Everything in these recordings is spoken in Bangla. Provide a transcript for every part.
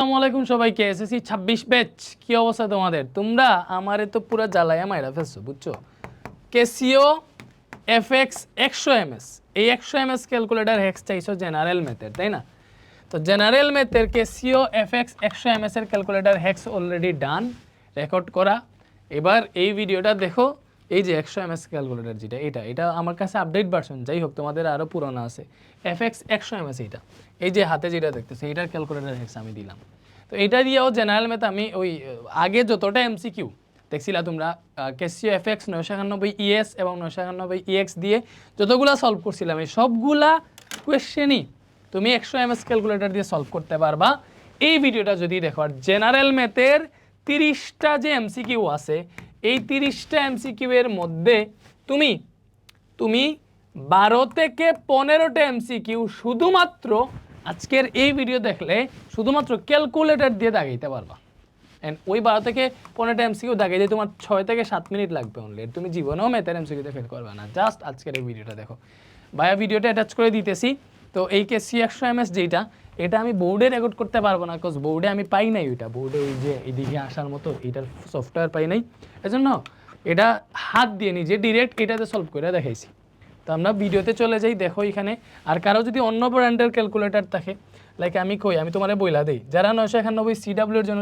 আসসালামু আলাইকুম সবাইকে। এসএসসি 26 ব্যাচ, কি অবস্থা তোমাদের? তোমরা আমারে তো পুরো জ্বালায়া মাইরা ফেলছো, বুঝছো? ক্যাসিও এফএক্স 100 এমএস, এই 100 এমএস ক্যালকুলেটর হ্যাক্স চাইছো জেনারেল ম্যাথের, তাই না? তো জেনারেল ম্যাথের ক্যাসিও এফএক্স 100 এমএস এর calculator hacks already done, record করা। এবার এই ভিডিওটা দেখো। এই যে 100 এমএস ক্যালকুলেটর যেটা, এটা আমার কাছে আপডেট ভার্সন, যাই হোক তোমাদের আরও পুরনো আছে। এফএক্স 100 এমএস এইটা, এই যে হাতে যেটা দেখতেছে এইটার ক্যালকুলেটর হ্যাক্স আমি দিলাম। তো এটা দিয়েও জেনারেল ম্যাথ আমি ওই আগে যতটা এমসিকিউ দেখছিলা তোমরা ক্যাসিও এফএক্স 991 ইএস এবং 991 ইএক্স দিয়ে যতগুলা সলভ করছিলাম, এই সবগুলা কোয়েশ্চেনই তুমি 100 এমএস ক্যালকুলেটর দিয়ে সলভ করতে পারবা এই ভিডিওটা যদি দেখো। আর জেনারেল ম্যাথের 30টা যে এমসিকিউ আছে, এই 30টা এমসিকিউ এর মধ্যে তুমি 12 থেকে 15টা এমসিকিউ শুধুমাত্র আজকের এই ভিডিও দেখলে শুধুমাত্র ক্যালকুলেটর দিয়ে দাগাইতে পারবা। অ্যান্ড ওই 12 থেকে 15টা এমসিকিউ দাগাইতে তোমার 6 থেকে 7 মিনিট লাগবে অনলি। তুমি জীবনেও ম্যাথের এমসিকিউতে ফেল করবে না। জাস্ট আজকের এই ভিডিওটা দেখো। ভাইয়া ভিডিওটা অ্যাটাচ করে দিতেছি। তো এই ক্যাসিও 100 এমএস যেটা, এটা আমি বোর্ডে রেকর্ড করতে পারবো না, বিকজ বোর্ডে আমি পাই নাই ওইটা। বোর্ডে ওই যে এইদিকে আসার মতো এইটার সফটওয়্যার পাই নাই, এজন্য এটা হাত দিয়ে নিজে ডিরেক্ট এটাতে সলভ করে দেখাইছি। তো আমরা ভিডিওতে চলে যাই, দেখো এখানে। আর কারো যদি অন্য ব্র্যান্ডের ক্যালকুলেটর থাকে, লাইক আমি আমি তোমাদের বইলা দিই, যারা 991 সিডাব্লিউর জন্য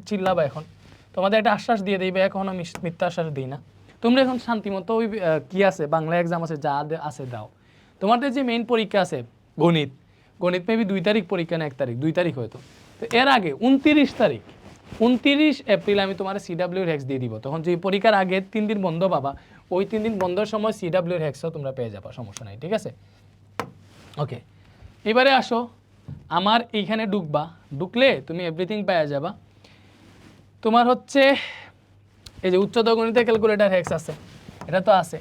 চিল্লাবা এখন, তোমাদের একটা আশ্বাস দিয়ে দিই, এখন আমি মিথ্যা আশ্বাস দিই না। তোমরা এখন শান্তিমতো ওই কি আছে বাংলা এক্সাম আছে, যা আছে দাও। তোমাদের যে মেইন পরীক্ষা আছে গণিত, মেবি 2 তারিখ পরীক্ষা না 1 তারিখ, 2 তারিখ হয়তো। তো এর আগে 29 তারিখ, 29 এপ্রিল আমি তোমার সিডাব্লিউর হ্যাক্স দিয়ে দিব। তখন যে পরীক্ষার আগে 3 দিন বন্ধ পাবা, ওই 3 দিন বন্ধের সময় সিডাব্লিউর হ্যাক্সও তোমরা পেয়ে যাবা, সমস্যা নাই, ঠিক আছে? ওকে, এবারে আসো আমার এইখানে ঢুকলে তুমি এভরিথিং পেয়ে যাবা। তোমার হচ্ছে এই যে উচ্চতর গণিতের ক্যালকুলেটর হ্যাক্স আছে, এটা তো আছে,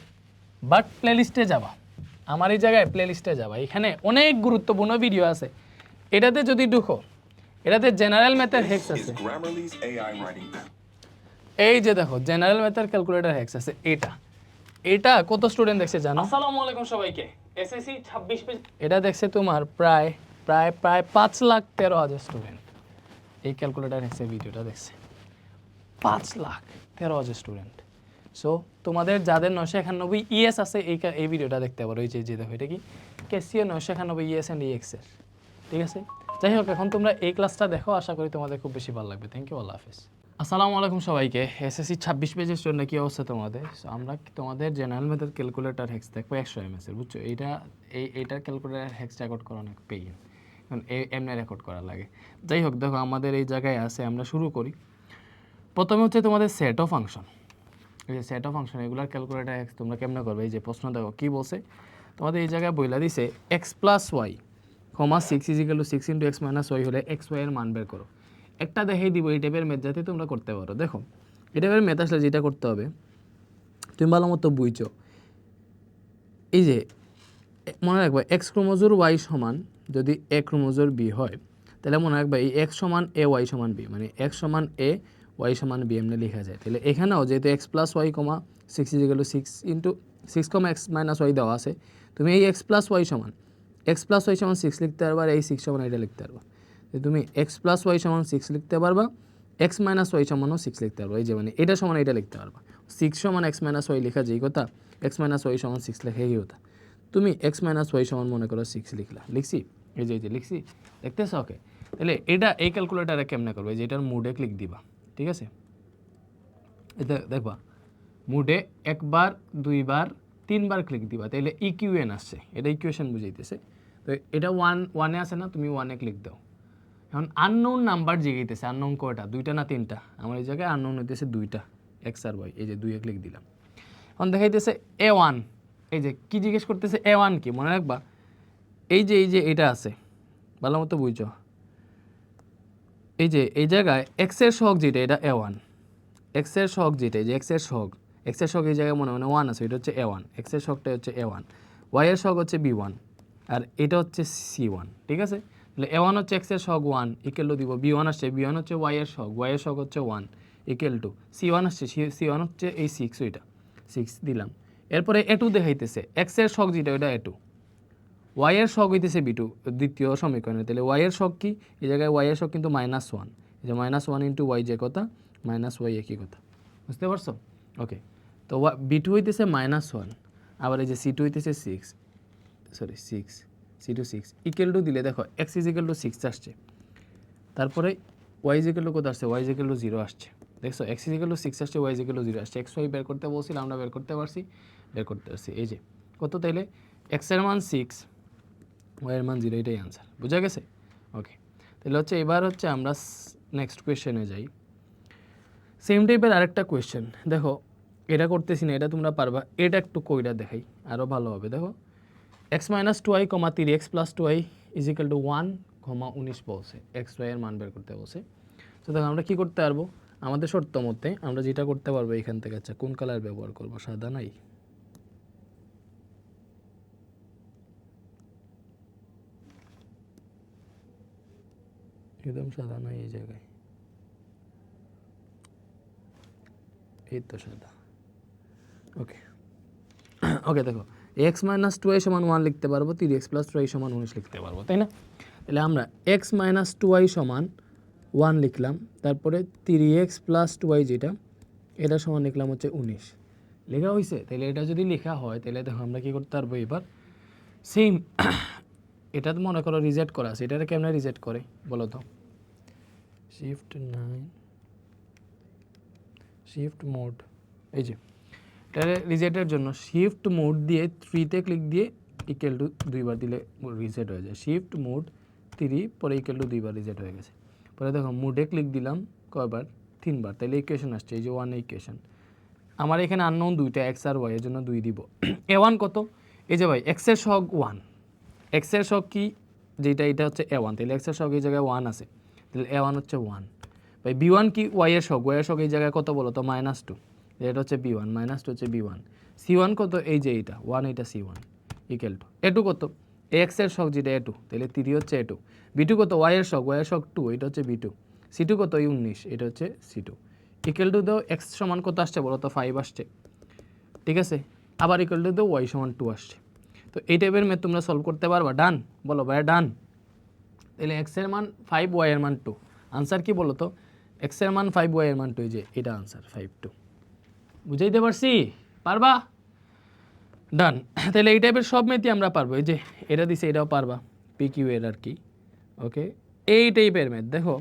বাট প্লেলিস্টে যাবা। আমার এই জায়গায় প্লেলিস্টে যাবা, এখানে অনেক গুরুত্বপূর্ণ ভিডিও আছে। এটাতে যদি ঢুকো, এটাতে জেনারেল ম্যাথের হ্যাক্স আছে। এই যে দেখো জেনারেল ম্যাথের ক্যালকুলেটর হ্যাক্স আছে, এটা কত স্টুডেন্ট দেখছে জানো? আসসালামু আলাইকুম সবাইকে। এসএসসি 26 পেজ, এটা দেখছে তোমার প্রায় 5,13,000 স্টুডেন্ট এই ক্যালকুলেটর হ্যাক্সের ভিডিওটা দেখছে। 5,13,000 স্টুডেন্ট। সো তোমাদের যাদের 991 ইএস আছে এই ভিডিওটা দেখতে পারো। এই যে দেখো, এটা কি ক্যাসিও 991 ইএস অ্যান্ড ইএক্সের, ঠিক আছে? যাই হোক, এখন তোমরা এই ক্লাসটা দেখো, আশা করি তোমাদের খুব বেশি ভালো লাগবে। থ্যাংক ইউ, আল্লাহ হাফেজ। আসসালামু আলাইকুম সবাইকে। এসএসসি 26 পেজের জন্য কি অবস্থা তোমাদের? সো আমরা তোমাদের জেনারেল ম্যাথের ক্যালকুলেটর হ্যাক্স দেখবো 100 এমএসের, বুঝছো? এইটার ক্যালকুলেটর হ্যাক্স রেকর্ড করা অনেক পেইন, কারণ এমনি রেকর্ড করা লাগে। যাই হোক, দেখো আমাদের এই জায়গায় আছে, আমরা শুরু করি। প্রথমে হচ্ছে তোমাদের সেট অফ ফাংশন। এই যে সেট অফ ফাংশন, এগুলার ক্যালকুলেটর হ্যাক্স তোমরা কেমনে করবে? এই যে প্রশ্ন দেখো কী বলছে তোমাদের। এই জায়গায় বইলা দিছে x plus y comma 6 = 6 × x - y হলে এক্স ওয়াই এর মান বের করো। একটা দেখাই দিব এই টাইপের ম্যাথ, যাতে তোমরা করতে পারো। দেখো এই টাইপের ম্যাথ আসলে যেটা করতে হবে, তুমি ভালো মতো বুঝছো। এই যে মনে রাখবা এক্স ক্রোমোজোর ওয়াই সমান যদি এ ক্রোমোজোর বি হয়, তাহলে মনে রাখবা এই এক্স সমান এ, ওয়াই সমান বি, মানে এক্স সমান এ, ওয়াই সমান বি এমনি লেখা যায়। তাহলে এখানেও যেহেতু x plus y comma 6 = 6 × 6, x - y দেওয়া আছে, তুমি এই এক্স প্লাস ওয়াই সমান 6 লিখতে পারবা, আর এই 6 সমান এটা লিখতে পারবা। তুমি এক্স প্লাস ওয়াই সমান 6 লিখতে পারবা, x - y সমানও 6 লিখতে পারবা। এই যে মানে এটা সমান এটা লিখতে পারবা। 6 সমান x - y লেখা যেই কথা, x - y সমান 6 লেখা এই কথা। তুমি x - y সমান মনে করো 6 লিখছি, এই যে লিখছি, দেখতেছ? ওকে, তাহলে এটা এই ক্যালকুলেটারে কেমনে করবে? যে এটার মুডে ক্লিক দিবা, ঠিক আছে? এটা দেখবা মুডে একবার, দুইবার, তিনবার ক্লিক দিবা, তাহলে ইকিউএন আসছে, এটা ইকুয়েশন বুঝাইতেছে। তো এটা 1 আছে না, তুমি 1 ক্লিক দাও। এখন আননোন নাম্বার জিগাইতেছে, আননোন কয়টা? 2টা না 3টা? আমার এই জায়গায় আননোন হইতেছে 2টা, এক্স আর ওয়াই। এই যে 2 ক্লিক দিলাম, এখন দেখাইতেছে A1। এই যে কি জিজ্ঞেস করতেছে, A1 কি? মনে রাখবা এই যে এটা আছে, ভালো মতো বুঝছো। এই যে এই জায়গায় এক্সের সহগ যেটা, এটা A1। এক্সের সহগ যেটা, এই যে এক্সের সহগ এই জায়গায় মনে 1 আছে, এটা হচ্ছে A1। এক্সের সহগটা হচ্ছে A1, ওয়াইয়ের সহগ হচ্ছে B1, আর এটা হচ্ছে C1, ঠিক আছে? তাহলে A1 হচ্ছে এক্সের সহগ 1 ইকুয়াল টু দিব, B1 আসছে, B1 হচ্ছে ওয়াইয়ের সহগ হচ্ছে 1 ইকুয়াল টু C1 আসছে, C1 হচ্ছে এই 6, ওইটা 6 দিলাম। এরপরে A2 দেখাইতেছে, এক্সের সহগ যেটা ওইটা A2, ওয়াই এর শক হইতেছে বি টু দ্বিতীয় সমীকরণে, তাহলে ওয়াই এর শক কি, এই জায়গায় ওয়াই এর শক কিন্তু -1, এই যে -1 ইন্টু ওয়াই যে কথা মাইনাস ওয়াই একই কথা, বুঝতে পারছো? ওকে, তো বি টু হইতেছে -1, আবার এই যে সি টু হইতেছে 6 সি টু 6 ইকুয়াল টু দিলে দেখো এক্স ইজ ইকুয়াল টু 6 আসছে, তারপরে ওয়াই ইজ ইকুয়াল টু কত আসছে, ওয়াই ইজ ইকুয়াল টু 0 আসছে, দেখছো এক্স ইজ ইকুয়াল টু 6 আসছে, ওয়াই ইজ ইকুয়াল টু 0 আসছে, এক্স ওয়াই বের করতে বলছিলাম আমরা, বের করতে পারছি, এই যে কত, তাইলে এক্স এর মান 6, ওয়াই এর মান 0, এটাই আনসার, বুঝা গেছে? ওকে, তাহলে হচ্ছে এবার হচ্ছে আমরা নেক্সট কোয়েশ্চেনে যাই। সেম টাইপের আরেকটা কোয়েশ্চেন দেখো, এটা করতেছি না, এটা তোমরা পারবা, এটা একটু কইরা দেখাই আরও ভালো হবে। দেখো x minus 2i, 3x plus 2i is equal two 1, 19 বলছে, এক্স ওয়াই এর মান বের করতে বলছে। তো দেখো আমরা কী করতে পারবো, আমাদের শর্ত মতে আমরা যেটা করতে পারবো এখান থেকে, আচ্ছা কোন কালার ব্যবহার করবো, সাদা নাই, একদম সাদা নাই এই জায়গায়, এই তো সাদা। ওকে ওকে, দেখো এক্স মাইনাস 2i সমান 1 লিখতে পারবো, 3x প্লাস 2i সমান 19 লিখতে পারবো, তাই না? তাহলে আমরা এক্স মাইনাস 2i সমান 1 লিখলাম, তারপরে 3x প্লাস 2i যেটা, এটা সমান লিখলাম হচ্ছে 19, লেখা হয়েছে। তাহলে এটা যদি লেখা হয় তাহলে দেখো আমরা কী করতে পারবো এবার, সেম এটা তো মনে করো রিজেক্ট করা আছে, এটাকে কেমন রিজেক্ট করে বলো তো, শিফট 9 শিফট মোড, এই যে এটা রিজেক্টের জন্য শিফট মোড দিয়ে 3তে ক্লিক দিয়ে ইকুয়াল টু 2বার দিলে রিজেক্ট হয়ে যায়, শিফট মোড 3 পরে ইকুয়াল টু 2বার রিজেক্ট হয়ে গেছে। পরে দেখো মোডে ক্লিক দিলাম কয়বার, 3বার, তাহলে ইকুয়েশন আসছে এই যে 1 ইকুয়েশন। আমার এখানে আননোন 2টা এক্স আর ওয়াই, এর জন্য 2 দিব। a1 কত, এই যে ভাই এক্স এর শক 1, এক্স এর শক কি যেটা, এটা হচ্ছে a1, তাহলে এক্স এর শক এই জায়গায় 1 আছে, তাহলে a1 হচ্ছে 1। ভাই b1 কি, ওয়াই এর শক, ওয়াই এর শক এই জায়গায় কত বলো তো, -2, এটা হচ্ছে b1, -2 হচ্ছে b1, c1 কত, এই যে এইটা 1, এটা c1 ইকুয়াল টু a2 কত, এক্স এর শক যেটা a2, তাহলে 3 হচ্ছে a2, b2 কত, ওয়াই এর শক 2, এটা হচ্ছে b2, c2 কত 19, এটা হচ্ছে c2 ইকুয়াল টু দাও এক্স সমান কত আসছে বলো তো, 5 আসছে, ঠিক আছে? আবার ইকুয়াল টু দাও ওয়াই সমান 2 আসছে। তো এই টাইপের ম্যাথ তোমরা সলভ করতে পারবা, ডান বলো ভাই ডান। তাহলে এক্স এর মান 5, ওয়াই এর মান 2, আনসার কি বলো তো, এক্স এর মান 5, ওয়াই এর মান 2, এই যে এটা আনসার 5, 2, বুঝাইতে পারছি? পারবা? ডান। তাহলে এই টাইপের সব ম্যাথই আমরা পারবো, এই যে এটা দিছে এটাও পারবা, পি কিউ এর আর কি। ওকে, এই টাইপের ম্যাথ দেখো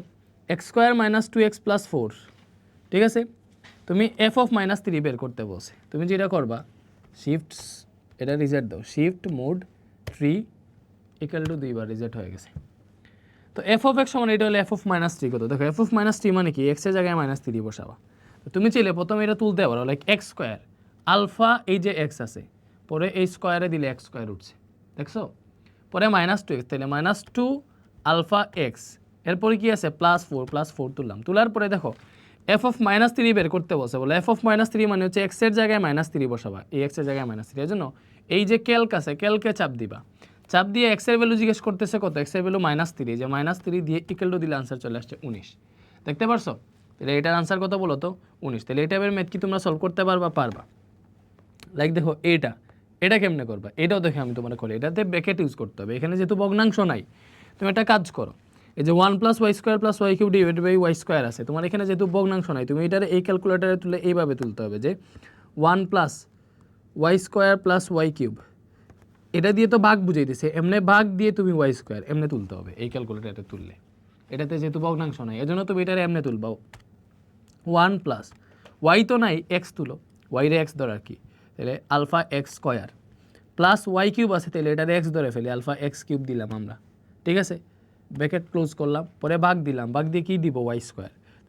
x square minus 2x plus 4, ঠিক আছে, তুমি এফ অফ -3 বের করতে বলছে, তুমি যেটা করবা শিফট, এটা রিজেক্ট দাও, শিফট মোড 3 ইকুয়াল টু 2বার রিজেক্ট হয়ে গেছে। তো এফ অফ এক্স সমান এটা হলে এফ অফ -3 কত, দেখো এফ অফ -3 মানে কি, এক্সের জায়গায় -3 বসাবা। তুমি চাইলে প্রথমে এটা তুলতে পারো, লাইক এক্স স্কোয়ার আলফা, এই যে এক্স আছে, পরে এই স্কোয়ারে দিলে এক্স স্কোয়ার উঠছে, দেখছো, পরে -2x, তাহলে -2 আলফা এক্স, এরপরে কি আছে +4 তুললাম, তোলার পরে দেখো এফ অফ -3 বের করতে বসে, বলে এফ অফ -3 মানে হচ্ছে এক্সের জায়গায় -3 বসাবা, এই এক্সের জায়গায় -3, এর জন্য এই যে ক্যালক আছে, ক্যালকে চাপ দিবা, চাপ দিয়ে এক্সের ভ্যালু জিজ্ঞেস করতেছে কত, এক্সের ভ্যালু -3, যে -3 দিয়ে ইকুয়াল টু দিলে আনসার চলে আসছে 19, দেখতে পারছো? তাহলে এটার আনসার কত বলো তো, 19। তাহলে এই টাইপের ম্যাথ কি তোমরা সলভ করতে পারবা? পারবা। লাইক দেখো এটা কেমনে করবা, এটাও দেখে আমি তোমার করি, এটাতে ব্র্যাকেট ইউজ করতে হবে, এখানে যেহেতু ভগ্নাংশ নাই, তুমি একটা কাজ করো, এই যে 1 + y² + y³ divided by y² আছে, তোমার এখানে যেহেতু ভগ্নাংশ নাই, তুমি এটার এই ক্যালকুলেটরে তুলে এইভাবে তুলতে হবে যে 1 + y² + y³, এটা দিয়ে তো ভাগ বুঝাই দিছে, এমনি ভাগ দিয়ে তুমি y² এমনি তুলতে হবে এই ক্যালকুলেটরে তুললে, এটাতে যেহেতু ভগ্নাংশ নাই এজন্য তুমি এটারে এমনি তুলবাও, 1 + y তো নাই, x তুলো, y রে x ধর আর কি, তাহলে alpha x square plus y³ আছে, তাহলে এটারে x ধরে ফেলি, আলফা x³ দিলাম আমরা, ঠিক আছে, ব্র্যাকেট ক্লোজ করলাম, পরে ভাগ দিলাম, ভাগ দিয়ে কি দিব, y²,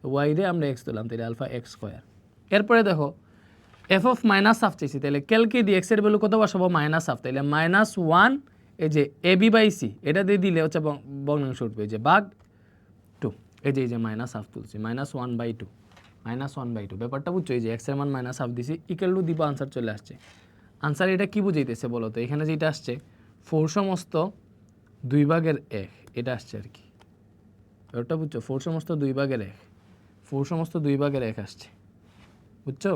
তো y রে আমরা x দিলাম, তাহলে আলফা x²। এরপরে দেখো এফ অফ -হাফ চাইছি, তাহলে ক্যালকে দিয়ে এক্সের ভ্যালু কত বসাবো, -হাফ, তাহলে -1, এই যে ab/c এটা দিয়ে দিলে হচ্ছে ভগ্নাংশ উঠবে, এই যে ভাগ 2, এই যে -হাফ তুলছি, -1/2, -1/2, ব্যাপারটা বুঝছো, এই যে এক্সের মান -হাফ দিছি ইকুয়াল টু দিব, আনসার চলে আসছে। আনসার এটা কি বুঝাইতেছে বলো তো, এখানে যেটা আসছে 4 সমস্ত 2/1 এটা আসছে আর কি, ব্যাপারটা বুঝছো, 4 সমস্ত 2/1, 4 সমস্ত 2/1 আসছে, বুঝছো?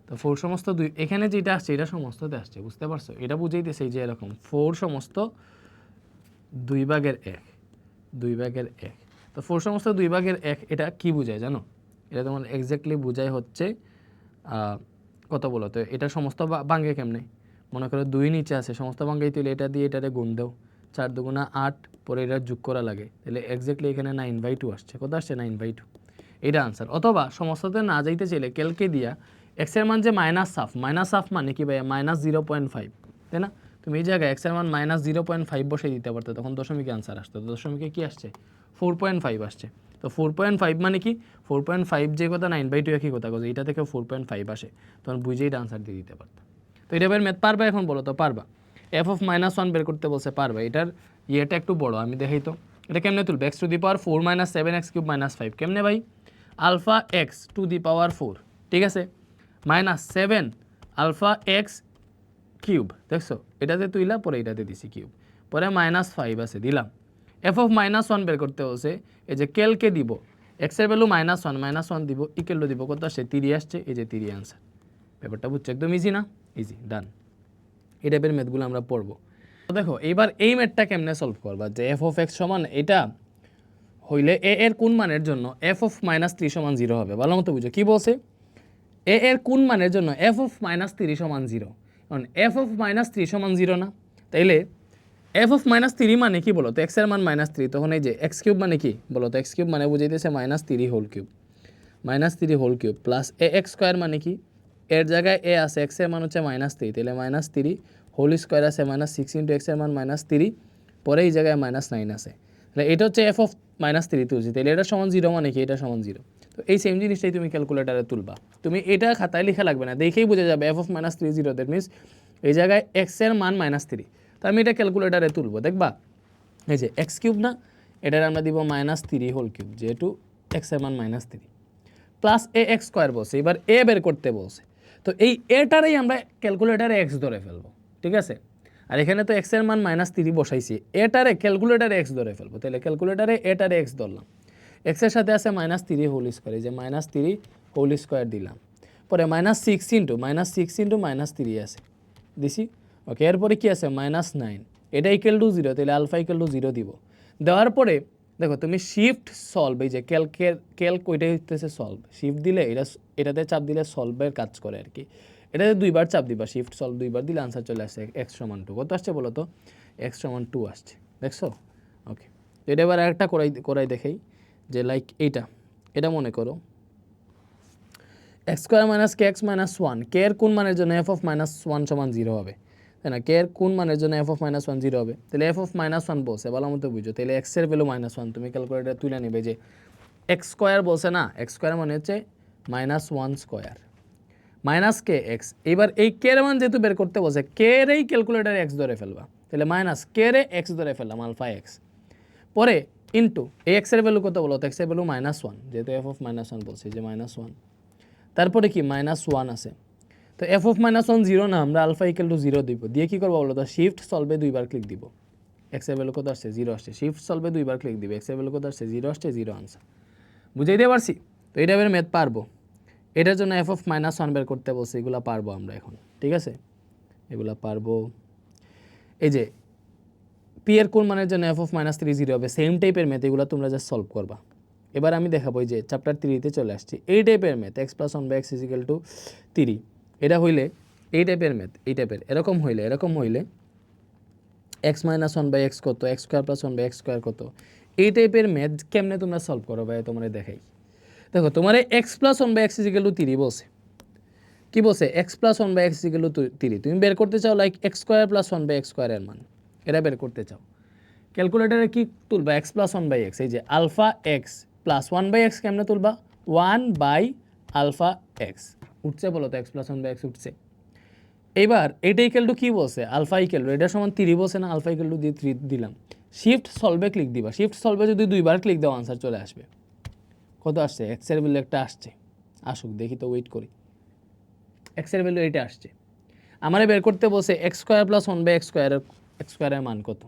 তো 4 সমস্ত 2 এখানে যেটা আসছে এটা সমস্ততে আসছে, বুঝতে পারছো? এটা বুঝাইতেছে এই যে এরকম 4 সমস্ত 2/1, 2/1। তো 4 সমস্ত 2/1 এটা কি বোঝায় জানো? এটা তোমার এক্স্যাক্টলি বোঝায় হচ্ছে কত বলো তো, এটা সমস্ত ভাঙে কেমনে? মনে করো 2 নিচে আছে, সমস্ত ভাঙাই তুলে এটা দিয়ে এটারে গুণ দাও, 4 দুগুণা 8, পরে এটা যোগ করা লাগে, তাহলে এক্স্যাক্টলি এখানে 9/2 আসছে। কত আসছে? 9/2। এটা আনসার। অথবা সমস্ততে না যাইতে চাইলে ক্যালকে দিয়া এক্স এর মান যে মাইনাস হাফ মানে কি ভাইয়া? -0.5, তাই না? তুমি এই জায়গায় এক্স এর মান -0.5 বসে দিতে পারতো, তখন দশমিকে আনসার আসতো। তো দশমিকে কি আসছে? 4.5 আসছে। তো 4.5 মানে কি? 4.5 যে কথা 9/2 একই কথা, এটা থেকে 4.5 আসে, তখন বুঝেই এটা আনসার দিয়ে দিতে পারতো। তো এটা বের ম্যাথ পারবা এখন? বলো তো পারবা? এফ অফ -1 বের করতে বলছে, পারবা? এটার ইয়েটা একটু বড়, আমি দেখাই তো। এটা কেমনে তুলবে? x⁴ - 7x³ - 5 কেমনে ভাই? Alpha x two the power 4, ঠিক আছে, -7 আলফা এক্স কিউব, দেখছো? এটাতে তুইলা, পরে এটাতে দিছি কিউব, পরে -5 আছে দিলাম। এফ অফ -1 বের করতে হচ্ছে, এই যে কেলকে দিব, এক্স এর ভ্যালু -1 দিব, ইকুয়াল টু দিব কত আসছে? 3 আসছে, এই যে 3 আনসার। ব্যাপারটা বুঝছো? একদম ইজি না? ইজি, ডান। এই টাইপের ম্যাথগুলো আমরা পড়বো। তো দেখো এইবার এই ম্যাথটা কেমনে সলভ করবা, যে এফ অফ এক্স সমান এটা হইলে এ এর কোন মানের জন্য এফ অফ -3 = 0 হবে। ভালো মতো বুঝো কি বলছে? এ এর কোন মানের জন্য এফ অফ -3 = 0। কারণ এফ অফ -3 = 0 না, তাইলে এফ অফ -3 মানে কি বলো তো? এক্স এর মান -3, তখন এই যে x³ মানে কি বলো তো? x³ মানে বুঝাইতেছে -3 whole cube, -3 whole cube plus ax² মানে কি? এর জায়গায় এ আছে, এক্স এর মান হচ্ছে -3, তাহলে -3 হোল স্কোয়ার আছে, -6 × x এর মান -3, পরে এই জায়গায় -9 আছে, তাহলে এটা হচ্ছে এফ অফ -3 তুলছি, তাহলে এটা সমান 0 মানে কি? এটা সমান 0। তো এই সেম জিনিসটাই তুমি ক্যালকুলেটারে তুলবা। তুমি এটা খাতায় লেখা লাগবে না, দেখেই বুঝে যাবে এফ অফ -3 0, দ্যাট মিনস এই জায়গায় এক্স এর মান -3। তো আমি এটা ক্যালকুলেটারে তুলবো, দেখবা এই যে x³ না, এটার আমরা দিব -3 হোল কিউব, যেহেতু এক্স এর মান -3 প্লাস ax² বলছে। এবার এ বের করতে বলছে, তো এই এটারেই আমরা ক্যালকুলেটারে এক্স ধরে ফেলবো, ঠিক আছে? আর এখানে তো এক্স এর মান -3 বসাইছি, এটারে ক্যালকুলেটারে এক্স ধরে ফেলবো, তাহলে ক্যালকুলেটারে এটারে এক্স ধরলাম। এক্স এর সাথে আছে -3 হোল স্কোয়ার, এই যে -3 হোল স্কোয়ার দিলাম, পরে -6 × -3 আছে দিছি, ওকে। এরপরে কি আছে? -9, এটা ইকুয়াল টু 0, তাহলে আলফা ইকুয়াল টু 0 দিব। দেওয়ার পরে দেখো তুমি শিফট সলভ, এই যে ক্যালক ওইটাই হচ্ছে সলভ, শিফট দিলে এটাতে চাপ দিলে সলভের কাজ করে আর কি। এটাতে 2বার চাপ দিবা, শিফট সলভ 2বার দিলে আনসার চলে আসছে x = 2। কত আসছে বলো তো? x = 2 আসছে, দেখছো? ওকে, এটা এবার একটা করাই দেখাই, যে লাইক এটা মনে করো x² - kx - 1, কে এর কোন মানের জন্য এফ অফ -1 = 0 হবে, তাই না? কে এর কোন মানের জন্য এফ অফ -1 0 হবে, তাহলে এফ অফ -1 বলছে, ভালো মতো বুঝো, তাহলে এক্স এর ভ্যালু -1, তুমি ক্যালকুলেটার তুলে নেবে, যে x² বলছে না, x² মানে হচ্ছে -1² মাইনাস কে এক্স। এবার এই কে এর মান যেহেতু বের করতে বলছে, কে এর এই ক্যালকুলেটারে এক্স ধরে ফেলবা, তাহলে মাইনাস কে এর এক্স ধরে ফেললাম, আলফা এক্স, পরে ইন্টু এই এক্স এর ভ্যালু কত বলো তো? এক্স এর ভ্যালু -1, যেহেতু এফ অফ -1 বলছে, যে -1, তারপরে কি -1 আছে, তো এফ অফ -1 0 না, আমরা আলফা ইকুয়াল টু 0 দিব, দিয়ে কি করবো বলো তো? শিফট সলভে 2বার ক্লিক দিব, এক্স এর ভ্যালু কত আসছে? 0 আসছে, শিফট সলভে 2বার ক্লিক দিবে, এক্স এর ভ্যালু কত আসছে? 0 আসছে, 0 আনসার। বুঝাই দিয়ে পারছি? তো এটা এবার ম্যাথ পারবো, এটার জন্য এফ অফ -1 বের করতে বলছে, এগুলো পারবো আমরা এখন, ঠিক আছে? এগুলো পারবো। এই যে পি এর কোন মানের জন্য এফ অফ -3 0 হবে, সেম টাইপের ম্যাথ, এগুলো তোমরা জাস্ট সলভ করবা। এবার আমি দেখাবো, এই যে চ্যাপ্টার 3-তে চলে আসছি, এই টাইপের ম্যাথ x + 1/x = 3, এটা হইলে এই টাইপের ম্যাথ, এই টাইপের এরকম হইলে x - 1/x কত, x² + 1/x² কত, এই টাইপের ম্যাথ কেমনে তোমরা সলভ করো ভাই তোমরা দেখাই। দেখো তোমার x + 1/x = 3 বলছে, কি বলছে? x + 1/x = 3, তুমি বের করতে চাও লাইক x² + 1/x² এর মান, এটা বের করতে চাও, ক্যালকুলেটরে কি তুলবা? x + 1/x, এই যে আলফা এক্স প্লাস 1/x কেমনে তুলবা? 1/আলফা এক্স উঠছে, বলো তো? x + 1/x উঠছে। এইবার এটা ইকুয়াল টু কি বলছে? আলফা ইকুয়াল টু এটা সমান 3 বলছে না, আলফা ইকুয়াল টু দিয়ে 3 দিলাম, শিফট সলভে ক্লিক দিবা, শিফট সলভে যদি 2বার ক্লিক দাও আনসার চলে আসবে। কত আসছে? এক্স এর ভ্যালু একটা আসছে, আসুক দেখি তো, ওয়েট করি। এক্স এর ভ্যালু এটা আসছে, আমারে বের করতে বলছে x² + 1/x² এর মান কত।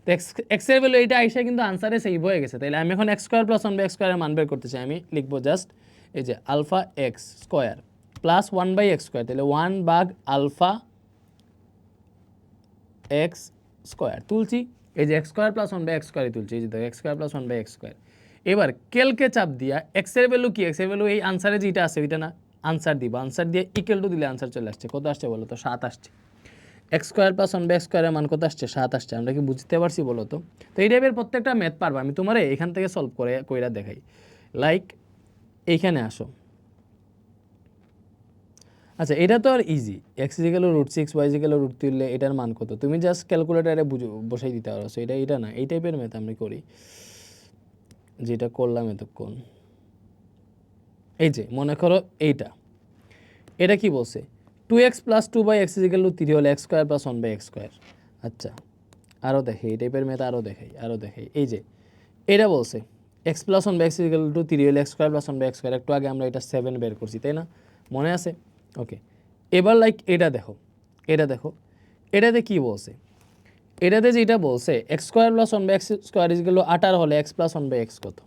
তো এক্স এর ভ্যালু এটা আইসা কিন্তু আনসারে সেভ হয়ে গেছে, তাইলে আমি এখন x² + 1/x² এর মান বের করতে চাই, আমি লিখবো জাস্ট এই যে alpha x square plus 1/x², তাহলে 1 ভাগ আলফা এক্স স্কোয়ার তুলছি, এই যে x² প্লাস 1/x² তুলছি, এই যে দেখো x² প্লাস 1/x²। এবার ক্যালকে চাপ দিয়া এক্স এর ভ্যালু কি, এক্স এর ভ্যালু এই আনসারে যেটা আছে ওইটা না, আনসার দিব, আনসার দিয়ে ইকুয়াল টু দিলে আনসার চলে আসছে। কত আসছে বলো তো? 7 আসছে। x² প্লাস 1/x² এর মান কত আসছে? 7 আসছে। আমরা কি বুঝতে পারছি বলো তো? তো এই টাইপের প্রত্যেকটা ম্যাথ পারবা, আমি তোমারে এখান থেকে সলভ করে কইরা দেখাই। লাইক এইখানে আসো, আচ্ছা এটা তো আর ইজি, x √6 y √3 এটার মান কত, তুমি জাস্ট ক্যালকুলেটারে বসাই দিতে পারো। এটা না, এই টাইপের ম্যাথ আমরা করি যেটা করলাম এতক্ষণ। এই যে মনে করো এটা কি বলছে, 2x প্লাস 2/x = 3 হলে x² প্লাস 1/x²। আচ্ছা আরও দেখে এই টাইপের ম্যাথ, আরও দেখাই। এই যে এটা বলছে x প্লাস 1/x = 3 হলে x² প্লাস 1/x²। একটু আগে আমরা এটা 7 বের করছি, তাই না? মনে আছে? ওকে, এবার লাইক এটা দেখো, এটাতে কি বলছে, এটাতে যেটা বলছে x² প্লাস 1/x² = 18 হলে x প্লাস 1/x কত,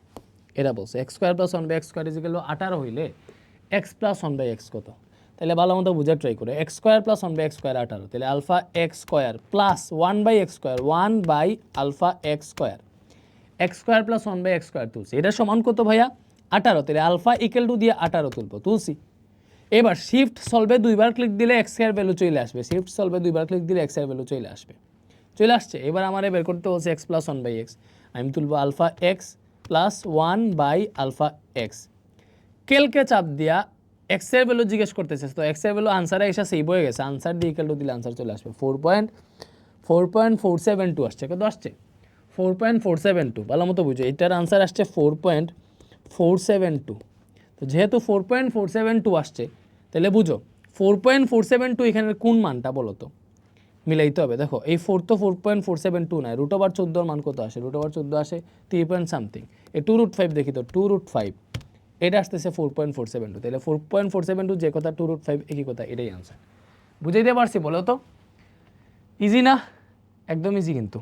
এটা বলছে x² প্লাস 1/x² = 18 হইলে x প্লাস 1/x কত। তাহলে ভালো মতো বোঝার ট্রাই করে, x² প্লাস 1/x² 18, তাহলে alpha x² plus 1/x², 1 alpha x², x² plus 1/x² তুলছি, এটা সমান কত ভাইয়া? 18। তাহলে আলফা ইকুয়াল টু দিয়ে 18 তুলছি। এবার শিফট সলভে দুইবার ক্লিক দিলে x এর ভ্যালু চলে আসবে, শিফট সলভে দুইবার ক্লিক দিলে x এর ভ্যালু চলে আসছে। এবার আমারে বের করতে বলছে x প্লাস 1/x, আমি তুলবো আলফা x প্লাস 1/আলফা x। ক্যালকে চাপ দিয়া x এর ভ্যালু জিজ্ঞেস করতেছে, তো x এর ভ্যালু আনসারে এসে সেভ হয়ে গেছে, আনসার দিয়ে ইকুয়াল টু দিলে আনসার চলে আসবে 4.472 আসছে। কত আসছে? 4.472। ভালো মতো বুঝো, এটার আনসার আসছে 4.472। তো যেহেতু 4.472 আসছে, তাহলে বুঝো 4.472 এখানের কোন মানটা বলো তো, মিলাইতে হবে। দেখো এই 4 তো 4.472 নয়, √14 মান কত আসে? √14 আসে 3 পয়েন্ট সামথিং। এই 2√5 দেখি তো, 2√5 এটা আসতেছে 4.472। তাহলে 4.472 যে কথা, 2√5 একই কথা, এটাই আনসার। বুঝাইতে পারছি বলো তো? ইজি না? একদম ইজি কিন্তু।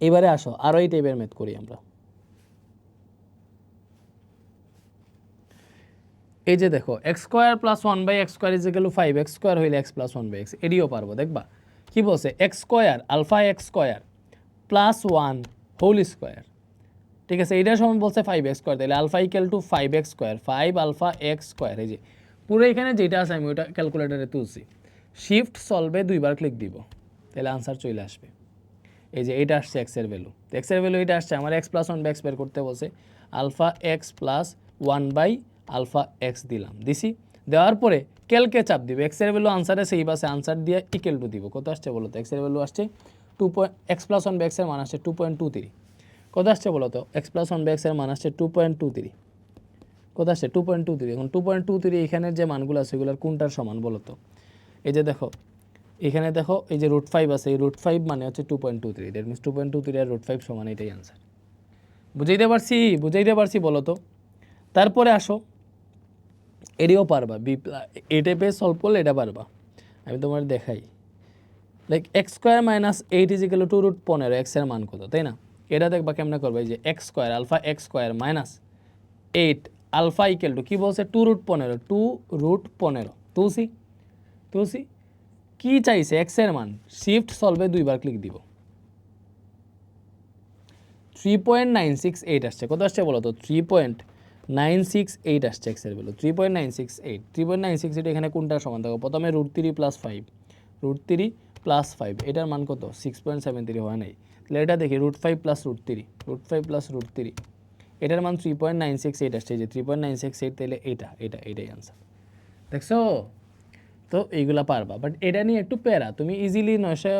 এবারে আসো আরও এই টাইপের ম্যাথ করি আমরা। এই যে দেখো x² প্লাস 1/x² = 5x² হইলে x প্লাস 1/x, এটিও পারবো। দেখবা কি বলছে, x² alpha x² plus 1 whole square, ঠিক আছে, এইটার সমান বলছে 5x², তাহলে alpha equal two 5x², 5 alpha x²। এই যে পুরো এখানে যেটা আছে আমি ওটা ক্যালকুলেটারে তুলছি, শিফট সলভে দুইবার ক্লিক দিব, তাহলে আনসার চলে আসবে। এই যে এটা আসছে x এর ভ্যালু, তো x এর ভ্যালু এটা আসছে, আমার x প্লাস 1/x বের করতে বলছে, আলফা x প্লাস 1/আলফা x দিছি, দেওয়ার পরে ক্যালকে চাপ দিব, x এর ভ্যালু আনসারে সেই বাসে আনসার দিয়ে ইকুয়াল টু দিব। কত আসছে বলো তো? x এর ভ্যালু আসছে x প্লাস 1/x এর মান আসছে 2.23। কত আসছে বলো তো? x প্লাস 1/x এর মান আসছে 2.23। কত আসছে? 2.23। এখন 2.23 এখানের যে মানগুলো আছে সেগুলোর কোনটার সমান বলো তো? এই যে দেখো এখানে দেখো, এই যে √5 আছে, এই √5 মানে হচ্ছে 2.23, দ্যাট মিনস 2.23 আর √5 সমান, এটাই আনসার। বুঝাইতে পারছি বলো তো? তারপরে আসো, এটাও পারবা, এই টাইপে সলভ করলে এটা পারবা। আমি তোমার দেখাই, লাইক x² মাইনাস 8 = 2√15, x এর মান কত, তাই না? এটা দেখবা কেমনে করবে, এই যে x² alpha x² minus 8 alpha equal to কি বলছে, 2√15 তুলসি কি চাইছে, x এর মান, শিফট সলভে দুইবার ক্লিক দিব, 3.968 আসছে। কত আসছে বলো তো? 3.968 আসছে x এর ভ্যালু, 3.968 এখানে কোনটা সমান? দেখো প্রথমে √3 প্লাস 5, √3 প্লাস 5 এটার মান কত? 6.73 হয় নাই, তাহলে এটা দেখি √5 প্লাস √3 এটার মান 3.968 আসছে, যে 3.968, তাহলে এটাই আনসার। দেখছো? তো এইগুলা পারবা, বাট এটা নিয়ে একটু প্যারা, তুমি ইজিলি 900,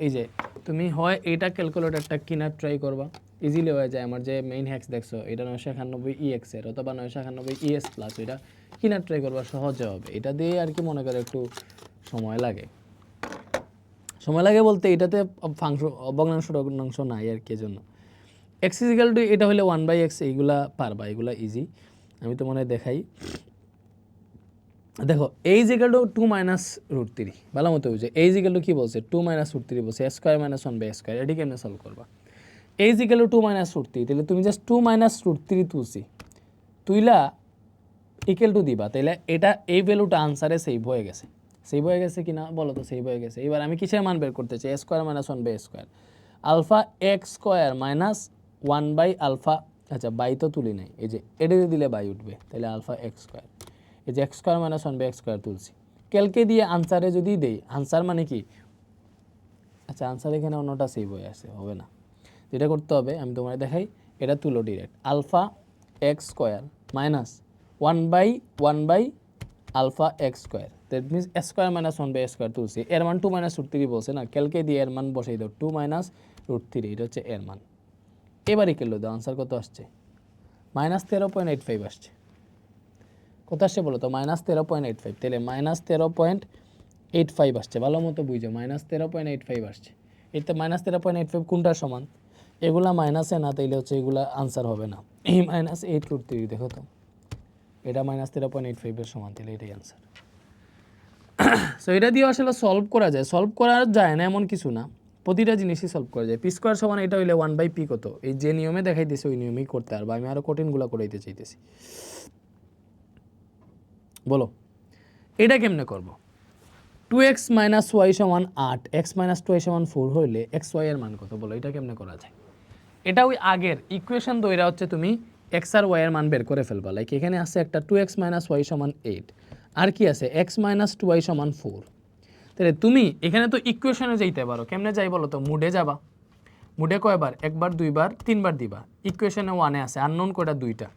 এই যে তুমি হয় এইটা ক্যালকুলেটরটা কিনার ট্রাই করবা, ইজিলি হয়ে যায়। আমার যে মেইন হ্যাক্স দেখছো, এটা 991 EX এর অথবা 991 ES প্লাস, এটা কিনার ট্রাই করবা, সহজে হবে। এটা দিয়ে আর কি মনে করো একটু সময় লাগে বলতে এটাতে ভগ্নাংশ নাই আর কি, জন্য x = এটা হলে 1/x, এইগুলা পারবা, এগুলা ইজি। আমি তো মনে হয় দেখাই, দেখো a = 2 মাইনাস √3, ভালো মতো বুঝে, a = কি বলছে, 2 মাইনাস √3 বলছে, x² মাইনাস 1/x², এটি কেমনে সলভ করবা? a = 2 মাইনাস √3, তাহলে তুমি জাস্ট 2 মাইনাস √3 তুইলা ইকুয়াল টু দিবা, তাহলে এটা এই ভ্যালুটা আনসারে সেভ হয়ে গেছে কিনা বলো তো? সেভ হয়ে গেছে। এবার আমি কিসের মান বের করতে চাই? Square minus 1/a square, alpha x square minus 1/α, আচ্ছা বাই তো তুলি নাই, এই যে এটা দিলে বাই উঠবে, তাহলে আলফা এক্স স্কোয়ার, এই যে x square minus 1/x square তুলছি। ক্যালকে দিয়ে আনসারে যদি দেই, আনসার মানে কি? আচ্ছা আনসার এখানে অন্যটা সেভ হয়ে আছে, হবে না, যেটা করতে হবে আমি তোমার দেখাই, এটা তুলো direct, alpha x square minus 1/1/α x square, that means x square minus 1/a square তুলছি। এর মান 2 - √3 বলছে না, ক্যালকে দিয়ে এর মান বসাই দাও, 2 - √3, এটা হচ্ছে এর মান। এবার ইকুয়াল দাও, আনসার কত আসছে? -13.85 আসছে। কত আসছে বলো তো? -13.85, তাহলে -13.85 আসছে, ভালো মতো বুঝো, -13.85 আসছে। এতে -13.85 কোনটার সমান? এগুলা মাইনাসে না, তাইলে হচ্ছে এগুলা আনসার হবে না। এই -8√3 দেখো তো, এটা -13.85 এর সমান, তাহলে এটাই আনসার। সো এটা দিয়ে আসলে সলভ করা যায়, সলভ করা যায় না এমন কিছু না, প্রতিটা জিনিসই সলভ করা যায়। পি স্কোয়ার সমান এটা হইলে 1/p কত? এই যে নিয়মে দেখাইতেছি ওই নিয়মেই করতে পারবো, আমি আরও কঠিনগুলো করাইতে চাইতেছি। বলো এটা কেমনে করব? 2x - y = 8, x - 2y = 4 হইলে এক্স ওয়াই এর মান কত? বলো এটা কেমনে করা যায়? এটা ওই আগের ইকুয়েশন দইরা হচ্ছে তুমি x আর y এর মান বের করে ফেলবা। লাইক এখানে আছে একটা 2x - y = 8, আর কি আছে x - 2y = 4। তাহলে তুমি এখানে তো ইকুয়েশনে যাইতে পারো, কেমনে যাই বলো তো? মুডে যাবা, মুডে কয়বার? একবার, দুইবার, তিনবার দিবা। ইকুয়েশনে 1 এ আছে আননোন কয়টা? দুইটা।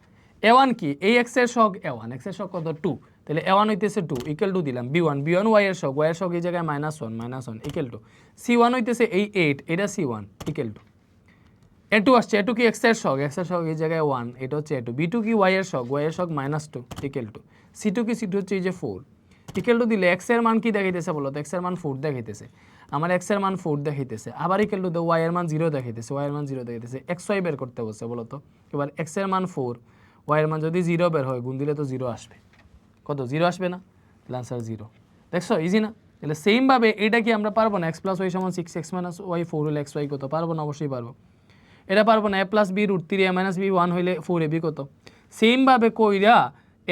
a1 কি? এই x এর সহগ a1, x এর সহগ কত? 2, তাহলে a1 হইতেছে 2 ইকুয়াল টু দিলাম b1, b1 y এর সহগ এই জায়গায় -1 ইকুয়াল টু c1 হইতেছে এই 8, এটা c1 ইকুয়াল টু a2 আসছে, a2 কি x এর সহগ এই জায়গায় 1, এটা হচ্ছে a2, b2 কি y এর সহগ -2 ইকুয়াল টু c2 কি? c2 হচ্ছে এই যে 4 ইকুয়াল টু দিলে x এর মান কি দেখাইতেছে বলো তো? x এর মান 4 দেখাইতেছে, আমার x এর মান 4 দেখাইতেছে। আবার ইকুয়াল টু y এর মান 0 দেখাইতেছে, y এর মান 0 দেখাইতেছে, xy বের করতে বলছে বলো তো। এবার x এর মান 4, y এর মান যদি 0 বের হয়, গুণ দিলে তো 0 আসবে। কত? 0 আসবে না? তাহলে আনসার 0। দেখছো ইজি না? তাহলে সেম ভাবে এটা কি আমরা পারবো না? x + y = 6, x - y 4 হলে xy কত? পারবো না? অবশ্যই পারবো। এটা পারবো না? a + b √3, a - b 1 হইলে 4ab কত? সেম ভাবে কইরা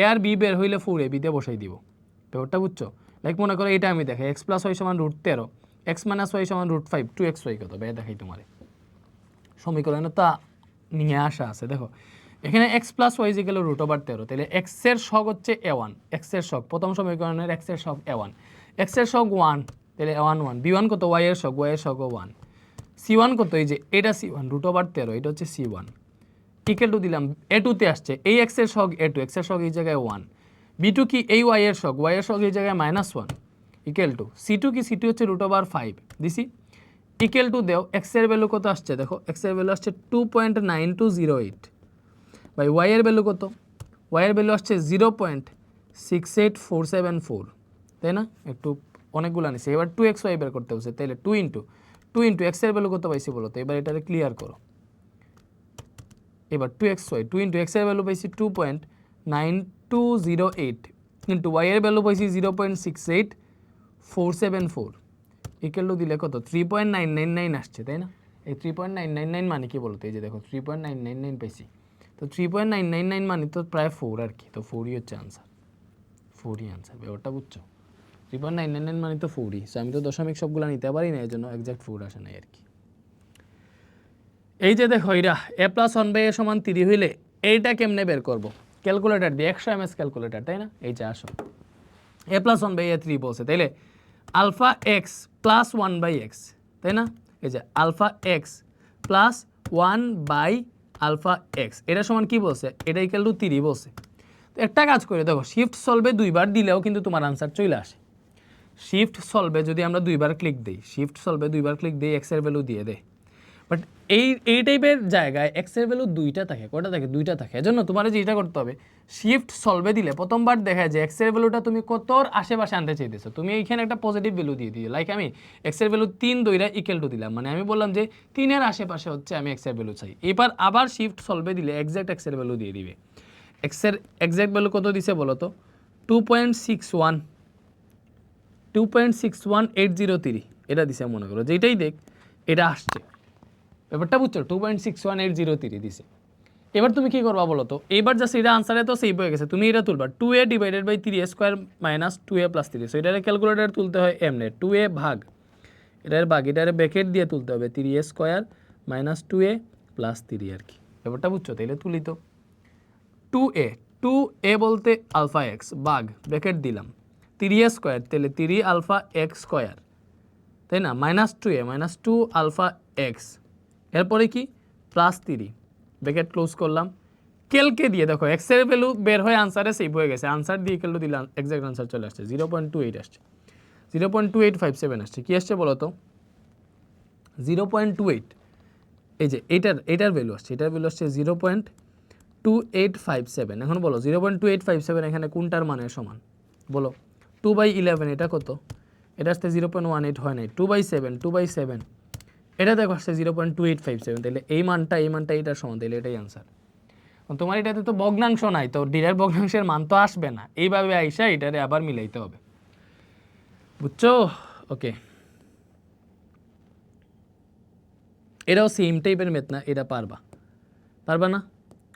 a আর b বের হইলে 4ab তে বসাই দিব। ব্যাপারটা বুঝছো? লাইক মনে করো এটা আমি দেখাই, x + y = √13, x - y = √5, 2xy কত? ভাই দেখাই তোমারে সমীকরণে তা নিয়ে আসা আছে। দেখো এখানে x + y = √13, তাহলে x এর সহগ হচ্ছে a1, x এর সহগ প্রথম সমীকরণের x এর সহগ a1, x এর সহগ 1, তাহলে a1 1, b1 কত? y এর সহগ 1, c1 কত? এই যে এটা c1 √13, এটা হচ্ছে c1 ইকুয়াল টু দিলাম a2 তে আসছে এই x এর সহগ a2, x এর সহগ এই জায়গায় 1, b2 কি? এই y এর সহগ এই জায়গায় -1 ইকুয়াল টু c2 কি? c2 হচ্ছে √5 দিছি ইকুয়াল টু দেও x এর ভ্যালু কত আসছে? দেখো x এর ভ্যালু আসছে 2.9208, বাই y এর ভ্যালু কত? y এর ভ্যালু আসছে 0.68474, তাই না? একটু অনেকগুলো আনিছে। এবার 2xy বের করতে হচ্ছে, তাহলে 2 ইন্টু x এর ভ্যালু কত পাইছি বলো তো? এবার এটারে ক্লিয়ার করো। এবার 2xy 2 ইন্টু x এর ভ্যালু পাইছি 2.9208 ইন্টু y এর ভ্যালু পাইছি 0.68474 ইকুয়াল টু দিলে কত? 3.999 আসছে, তাই না? এই 3.999 মানে কি বলতো? এই যে দেখো 3.999 পাইছি, তো 3.999 মানে তো প্রায় 4 আর কি, তো 4ই হচ্ছে আনসার, 4ই আনসার। ব্যাপারটা বুঝছো? 3.999 মানে তো 4ই, সো আমি তো দশমিক সবগুলো নিতে পারি না, এই জন্য এক্সাক্ট 4 আসে নাই আর কি। এই যে দেখো এটা a + 1/a = 3 হইলে এইটা কেমনে বের করব? ক্যালকুলেটর দিয়ে 100 ms ক্যালকুলেটর, তাই না? এই যে আসো a + 1/a 3 বলছে, তাইলে আলফা x + 1/x, তাই না? এই যে আলফা x + 1/αx এটা সমান কি বলছে? এটা ইকুয়াল টু 3 বলছে। তো একটা কাজ করে দেখো, শিফট সলভে দুইবার দিলেও কিন্তু তোমার আনসার চলে আসে। শিফট সলভে যদি আমরা দুইবার ক্লিক দিই, x এর ভ্যালু দিয়ে দেয়, বাট এই টাইপের জায়গায় x এর ভ্যালু দুইটা থাকে, কয়টা থাকে? দুইটা থাকে। এজন্য তোমার যেটা করতে হবে, শিফট সলভে দিলে প্রথমবার দেখা যায় x এর ভ্যালুটা তুমি কতর আশেপাশে আনতে চাইতেছো, তুমি এইখানে একটা পজিটিভ ভ্যালু দিয়ে দিও। লাইক আমি x এর ভ্যালু 3 দইরা ইকুয়াল টু দিলাম, মানে আমি বললাম যে 3 এর আশেপাশে হচ্ছে আমি x এর ভ্যালু চাই। এবার আবার শিফট সলভে দিলে এক্সাক্ট x এর ভ্যালু দিয়ে দিবে। x এর এক্সাক্ট ভ্যালু কত দিছে বলো তো? 2.61803 এটা দিছে, মনে করো যেটাই দেখ এটা আসছে। ব্যাপারটা বুঝছো? 2.61803 দিছে। এবার তুমি কি করবা বলো তো, এবার জাস্ট এটা আনসারে তো সেভ হয়ে গেছে, তুমি এটা তুলবা 2a divided by 3a square minus 2a plus 3, so এটারে ক্যালকুলেটার তুলতে হয় এমনি 2a ভাগ এটার ভাগ এটারে ব্র্যাকেট দিয়ে তুলতে হবে 3a square minus 2a plus 3 আর কি। ব্যাপারটা বুঝছো? তাইলে তুলি তো 2a 2a বলতে আলফা এক্স ভাগ ব্র্যাকেট দিলাম 3a স্কোয়ার, তাহলে 3 আলফা এক্স স্কোয়ার, তাই না, minus 2a minus 2 alpha x, এরপরে কি প্লাস 3 ব্র্যাকেট ক্লোজ করলাম। কেলকে দিয়ে দেখো এক্স এর ভ্যালু বের হয়ে আনসারে সেভ হয়ে গেছে, আনসার দিয়ে কেলু দিলাম এক্সাক্ট আনসার চলে আসছে 0.28 আসছে, 0.2857 আসছে। কি আসছে বলো তো 0.28, এই যে এটার ভ্যালু আসছে, এটার ভ্যালু আসছে 0.2857। এখন বলো 0.2857 এখানে কোনটার মানের সমান বলো? 2/11 এটা কত? এটা আসছে 0.18 হয় নাই, 2/7 এটা দেখো আসছে 0.2857, তাহলে এই মানটা এটার সমান, তাহলে এটাই আনসার। তোমার এটাতে তো ভগ্নাংশ নাই, তো ডিরেক্ট ভগ্নাংশের মান তো আসবে না, এইভাবে আইসা এটারে আবার মিলাইতে হবে, বুঝছো? ওকে, এটাও সেম টাইপের ম্যাথ না, এটা পারবা না?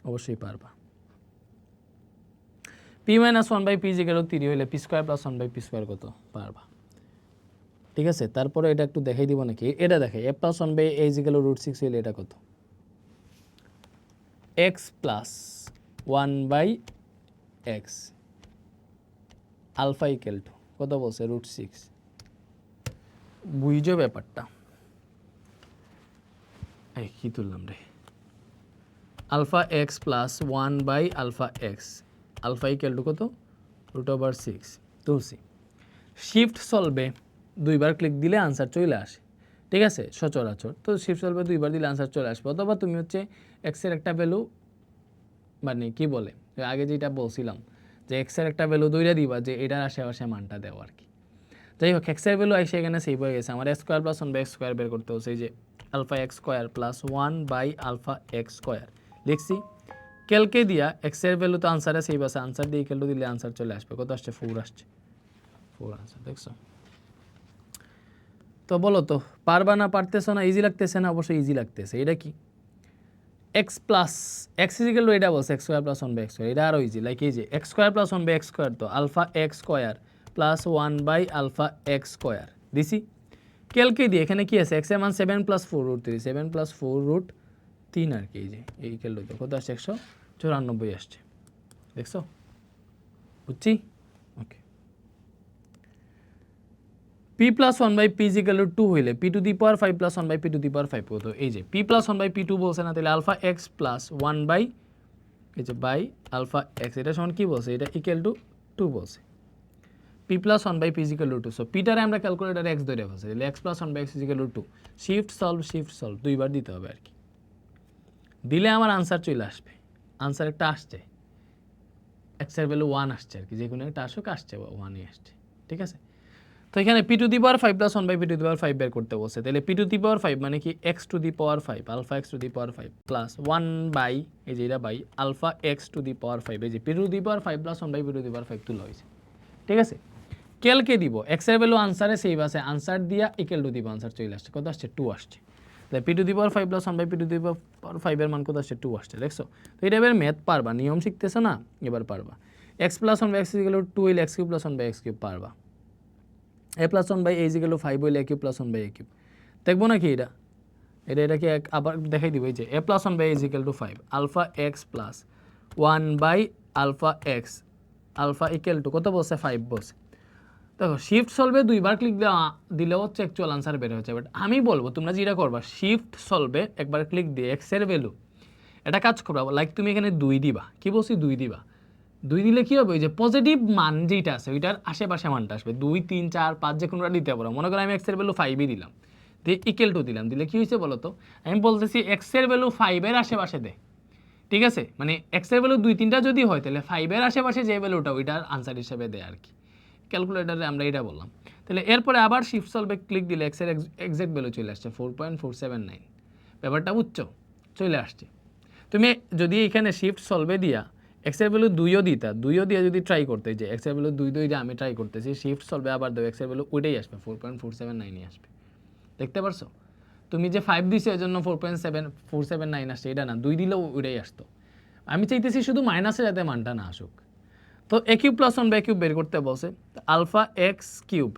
অবশ্যই পারবা। p - 1/p = 3 হইলে p² + 1/p² কত? পারবা, ঠিক আছে। তারপরে এটা একটু দেখাই দিব নাকি, এটা দেখাই a + 1/a = √6 হইলে এটা কত? x + 1/x alpha equal to কত বলছে? √6। বুঝছো ব্যাপারটা? এই কি তুললাম রে, আলফা এক্স প্লাস 1/আলফা এক্স, আলফা ইকুয়াল টু কত? √6 তুলছি। শিফট সলভে দুইবার ক্লিক দিলে আনসার চলে আসে, ঠিক আছে, সচরাচর তো শিফট সলভে দুইবার দিলে আনসার চলে আসবে। অথবা তুমি হচ্ছে এক্সের একটা ভ্যালু, মানে কি বলে আগে যেটা বলছিলাম যে এক্সের একটা ভ্যালু দইরা দিবা যে এটার আশেপাশে মানটা দেওয়া আর কি। যাই হোক, এক্সের ভ্যালু এসে এখানে সেভ হয়ে গেছে, আমার x² + 1/x² বের করতে হচ্ছে, এই যে আলফা x² + 1/আলফা x², লিখছি। ক্যালকে দিয়া এক্সের ভ্যালু তো আনসারে সেভ আছে, আনসার দিয়ে ক্যালু দিলে আনসার চলে আসবে, কত আসছে? 4 আসছে, 4 আনসার, দেখছো? তো বলো তো পারবা না পারতেছো না? ইজি লাগতেছে না? অবশ্যই ইজি লাগতেছে। এটা কি x = এটা বলছে x² + 1/x², এটা আরও ইজি, লাইক এই যে x² + 1/x² তো আলফা x² + 1/আলফা x² দিছি। ক্যালকে দিয়ে এখানে কি আছে? x এর মান 7 + 4√3, 7 + 4√3 আর কি, এই যে এই ক্যালু দিয়ে কত আসছে? 194 আসছে, দেখছো? বুঝছি? ওকে, p + 1/p = 2 হইলে p⁵ + 1/p⁵ কত? এই যে p + 1/p2 বলছে না, তাহলে আলফা x + 1/, এই যে বাই আলফা x, এটা সমান কি বলছে? এটা ইকুয়াল টু 2 বলছে। p + 1/p = 2, সো পিটারে আমরা ক্যালকুলেটারে x ধরে ফেলছি, তাহলে x + 1/x = 2। শিফট সলভ দুইবার দিতে হবে আর কি, দিলে আমার আনসার চলে আসবে। আনসার একটা আসছে, x এর ভ্যালু 1 আসছে আর কি, যে কোনো একটা আসুক, আসছে 1ই আসছে, ঠিক আছে। তো এখানে p⁵ + 1/p⁵ বের করতে বলছে, তাহলে p⁵ মানে কি? x⁵ আলফা x⁵ প্লাস 1/, এই যে এটা বাই আলফা x⁵, এই যে p⁵ + 1/p⁵ তুলা হয়েছে, ঠিক আছে। ক্যালকে দিব x এর ভ্যালু আনসারে সেভ আছে, আনসার দিয়া ইকুয়াল টু দিব, আনসার চলে আসছে, কত আসছে? 2 আসছে। তাহলে p⁵ + 1/p⁵ এর মান কত আসছে? 2 আসছে, দেখছো? তো এটা এবার ম্যাথ পারবা, নিয়ম শিখতেছো না, এবার পারবা। x + 1/x = 2 হইলে x³ + 1/x³ পারবা। a + 1/a = 5 হইলে a³ + 1/a³, দেখবো নাকি এটা? এটাকে আবার দেখাই দিব, এই যে a + 1/a = 5, alpha x plus 1/আলফা x, আলফা ইকুয়াল টু কত বলছে? 5 বলছে। দেখো শিফট সলভে দুইবার ক্লিক দিলেও হচ্ছে অ্যাকচুয়াল আনসার বের হচ্ছে, বাট আমি বলবো তোমরা যেটা করবা শিফট সলভে একবার ক্লিক দিয়ে x এর ভ্যালু, এটা কাজ করবা, লাইক তুমি এখানে 2 দিবা, কি বলছি? 2 দিবা, 2 দিলে কি হবে? ওই যে পজিটিভ মান যেটা আছে ওইটার আশেপাশে মানটা আসবে, 2 3 4 5 যে কোনোটা দিতে পারো। মনে করো আমি x এর ভ্যালু 5ই দিলাম, দিয়ে ইকুয়াল টু দিলাম, দিলে কি হয়েছে বলো তো? আমি বলতেছি x এর ভ্যালু 5 এর আশেপাশে দে, ঠিক আছে, মানে x এর ভ্যালু 2 3টা যদি হয় তাহলে 5 এর আশেপাশে যে ভ্যালুটা ওইটার আনসার হিসেবে দেয় আর কি। ক্যালকুলেটারে আমরা এটা বললাম। তাহলে এরপরে আবার শিফট সলভে ক্লিক দিলে x এর এক্সাক্ট ভ্যালু চলে আসছে 4.479, ব্যাপারটা বুঝছো? চলে আসছে। তুমি যদি এখানে শিফট সলভে দিয়া x এর ভ্যালু 2ও দিতা, 2ও দিয়ে যদি ট্রাই করতে, যে x এর ভ্যালু 2 2 দিয়ে আমি ট্রাই করতেছি, শিফট সলভে আবার দাও, x এর ভ্যালু ওইটাই আসবে, 4.479ই আসবে, দেখতে পারছো? তুমি যে 5 দিছো এর জন্য 4.7479 আসছে, এটা না, 2 দিলেও ওইটাই আসতো। আমি চাইতেছি শুধু মাইনাসে যাতে মানটা না আসুক। তো a cube plus one by cube বের করতে বলছে, alpha x cube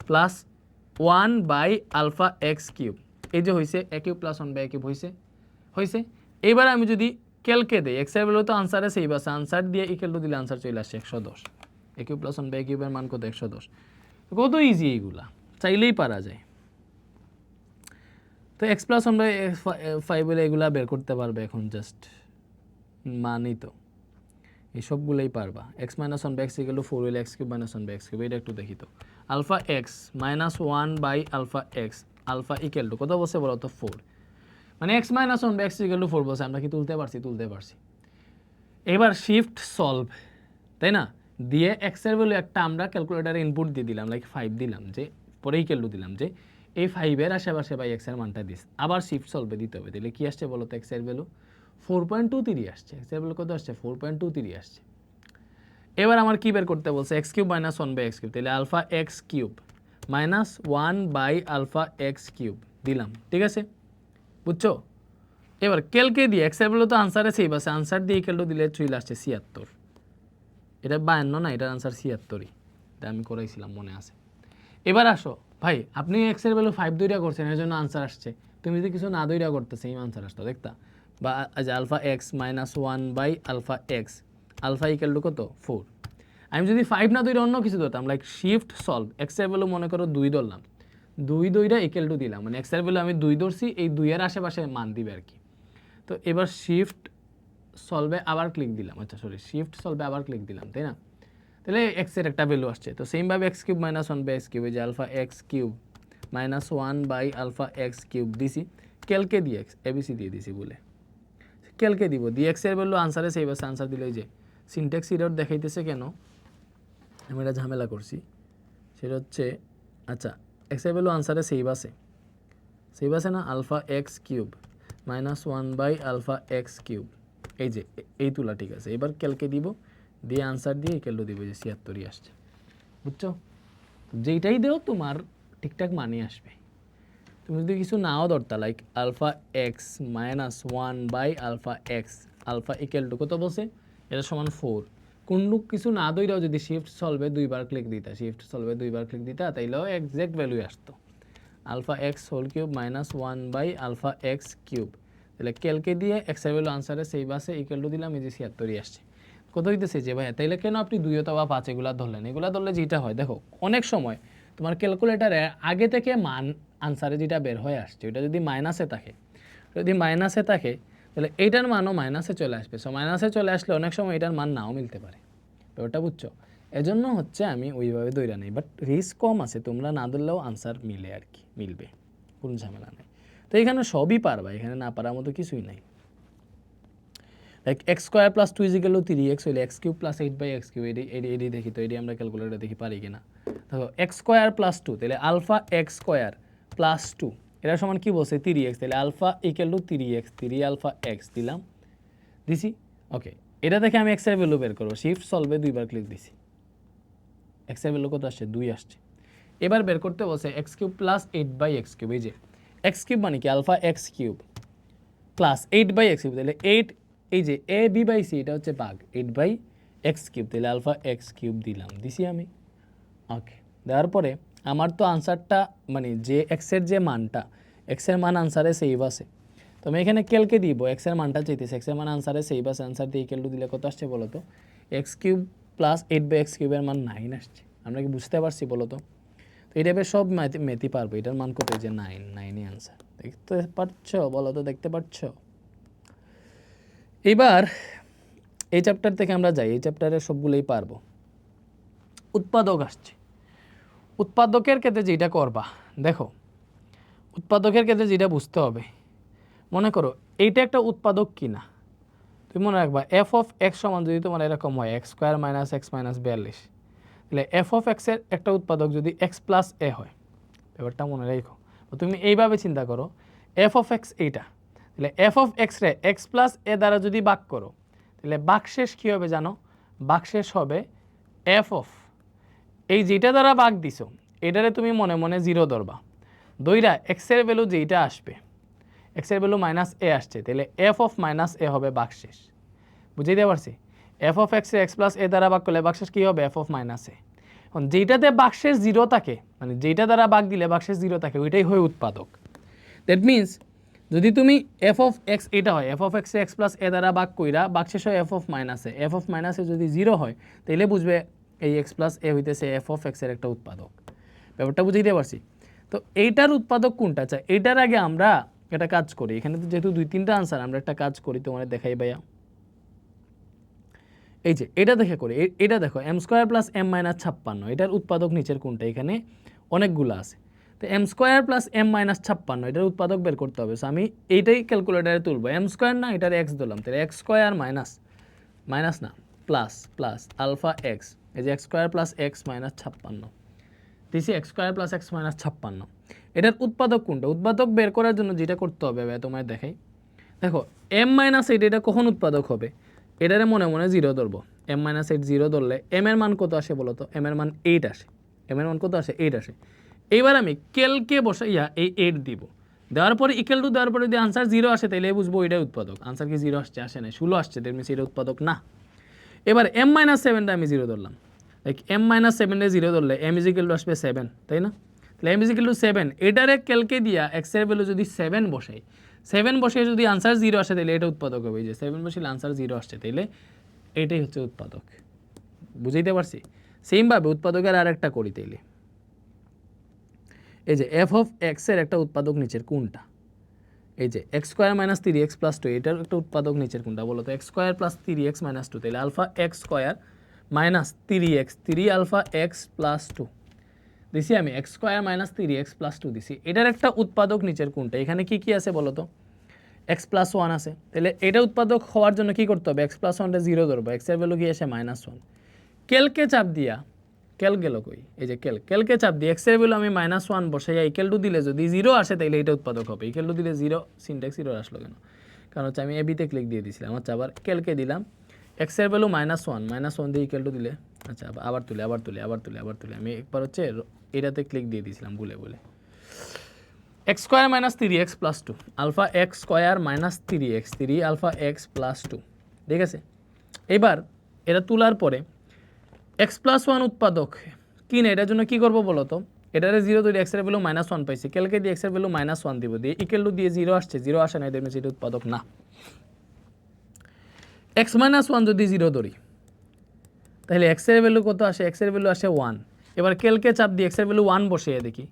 plus one by alpha x cube, এই যে হয়েছে a cube plus one by cube হয়েছে। এবার আমি যদি ক্যালকে দিই, এক্স এর ভ্যালু তো আনসারে সেই বাসে, আনসার দিয়ে ইকুয়াল টু দিলে আনসার চলে আসছে 110। এ কিউব প্লাস ওয়ান বাই কিউবের মান কত? 110। কত ইজি এইগুলা, চাইলেই পারা যায়। তো x plus one by five হলে এগুলা বের করতে পারবে এখন, জাস্ট মানই তো এই সবগুলোই পারবা। X minus one by x equal to 4 হলে x cube minus one by x cube, এটা একটু দেখি তো। Alpha x minus one by alpha x, alpha equal to কত বসে বলো তো? 4। মানে x minus one by x equal to 4 বসে। আমরা কি তুলতে পারছি? এবার শিফট সলভ, তাই না? দিয়ে এক্স এর ভ্যালু একটা আমরা ক্যালকুলেটারে ইনপুট দিয়ে দিলাম, লাইক 5 দিলাম, যে পরে ইকুয়াল টু দিলাম যে এই 5-এর আশেপাশে বাই এক্স এর মানটা দিস। আবার শিফট সলভে দিতে হবে, তাহলে কি আসছে বলো তো? এক্স এর ভ্যালু 4.23 আসছে। এক্স এর ভ্যালু কত আসছে? 4.23 আসছে। এবার আমার কি বের করতে বলছে? X cube minus one by x cube, তাহলে alpha x cube minus one by alpha x cube দিলাম, ঠিক আছে? বুঝছো? এবার ক্যালকে দিয়ে এক্স এর ভ্যালু তো আনসারে সেভ আছে, আনসার দিয়ে ইকুয়াল টু দিলে চলে আসছে 76। এটা 52 না, এটার আনসার 76ই, এটা আমি করাইছিলাম, মনে আছে। এবার আসো ভাই, আপনি এক্স এর ভ্যালু 5 দইরা করছেন, এর জন্য আনসার আসছে। তুমি যদি কিছু না দইরা করতে সেম আনসার আসতো, দেখতা? বা alpha x minus one by alpha x, alpha equal to কত? 4। আমি যদি 5 না দইরা অন্য কিছু ধরতাম, লাইক শিফট সলভ, এক্স এর ভ্যালু মনে করো 2 ধরলাম, 2 দইরা ইকুয়াল টু দিলাম, মানে এক্স এর ভ্যালু আমি 2 ধরছি, এই 2 এর আশেপাশে মান দিবে আর কি। তো এবার শিফট সলভে আবার ক্লিক দিলাম, আচ্ছা সরি, শিফট সলভে আবার ক্লিক দিলাম, তাই না? তাহলে এক্স এর একটা ভ্যালু আসছে। তো সেমভাবে x cube minus one by x cube, এই যে alpha x cube minus one by alpha x cube দিছি, ক্যালকে দিয়ে এক্স এবিসি দিয়ে দিছি বলে ক্যালকে দিব, দিয়ে এক্স এর ভ্যালু আনসারে সেই বাসে আনসার দিলে, এই যে সিনট্যাক্স এরর দেখাইতেছে কেন, আমি এটা ঝামেলা করছি, সেটা হচ্ছে আচ্ছা এক্স এর ভ্যালু আনসারে সেই বাসে না, alpha x cube minus one by alpha x cube, এই যে এই তুলা, ঠিক আছে? এবার ক্যালকে দিব, দিয়ে আনসার দিয়ে ইকুয়াল দিব, যে 76ই আসছে। বুঝছো? যেইটাই দেও তোমার ঠিকঠাক মানি আসবে। তুমি যদি কিছু নাও ধরতা, like alpha x minus one by alpha x, alpha equal to কত বসে? এটা সমান 4। কোনো কিছু না দইরাও যদি শিফট সলভে 2বার ক্লিক দিতা, তাইলেও এক্সাক্ট ভ্যালু আসতো, alpha x whole cube minus one by alpha x cube. তাহলে ক্যালকে দিয়ে এক্স এর ভ্যালু আনসারে সেই বাসে ইকুয়াল টু দিলাম, এই যে 76ই আসছে। কত হইতেছে যে ভাই, তাইলে কেন আপনি 2 অথবা 5 এগুলা ধরলেন? এগুলা ধরলে যেটা হয়, দেখো অনেক সময় তোমার ক্যালকুলেটারে আগে থেকে মান আনসারে যেটা বের হয়ে আসছে, ওটা যদি মাইনাসে থাকে, তাহলে এইটার মানও মাইনাসে চলে আসবে। সো মাইনাসে চলে আসলে অনেক সময় এটার মান নাও মিলতে পারে, ওটা বুঝছো? এজন্য হচ্ছে আমি ওইভাবে দইরা নেই, বাট রিস্ক কম আছে, তোমরা না ধরলেও আনসার মিলে আর কি, মিলবে, কোনো ঝামেলা নেই। তো এখানে সবই পারবা, এখানে না পারার মতো কিছুই নাই। Like x square plus 2 equal to 3x হইলে x cube plus 8 by x cube, এডি দেখি তো, এডি আমরা ক্যালকুলেটারে দেখি পারি কিনা। দেখো এক্স স্কোয়ার প্লাস 2, তাহলে আলফা এক্স স্কোয়ার প্লাস 2, এটা সমান কি বলছে? 3x, তাহলে alpha equal to 3x, 3 alpha x দিছি। ওকে, এটা দেখে আমি এক্স এর ভ্যালু বের করবো, শিফট সলভে 2বার ক্লিক দিছি, এক্স এর ভ্যালু কত আসছে? 2 আসছে। এবার বের করতে বলছে x cube plus 8 by x cube, এই যে এক্স কিউব মানে কি? Alpha x cube plus 8 by x cube, তাহলে 8, এই যে এ বি বাই সি, এটা হচ্ছে ভাগ 8 বাই এক্স কিউব, তাহলে আলফা এক্স কিউব দিছি আমি। ওকে, দেওয়ার পরে আমার তো আনসারটা, মানে যে এক্সের যে মানটা, এক্সের মান আনসারে সেভ আছে, তো আমি এখানে ক্যালকে দিব, এক্সের মানটা চাইতেছে, এক্সের মান আনসারে সেভ আছে, আনসার দিয়ে ইকুয়াল টু দিলে কত আসছে বলো তো? X cube plus 8 by x কিউবের মান 9 আসছে। আমরা কি বুঝতে পারছি বলো তো? তো এই টাইপের সব মেথি পারবো, এটার মান কত? যে 9ই আনসার। দেখতে পাচ্ছ বলো তো? দেখতে পাচ্ছ? এবার এই চ্যাপ্টার থেকে আমরা যাই, এই চ্যাপ্টারে সবগুলোই পারবো। উৎপাদক আসছে, উৎপাদকের ক্ষেত্রে যেটা করবা, দেখো উৎপাদকের ক্ষেত্রে যেটা বুঝতে হবে, মনে করো এইটা একটা উৎপাদক কিনা, তুমি মনে রাখবা এফ অফ এক্স সমান যদি তোমার এরকম হয় x square minus x minus 42, তাহলে এফ অফ এক্সের একটা উৎপাদক যদি এক্স প্লাস এ হয়, ব্যাপারটা মনে রেখো। তুমি এইভাবে চিন্তা করো, এফ অফ এক্স এইটা, তাহলে এফ অফ এক্স রে এক্স প্লাস এ দ্বারা যদি ভাগ করো, তাহলে ভাগশেষ কী হবে জানো? ভাগশেষ হবে এফ অফ, এই যেটা দ্বারা ভাগ দিছো এটারে তুমি মনে মনে 0 ধরবা, দইরা এক্সের ভ্যালু যেইটা আসবে, এক্সের ভ্যালু মাইনাস এ আসছে, তাহলে এফ অফ মাইনাস এ হবে ভাগশেষ। বুঝাইতে পারছি? F of x x plus a দ্বারা ভাগ করলে বাক্সেস কী হবে? F of minus a. এখন যেটাতে বাক্সের জিরো থাকে, মানে যেটা দ্বারা ভাগ দিলে বাক্সের জিরো থাকে, ওইটাই হয় উৎপাদক। দ্যাট মিনস যদি তুমি এফ অফ এক্স এটা হয়, f of x x plus a দ্বারা ভাগ কইরা বাক্সেস হয় f of minus a, f of minus a যদি জিরো হয় তাহলে বুঝবে এই এক্স প্লাস এ হইতেছে এফ অফ এক্সের একটা উৎপাদক। ব্যাপারটা বুঝাইতে পারছি? তো এইটার উৎপাদক কোনটা চাই, এইটার আগে আমরা একটা কাজ করি। এখানে তো যেহেতু 2-3টা আনসার, আমরা একটা কাজ করি, তোমার দেখাই ভাইয়া। এই যে এটা দেখে করি, এটা দেখো m square plus m minus 56, এটার উৎপাদক নিচের কোনটা? এখানে অনেকগুলো আছে, তো m square plus m minus 56 এটার উৎপাদক বের করতে হবে। সো আমি এইটাই ক্যালকুলেটারে তুলবো, এম স্কোয়ার না এটার এক্স দিলাম, তাহলে এক্স স্কোয়ার মাইনাস মাইনাস না প্লাস প্লাস আলফা এক্স, এই যে x square plus x minus 56 দিছি, x square plus x minus 56। এটার উৎপাদক কোনটা? উৎপাদক বের করার জন্য যেটা করতে হবে তোমায় দেখাই, দেখো এম মাইনাস এইট এটা কখন উৎপাদক হবে? এটারে মনে মনে জিরো ধরবো, এম মাইনাস এইট জিরো ধরলে এম এর মান কত আসে বলো তো? এম এর মান 8 আসে, এম এর মান কত আসে? 8 আসে। এইবার আমি কেলকে বসাইয়া এই 8 দিব, দেওয়ার পরে ইকুয়াল টু দেওয়ার পরে যদি আনসার জিরো আসে তাহলে বুঝবো এটাই উৎপাদক। আনসার কি জিরো আসছে? আসে না, 16 আসছে, তার মানে এটা উৎপাদক না। এবার এম মাইনাস 7টা আমি জিরো ধরলাম, লাইক এম মাইনাস 7 জিরো ধরলে এম ইজ ইকুয়াল টু আসবে 7, তাই না? তাহলে এম ইজ ইকুয়াল টু 7, এটারে ক্যালকে দিয়া এক্স এর ভ্যালু যদি 7 বসাই, 7 বসে যদি আনসার জিরো আসে তাহলে এটা উৎপাদক হবে। এই যে 7 বসলে আনসার জিরো আসছে, তাইলে এটাই হচ্ছে উৎপাদক। বুঝাইতে পারছি? সেমভাবে উৎপাদকের আর একটা করি তাইলে, এই যে এফ অফ এক্স এর একটা উৎপাদক নিচের কোনটা? এই যে x square minus 3x plus 2, এটার একটা উৎপাদক নিচের কোনটা বলো তো? X square plus 3x minus 2, তাহলে alpha x square minus 3x 3 alpha x plus 2 দিছি আমি, x square minus 3x plus 2 দিছি। এটার একটা উৎপাদক নিচের কোনটা? এখানে কি কি আছে বলো তো? এক্স প্লাস 1 আছে, তাহলে এটা উৎপাদক হওয়ার জন্য কি করতে হবে? এক্স প্লাস 1টা জিরো ধরবো, এক্স এর ভ্যালু কি আসে? -1। ক্যালকে চাপ দিয়া, ক্যাল গেল কই? এই যে ক্যালকে চাপ দিয়ে এক্স এর ভ্যালু আমি -1 বসাইয়া ইকুয়াল টু দিলে যদি জিরো আসে তাহলে এটা উৎপাদক হবে। ইকুয়াল টু দিলে জিরো, সিনট্যাক্স জিরো আসলো কেন? কারণ হচ্ছে আমি এবিতে ক্লিক দিয়ে দিয়েছিলাম। আচ্ছা আবার ক্যালকে দিলাম, এক্স এর ভ্যালু -1 দিয়ে ইকুয়াল টু দিলে, আচ্ছা আবার তুলে আমি একবার হচ্ছে এটাতে ক্লিক দিয়ে দিয়েছিলাম বলে x square minus 3x plus 2 alpha x square minus 3x 3 alpha x plus 2, ঠিক আছে? এবার এটা তোলার পরে এক্স প্লাস 1 উৎপাদক কি না, এটার জন্য কী করবো বলো তো? এটারে জিরো ধরে এক্স এর ভ্যালু -1 পাইছি, ক্যালকে দিয়ে এক্স এর ভ্যালু -1 দিব, দিয়ে ইকুয়াল টু দিয়ে জিরো আসছে, জিরো আসে না, এদের এটা উৎপাদক না। এক্স মাইনাস 1 যদি জিরো ধরি তাহলে এক্স এর ভ্যালু কত আসে? এক্স এর ভ্যালু আসে 1। এবার ক্যালকে চাপ দিয়ে এক্স এর ভ্যালু 1 বসিয়ে দেখি,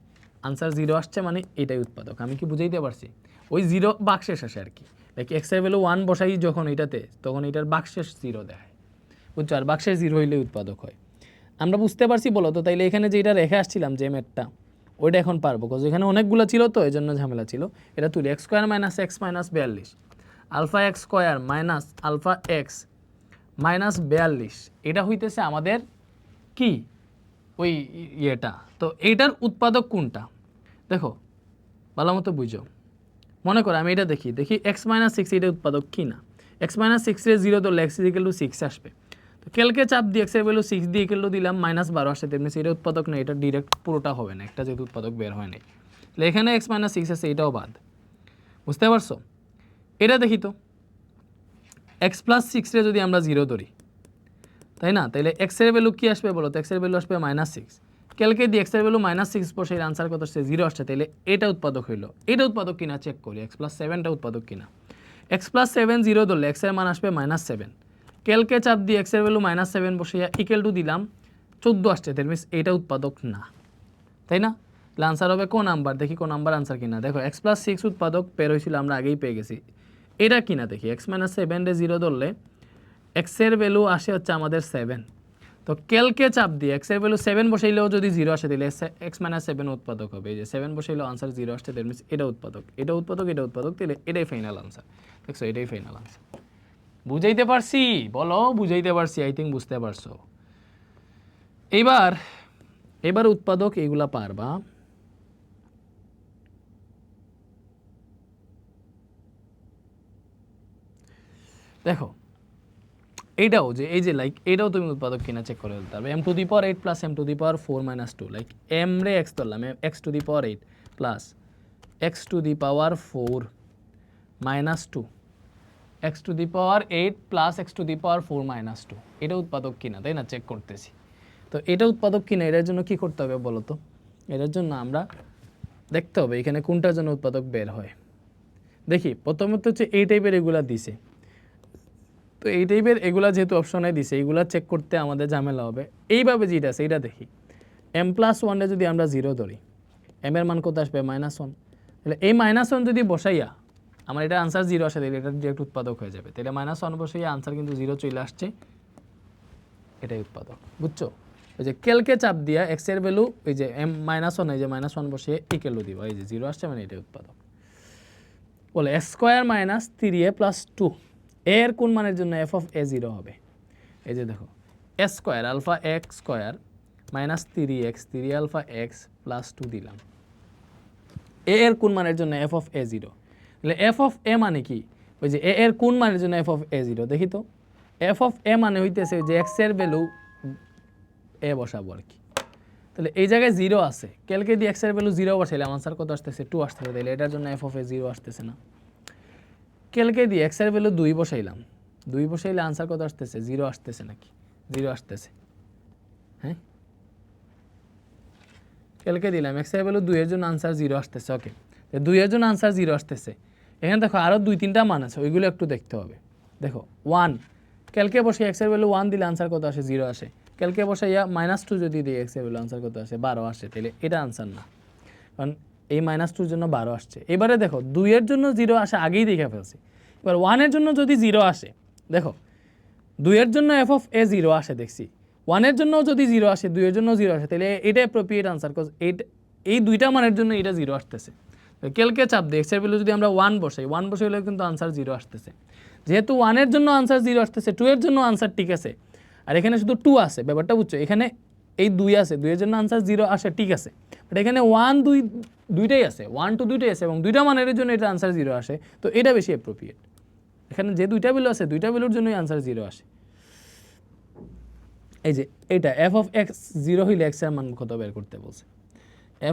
আনসার জিরো আসছে, মানে এটাই উৎপাদক। আমি কি বুঝাইতে পারছি? ওই জিরো বাক্সেস আসে আর কি, লাইক এক্স এর ভ্যালু 1 বসাই যখন এটাতে, তখন এটার বাক্সেস জিরো দেখায়, বুঝছো? আর বাক্সেস জিরো হইলে উৎপাদক হয়। আমরা বুঝতে পারছি বলো তো? তাইলে এখানে যেটা রেখে আসছিলাম যে ম্যাটটা, ওইটা এখন পারবো, কারণ এখানে অনেকগুলো ছিল তো এই জন্য ঝামেলা ছিল। এটা তুলি, x square minus x minus 42 alpha x square minus alpha x minus 42, এটা হইতেছে আমাদের কি ওই ইয়েটা। তো এইটার উৎপাদক কোনটা দেখো ভালো মতো বুঝো। মনে করো আমি এটা দেখি এক্স মাইনাস 6 এটা উৎপাদক কি না? এক্স মাইনাস 6 এর জিরো ধরলে এক্স ইকুয়াল টু 6 আসবে, তো ক্যালকে চাপ দিয়ে এক্স এর ভ্যালু 6 দিয়ে ইকুয়াল টু দিলাম -12 আসছে, তেমনি এটা উৎপাদক না, এটা ডিরেক্ট পুরোটা হবে না, একটা যেহেতু উৎপাদক বের হয় নাই, তাহলে এখানে এক্স মাইনাস 6 আছে, এটাও বাদ। বুঝতে পারছো? এটা দেখি তো এক্স প্লাস 6 রে যদি আমরা জিরো ধরি, তাই না? তাহলে এক্স এর ভ্যালু কি আসবে বলো তো? এক্স এর ভ্যালু আসবে -6, ক্যালকে দিয়ে এক্স এর ভ্যালু -6 বসে এর আনসার কত আসছে? জিরো আসছে, তাহলে এটা উৎপাদক হইলো। এটা উৎপাদক কিনা চেক করি, এক্স প্লাস 7টা উৎপাদক কিনা। এক্স প্লাস 7 জিরো ধরলে এক্স এর মান আসবে -7, ক্যালকে চাপ দিয়ে এক্স এর ভ্যালু -7 বসে ইকুয়াল টু দিলাম 14 আসছে, দ্যাট মিনস এটা উৎপাদক না, তাই না? তাহলে আনসার হবে কোন নাম্বার? দেখি কোন নাম্বার আনসার কিনা। দেখো এক্স প্লাস 6 উৎপাদক বের হয়েছিল, আমরা আগেই পেয়ে গেছি। এটা কিনা দেখি, এক্স মাইনাস 7 রে জিরো ধরলে এক্স এর ভ্যালু আসে হচ্ছে আমাদের 7, তো ক্যালকে চাপ দিয়ে এক্স এর ভ্যালু 7 বসাইলেও যদি জিরো আসে তাহলে এক্স মাইনাস 7 উৎপাদক হবে। এই যে 7 বসাইলেও আনসার জিরো আসছে, দ্যাট মিনস এটা উৎপাদক, এটা উৎপাদক, এটা উৎপাদক, তাহলে এটাই ফাইনাল আনসার। দেখছো, এটাই ফাইনাল আনসার। বুঝাইতে পারছি? বলো বুঝাইতে পারছি? আই থিঙ্ক বুঝতে পারছো। এবার উৎপাদক এইগুলা পারবা। দেখো এইটাও যে এই যে লাইক এটাও তুমি উৎপাদক কিনা চেক করে ফেলতে পারবে। m⁴ plus m⁴ - 2, like m রে x ধরলাম, x⁴ plus x⁴ - 2 x two the power 8 plus x two the power 4 minus 2, এটা উৎপাদক কিনা, তাই না? চেক করতেছি। তো এটা উৎপাদক কিনা, এটার জন্য কি করতে হবে বলো তো? এটার জন্য আমরা দেখতে হবে এখানে কোনটার জন্য উৎপাদক বের হয়। দেখি প্রথমত হচ্ছে এই টাইপের এগুলা দিছে, তো এই টাইপের এগুলা যেহেতু অপশনে দিছে, এইগুলা চেক করতে আমাদের ঝামেলা হবে। এইভাবে যেটা আছে এটা দেখি, m+1 যদি আমরা 0 ধরি, m এর মান কত আসবে? -1। তাহলে এই -1 যদি বসাইয়া আমার এটা আনসার 0 আসে, তাহলে এটা ডিরেক্ট উৎপাদক হয়ে যাবে। তাহলে -1 বসাইয়া আনসার কিন্তু 0 চলে আসছে, এটাই উৎপাদক। বুঝছো? ওই যে ক্যালকে চাপ দিয়া x এর ভ্যালু ওই যে m-1, এই যে -1 বসিয়ে ইকুয়াল টু দিবা, এই যে 0 আসছে, মানে এটাই উৎপাদক। বলে x² - 3a + 2 a এর কোন মানের জন্য f অফ a 0 হবে? এই যে দেখো s² alpha x² -3x 3 alpha x + 2 দিলাম, a এর কোন মানের জন্য f অফ a 0। তাহলে f অফ a মানে কি? ওই যে a এর কোন মানের জন্য f অফ a 0, দেখি তো। f অফ a মানে হইতেছে যে x এর ভ্যালু a বসাবো আর কি। তাহলে এই জায়গায় 0 আছে, ক্যালকে দিয়ে x এর ভ্যালু 0 বসাইলে আনসার কত আসতেছে? 2 আসতেছে। তাহলে এটার জন্য f অফ a 0 আসতেছে না। ক্যালকে দিয়ে x এর ভ্যালু 2 বসাইলাম, 2 বসাইলে আনসার কত আসতেছে? 0 আসতেছে নাকি? 0 আসতেছে। হ্যাঁ, ক্যালকে দিলাম x এর ভ্যালু 2 এর জন্য আনসার 0 আসতেছে। ওকে, 2 এর জন্য আনসার 0 আসতেছে। এখানে দেখো আরও 2-3টা মান আছে, ওইগুলো একটু দেখতে হবে। দেখো 1, ক্যালকে বসে x এর ভ্যালু 1 দিলে আনসার কত আসে? 0 আসে। ক্যালকে বসাইয়া -2 যদি দিই x এর ভ্যালু আনসার কত আসে? 12 আসে। তাহলে এটা আনসার না, কারণ এই -2 এর জন্য 12 আসছে। এবারে দেখো 2 এর জন্য 0 আসে, আগেই দেখে ফেলছি। এবার 1 এর জন্য যদি 0 আসে, দেখো 2 এর জন্য f অফ a 0 আসে দেখছি, 1 এর জন্য যদি 0 আসে, 2 এর জন্য 0 আসে, তাহলে এটা অ্যাপ্রোপ্রিয়েট আনসার, কজ এই দুইটা মানের জন্য এটা 0 আসতেছে। ক্যালকে চাপ দিয়ে x এর ভ্যালু যদি আমরা 1 বসাই, 1 বসাইলে কিন্তু আনসার 0 আসতেছে। যেহেতু 1 এর জন্য আনসার 0 আসতেছে, 2 এর জন্য আনসার ঠিক আছে, আর এখানে শুধু 2 আছে, ব্যাপারটা বুঝছো? এখানে এই 2 আছে, 2 এর জন্য আনসার 0 আসে, ঠিক আছে, বাট এখানে 1 2 দুইটাই আছে, 1 2 দুইটাই আছে, এবং দুইটা মানের জন্য এটা আনসার 0 আসে, তো এটা বেশি অ্যাপ্রোপ্রিয়েট। এখানে যে দুইটা ভ্যালু আছে, দুইটা ভ্যালুর জন্যই আনসার 0 আসে। এই যে এটা f অফ x 0 হইলে x এর মান কত বের করতে বলছে।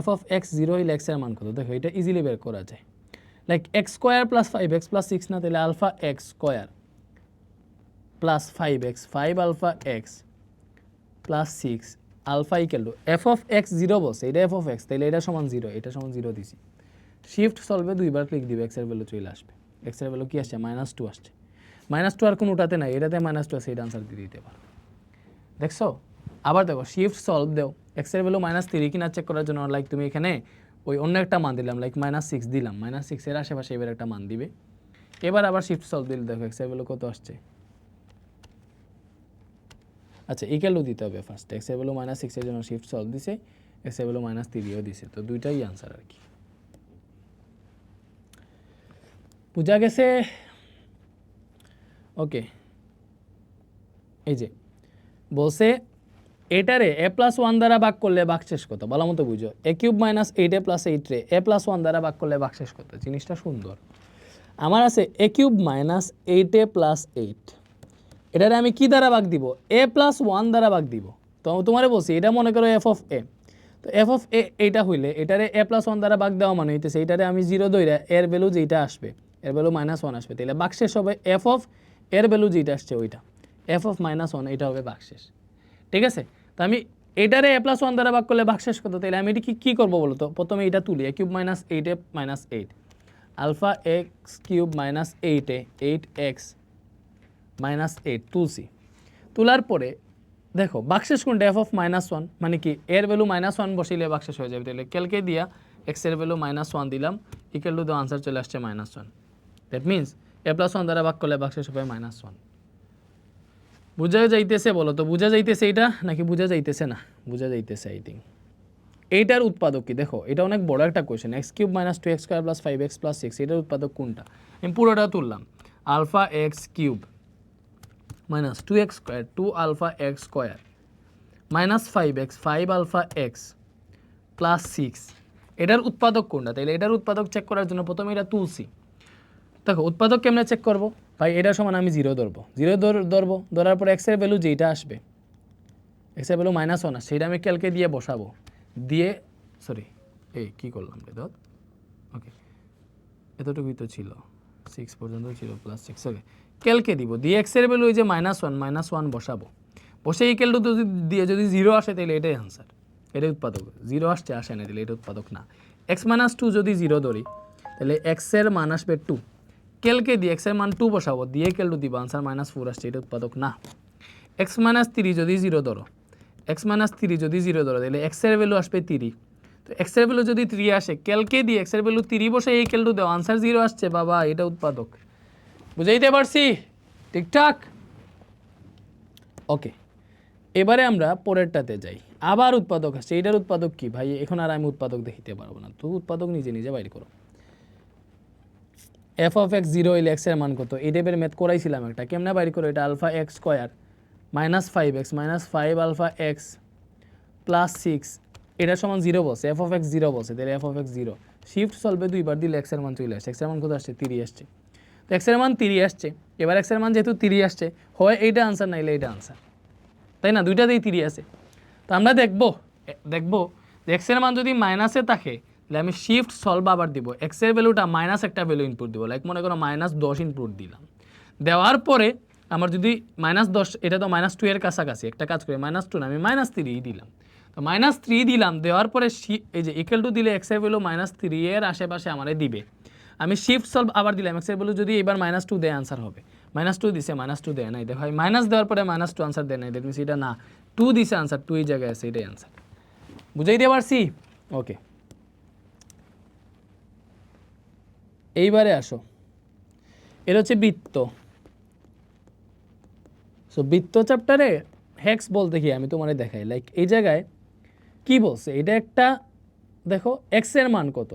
f অফ x 0 হইলে x এর মান কত? দেখো এটা ইজিলি বের করা যায়, লাইক x² + 5x + 6 না, তাহলে alpha x² + 5x 5 alpha x + 6 alpha equal to f of x 0 বলছে, এটা f অফ x, তাহলে এটা সমান 0, এটা সমান 0 দিছি। শিফট সলভে দুইবার ক্লিক দিবে, x এর ভ্যালু চলে আসবে। x এর ভ্যালু কি আসছে? -2 আসছে। -2 আর কোনোটাতে নাই, এটাতে -2 আছে, এটা আনসার দিয়ে দিতে পারো। দেখছো? আবার দেখো শিফট সলভ দেও, x এর ভ্যালু -3 কিনা চেক করার জন্য, লাইক তুমি এখানে ওই অন্য একটা মান দিলাম, লাইক -6 দিলাম, -6 এর আশেপাশে এবার একটা মান দিবে। এবার আবার শিফট সলভ দিলে দেখো x এর ভ্যালু কত আসছে। আচ্ছা, ইকুয়াল দিতে হবে ফার্স্ট, x এর ভ্যালু -6 এর জন্য শিফট সলভ দিছে, x এর ভ্যালু -3ও দিছে, তো দুইটাই আনসার আর কি। বুঝা গেছে? ওকে, এই যে বলছে এটারে a+1 দ্বারা ভাগ করলে ভাগশেষ কত? ভালো মতো বুঝো, a³ - 8a + 8 রে a+1 দ্বারা ভাগ করলে ভাগশেষ কত? জিনিসটা সুন্দর। আমার আছে a³ - 8a + 8, এটারে আমি কি দ্বারা ভাগ দিব? a+1 দ্বারা ভাগ দিব। তো তোমারে বলছি এটা মনে করো f অফ a, তো f অফ a এইটা হইলে এটারে a+1 দ্বারা ভাগ দেওয়া মানে হইতেছে এটারে আমি 0 ধইরা এর ভ্যালু যেটা আসবে, এর ভ্যালু -1 আসবে, তাহলে ভাগশেষ হবে f অফ এর ভ্যালু যেটা আসছে ওইটা, f অফ -1, এটা হবে ভাগশেষ। ঠিক আছে, তো আমি এটারে a+1 দ্বারা ভাগ করলে ভাগশেষ কত? তাহলে আমি এটা কি করব বলো তো? প্রথমে এটা তুলি, a³ - 8a - 8 alpha x³ - 8a 8x - 8 তুলছি। তোলার পরে দেখো ভাগশেষ কোনটা? f অফ -1, মানে কি এর ভ্যালু -1 বসাইলে ভাগশেষ হয়ে যাবে। তাহলে ক্যালকে দিয়া x এর ভ্যালু -1 দিলাম, ইকুয়াল টু দ্য আনসার চলে আসছে -1। দ্যাট মিনস a+1 দ্বারা ভাগ করলে ভাগশেষ হবে -1। বুঝা যাইতেছে বলো তো? বুঝা যাইতেছে এটা নাকি বুঝা যাইতেছে না? বুঝা যাইতেছে আই থিঙ্ক। এইটার উৎপাদক কি? দেখো এটা অনেক বড় একটা কোয়েশ্চেন, x³ - 2x² + 5x + 6, এটার উৎপাদক কোনটা? আমি পুরোটা তুললাম, alpha x³ - 2x² 2 alpha x² -5x 5 alpha x + 6, এটার উৎপাদক কোনটা? তাইলে এটার উৎপাদক চেক করার জন্য প্রথমে এটা তুলছি। দেখো উৎপাদক কেমনে চেক করব? ভাই এটা সমান আমি 0 ধরবো, 0 ধরবো, ধরার পর x এর ভ্যালু যেটা আসবে, x এর ভ্যালু -1 আসছে, সেটা আমি ক্যালকে দিয়ে বসাবো, দিয়ে সরি এই কী করলাম রে দত, ওকে এতটুকুই তো ছিল। 6 পর্যন্ত 0 প্লাস 6 ওকে ক্যালকে দিব দিয়ে x এর ভ্যালু ওই যে -1 বসাবো বসে ইকুয়াল টু দিয়ে যদি 0 আসে তাহলে এটাই আনসার এটাই উৎপাদক 0 আসে না তাহলে এটা উৎপাদক না x - 2 যদি 0 ধরি তাহলে x এর মান আসবে 2 ক্যালকে দিয়ে x এর মান 2 বসাবো দিয়ে ইকুয়াল টু দিব আনসার -4 আসছে এটা উৎপাদক না x - 3 যদি 0 ধরো x - 3 যদি 0 ধরো তাহলে x এর ভ্যালু আসবে 3 তো x এর ভ্যালু যদি 3 আসে ক্যালকে দিয়ে x এর ভ্যালু 3 বসে এই ইকুয়াল টু দাও আনসার 0 আসছে বাবা এটা উৎপাদক বুঝাইতে পারছি ঠিকঠাক ওকে এবারে আমরা পরেরটাতে যাই আবার উৎপাদক আসছে এটার উৎপাদক কি ভাই এখন আর আমি উৎপাদক দেখাইতে পারবো না তো উৎপাদক নিজে নিজে বাইর করো f of x 0 হইলে x এর মান কত এই টাইপের ম্যাথ করাইছিলাম একটা কেমনে বাইর করো এটা alpha x square -5x -5 alpha x plus 6 এটা সমান 0 বসে f of x 0 বসে তাহলে f of x 0 শিফট সলভে দুইবার দিলে x এর মান চলে আসে x এর মান কত আসছে 3 আসছে তো x এর মান 3 আসছে এবার x এর মান যেহেতু 3 আসছে হয় এইটা আনসার নাইলে এইটা আনসার তাই না দুইটাতেই 3 আছে তো আমরা দেখবো যে x এর মান যদি মাইনাসে থাকে তাহলে আমি শিফট সলভ আবার দিব x এর ভ্যালুটা মাইনাস একটা ভ্যালু ইনপুট দিব লাইক মনে করো -10 ইনপুট দিলাম দেওয়ার পরে আমার যদি -10 এটা তো -2 এর কাছাকাছি একটা কাজ করে -2 না আমি -3 দিলাম তো -3 দিলাম দেওয়ার পরে এই যে ইকুয়াল টু দিলে x এর ভ্যালু -3 এর আশেপাশে আমারে দিবে আমি শিফট সলভ আবার দিলাম x এর ভ্যালু যদি এবার -2 দেয় আনসার হবে -2 দিছে -2 দেয় নাই দেখো ভাই মাইনাস দেওয়ার পরে -2 আনসার দেয় নাই দ্যাট মিন্স এটা না 2 দিছে আনসার 2 এই জায়গায় আছে এটাই আনসার বুঝাই দিতে পারছি ওকে এইবারে আসো এটা হচ্ছে বৃত্ত সো বৃত্ত চ্যাপ্টারে হেক্স বলতে কি আমি তোমারে দেখাই লাইক এই জায়গায় কি বলছে এটা একটা দেখো x এর মান কত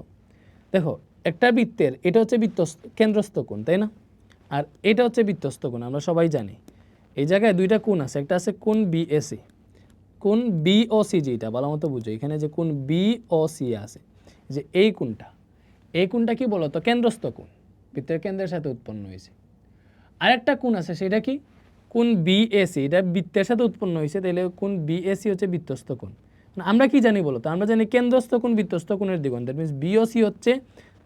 দেখো একটা বৃত্তের এটা হচ্ছে কেন্দ্রস্থ কোণ তাই না আর এটা হচ্ছে বৃত্তস্থ কোণ আমরা সবাই জানি এই জায়গায় দুইটা কোণ আছে একটা আছে কোণ বিএসি কোণ বিওসি যেটা ভালো মতো বুঝো এখানে যে কোণ বিওসি আছে যে এই কোণটা কি বলো তো কেন্দ্রস্থ কোণ বৃত্তের কেন্দ্রের সাথে উৎপন্ন হয়েছে আরেকটা কোণ আছে সেটা কি কোণ বিএসি এটা বৃত্তের সাথে উৎপন্ন হয়েছে তাহলে কোণ বিএসি হচ্ছে বৃত্তস্থ কোণ আমরা কি জানি বলো তো আমরা জানি কেন্দ্রস্থ কোণ বৃত্তস্থ কোণের দ্বিগুণ দ্যাট মিন্স বিওসি হচ্ছে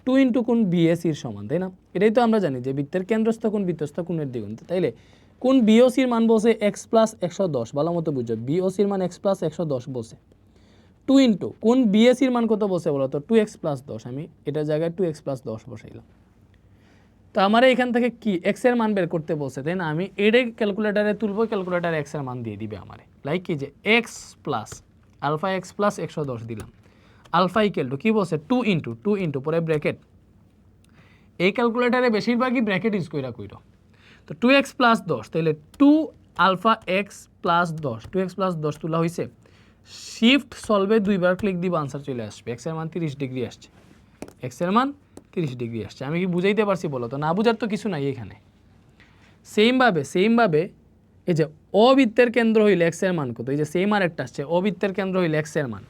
2 ইন্টু কোণ বিএসির সমান তাই না এটাই তো আমরা জানি যে বৃত্তের কেন্দ্রস্থ কোণ বৃত্তস্থ কোণের দ্বিগুণ তাইলে কোণ বিওসির মান বসে x প্লাস 110 ভালো মতো বুঝো বিওসির মান x প্লাস 110 বসে 2 ইন্টু কোণ বিএসির মান কত বসে বলো তো 2x প্লাস 10 আমি এটার জায়গায় 2x প্লাস 10 বসাইলাম তো আমার এখান থেকে কি x এর মান বের করতে বলছে তাই না আমি এটাই ক্যালকুলেটারে তুলবো ক্যালকুলেটারে x এর মান দিয়ে দিবে আমারে লাইক কি যে x plus alpha x plus 110 দিলাম আলফা ইকুয়াল টু কি বলছে 2 ইন্টু পরে ব্র্যাকেট এই ক্যালকুলেটারে বেশিরভাগই ব্র্যাকেট ইউজ কইরা তো 2x প্লাস 10 তাহলে 2 alpha x plus 10 2x plus 10 তোলা হয়েছে শিফট সলভে দুইবার ক্লিক দিব আনসার চলে আসবে x এর মান 30 ডিগ্রি আসছে x এর মান 30 ডিগ্রি আসছে আমি কি বুঝাইতে পারছি বলো তো না বুঝার তো কিছু নাই এখানে সেমভাবে এই যে অবৃত্তের কেন্দ্র হইলে x এর মান কত এই যে সেম আরেকটা আসছে অবৃত্তের কেন্দ্র হইলে x এর মান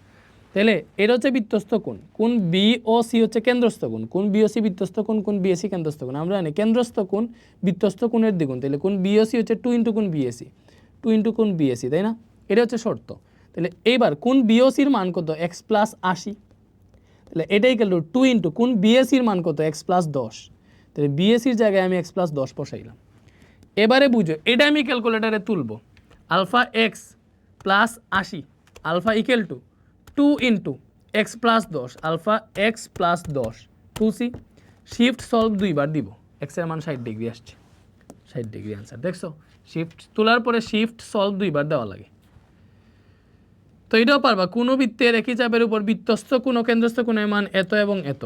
তাহলে এটা হচ্ছে বৃত্তস্থ কোণ কোণ বিওসি হচ্ছে কেন্দ্রস্থ কোণ কোণ বিওসি বৃত্তস্থ কোণ কোণ বিএসি কেন্দ্রস্থ কোণ আমরা জানি কেন্দ্রস্থ কোণ বৃত্তস্থ কোণের দ্বিগুণ তাহলে কোণ বিওসি হচ্ছে 2 ইন্টু কোণ বিএসি 2 ইন্টু কোণ বিএসি তাই না এটা হচ্ছে শর্ত তাহলে এইবার কোণ বিওসির মান কত x প্লাস 80 তাহলে এটাই গেল 2 ইন্টু কোণ বিএসির মান কত x প্লাস 10 তাহলে বিএসির জায়গায় আমি x প্লাস 10 বসাইলাম এবারে বুঝো এটা আমি ক্যালকুলেটারে তুলব alpha x plus 80 alpha equal to 2 into x plus 10 alpha x plus 10 2c shift solve দুইবার দিব x এর মান 60 ডিগ্রি আসছে 60 ডিগ্রি আনসার দেখছো শিফট তোলার পরে শিফট সলভ দুইবার দেওয়া লাগে তো এটাও পারবা কোনো বৃত্তের একই চাপের উপর বৃত্তস্থ কোণ ও কেন্দ্রস্থ কোণের মান এত এবং এত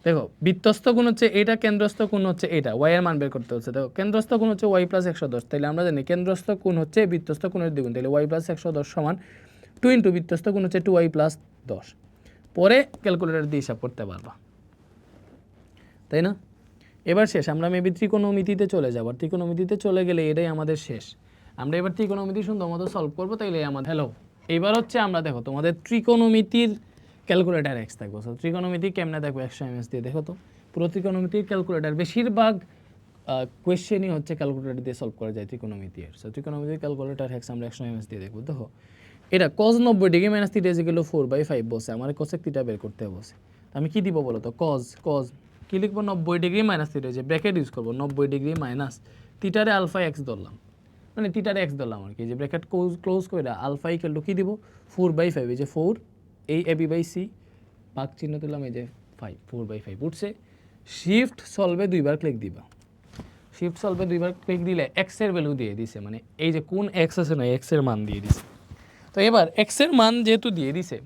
দেখো বৃত্তস্থ কোণ হচ্ছে এটা কেন্দ্রস্থ কোণ হচ্ছে এটা y এর মান বের করতে হচ্ছে দেখো কেন্দ্রস্থ কোণ হচ্ছে y প্লাস 110 তাহলে আমরা জানি কেন্দ্রস্থ কোণ হচ্ছে বৃত্তস্থ কোণের দ্বিগুণ তাহলে y প্লাস 110 সমান 2 ইন্টু বৃত্তস্থ কোণ হচ্ছে 2y প্লাস 10 পরে ক্যালকুলেটর দিয়ে হিসাব করতে পারবা তাই না এবার শেষ আমরা মেবি ত্রিকোণমিতিতে চলে যাব আর ত্রিকোণমিতিতে চলে গেলে এটাই আমাদের শেষ আমরা এবার ত্রিকোণমিতি সুন্দর মতো সলভ করবো তাইলে আমাদের হ্যালো এবার হচ্ছে আমরা দেখো তোমাদের ত্রিকোণমিতির ক্যালকুলেটার এক্স থাকবো সো ত্রিকোণমিতি কেমনে দেখো 100 এমএস দিয়ে দেখো তো পুরো ত্রিকোণমিতির ক্যালকুলেটার বেশিরভাগ কোয়েশ্চেনই হচ্ছে ক্যালকুলেটর দিয়ে সলভ করা যায় ত্রিকোণমিতির সো ত্রিকোণমিতির ক্যালকুলেটার এক্স আমরা 100 এমএস দিয়ে দেখবো দেখো এটা cos 90 degree minus theta equal to 4/5 বসে আমার cosec থিটা বের করতে বসে আমি কি দিব বলো তো cos কি লিখবো 90 ডিগ্রি মাইনাস থিটা, যে ব্র্যাকেট ইউজ করবো 90 ডিগ্রি মাইনাস থিটারে আলফা এক্স ধরলাম, মানে থিটারে এক্স ধরলাম আর কি, যে ব্র্যাকেট ক্লোজ করে আলফা ইকুয়াল টু কী দিব 4/5, এই যে 4 এই এবি বাই সি ভাগ চিহ্ন তুললাম, এই যে 5 4/5 উঠছে। শিফট সলভে দুইবার ক্লিক দিবা, শিফট সলভে দুইবার ক্লিক দিলে এক্স এর ভ্যালু দিয়ে দিছে, মানে এই যে কোন এক্স আছে না এক্স এর মান দিয়ে দিছে। তো এবার এক্স এর মান যেহেতু দিয়ে দিছে,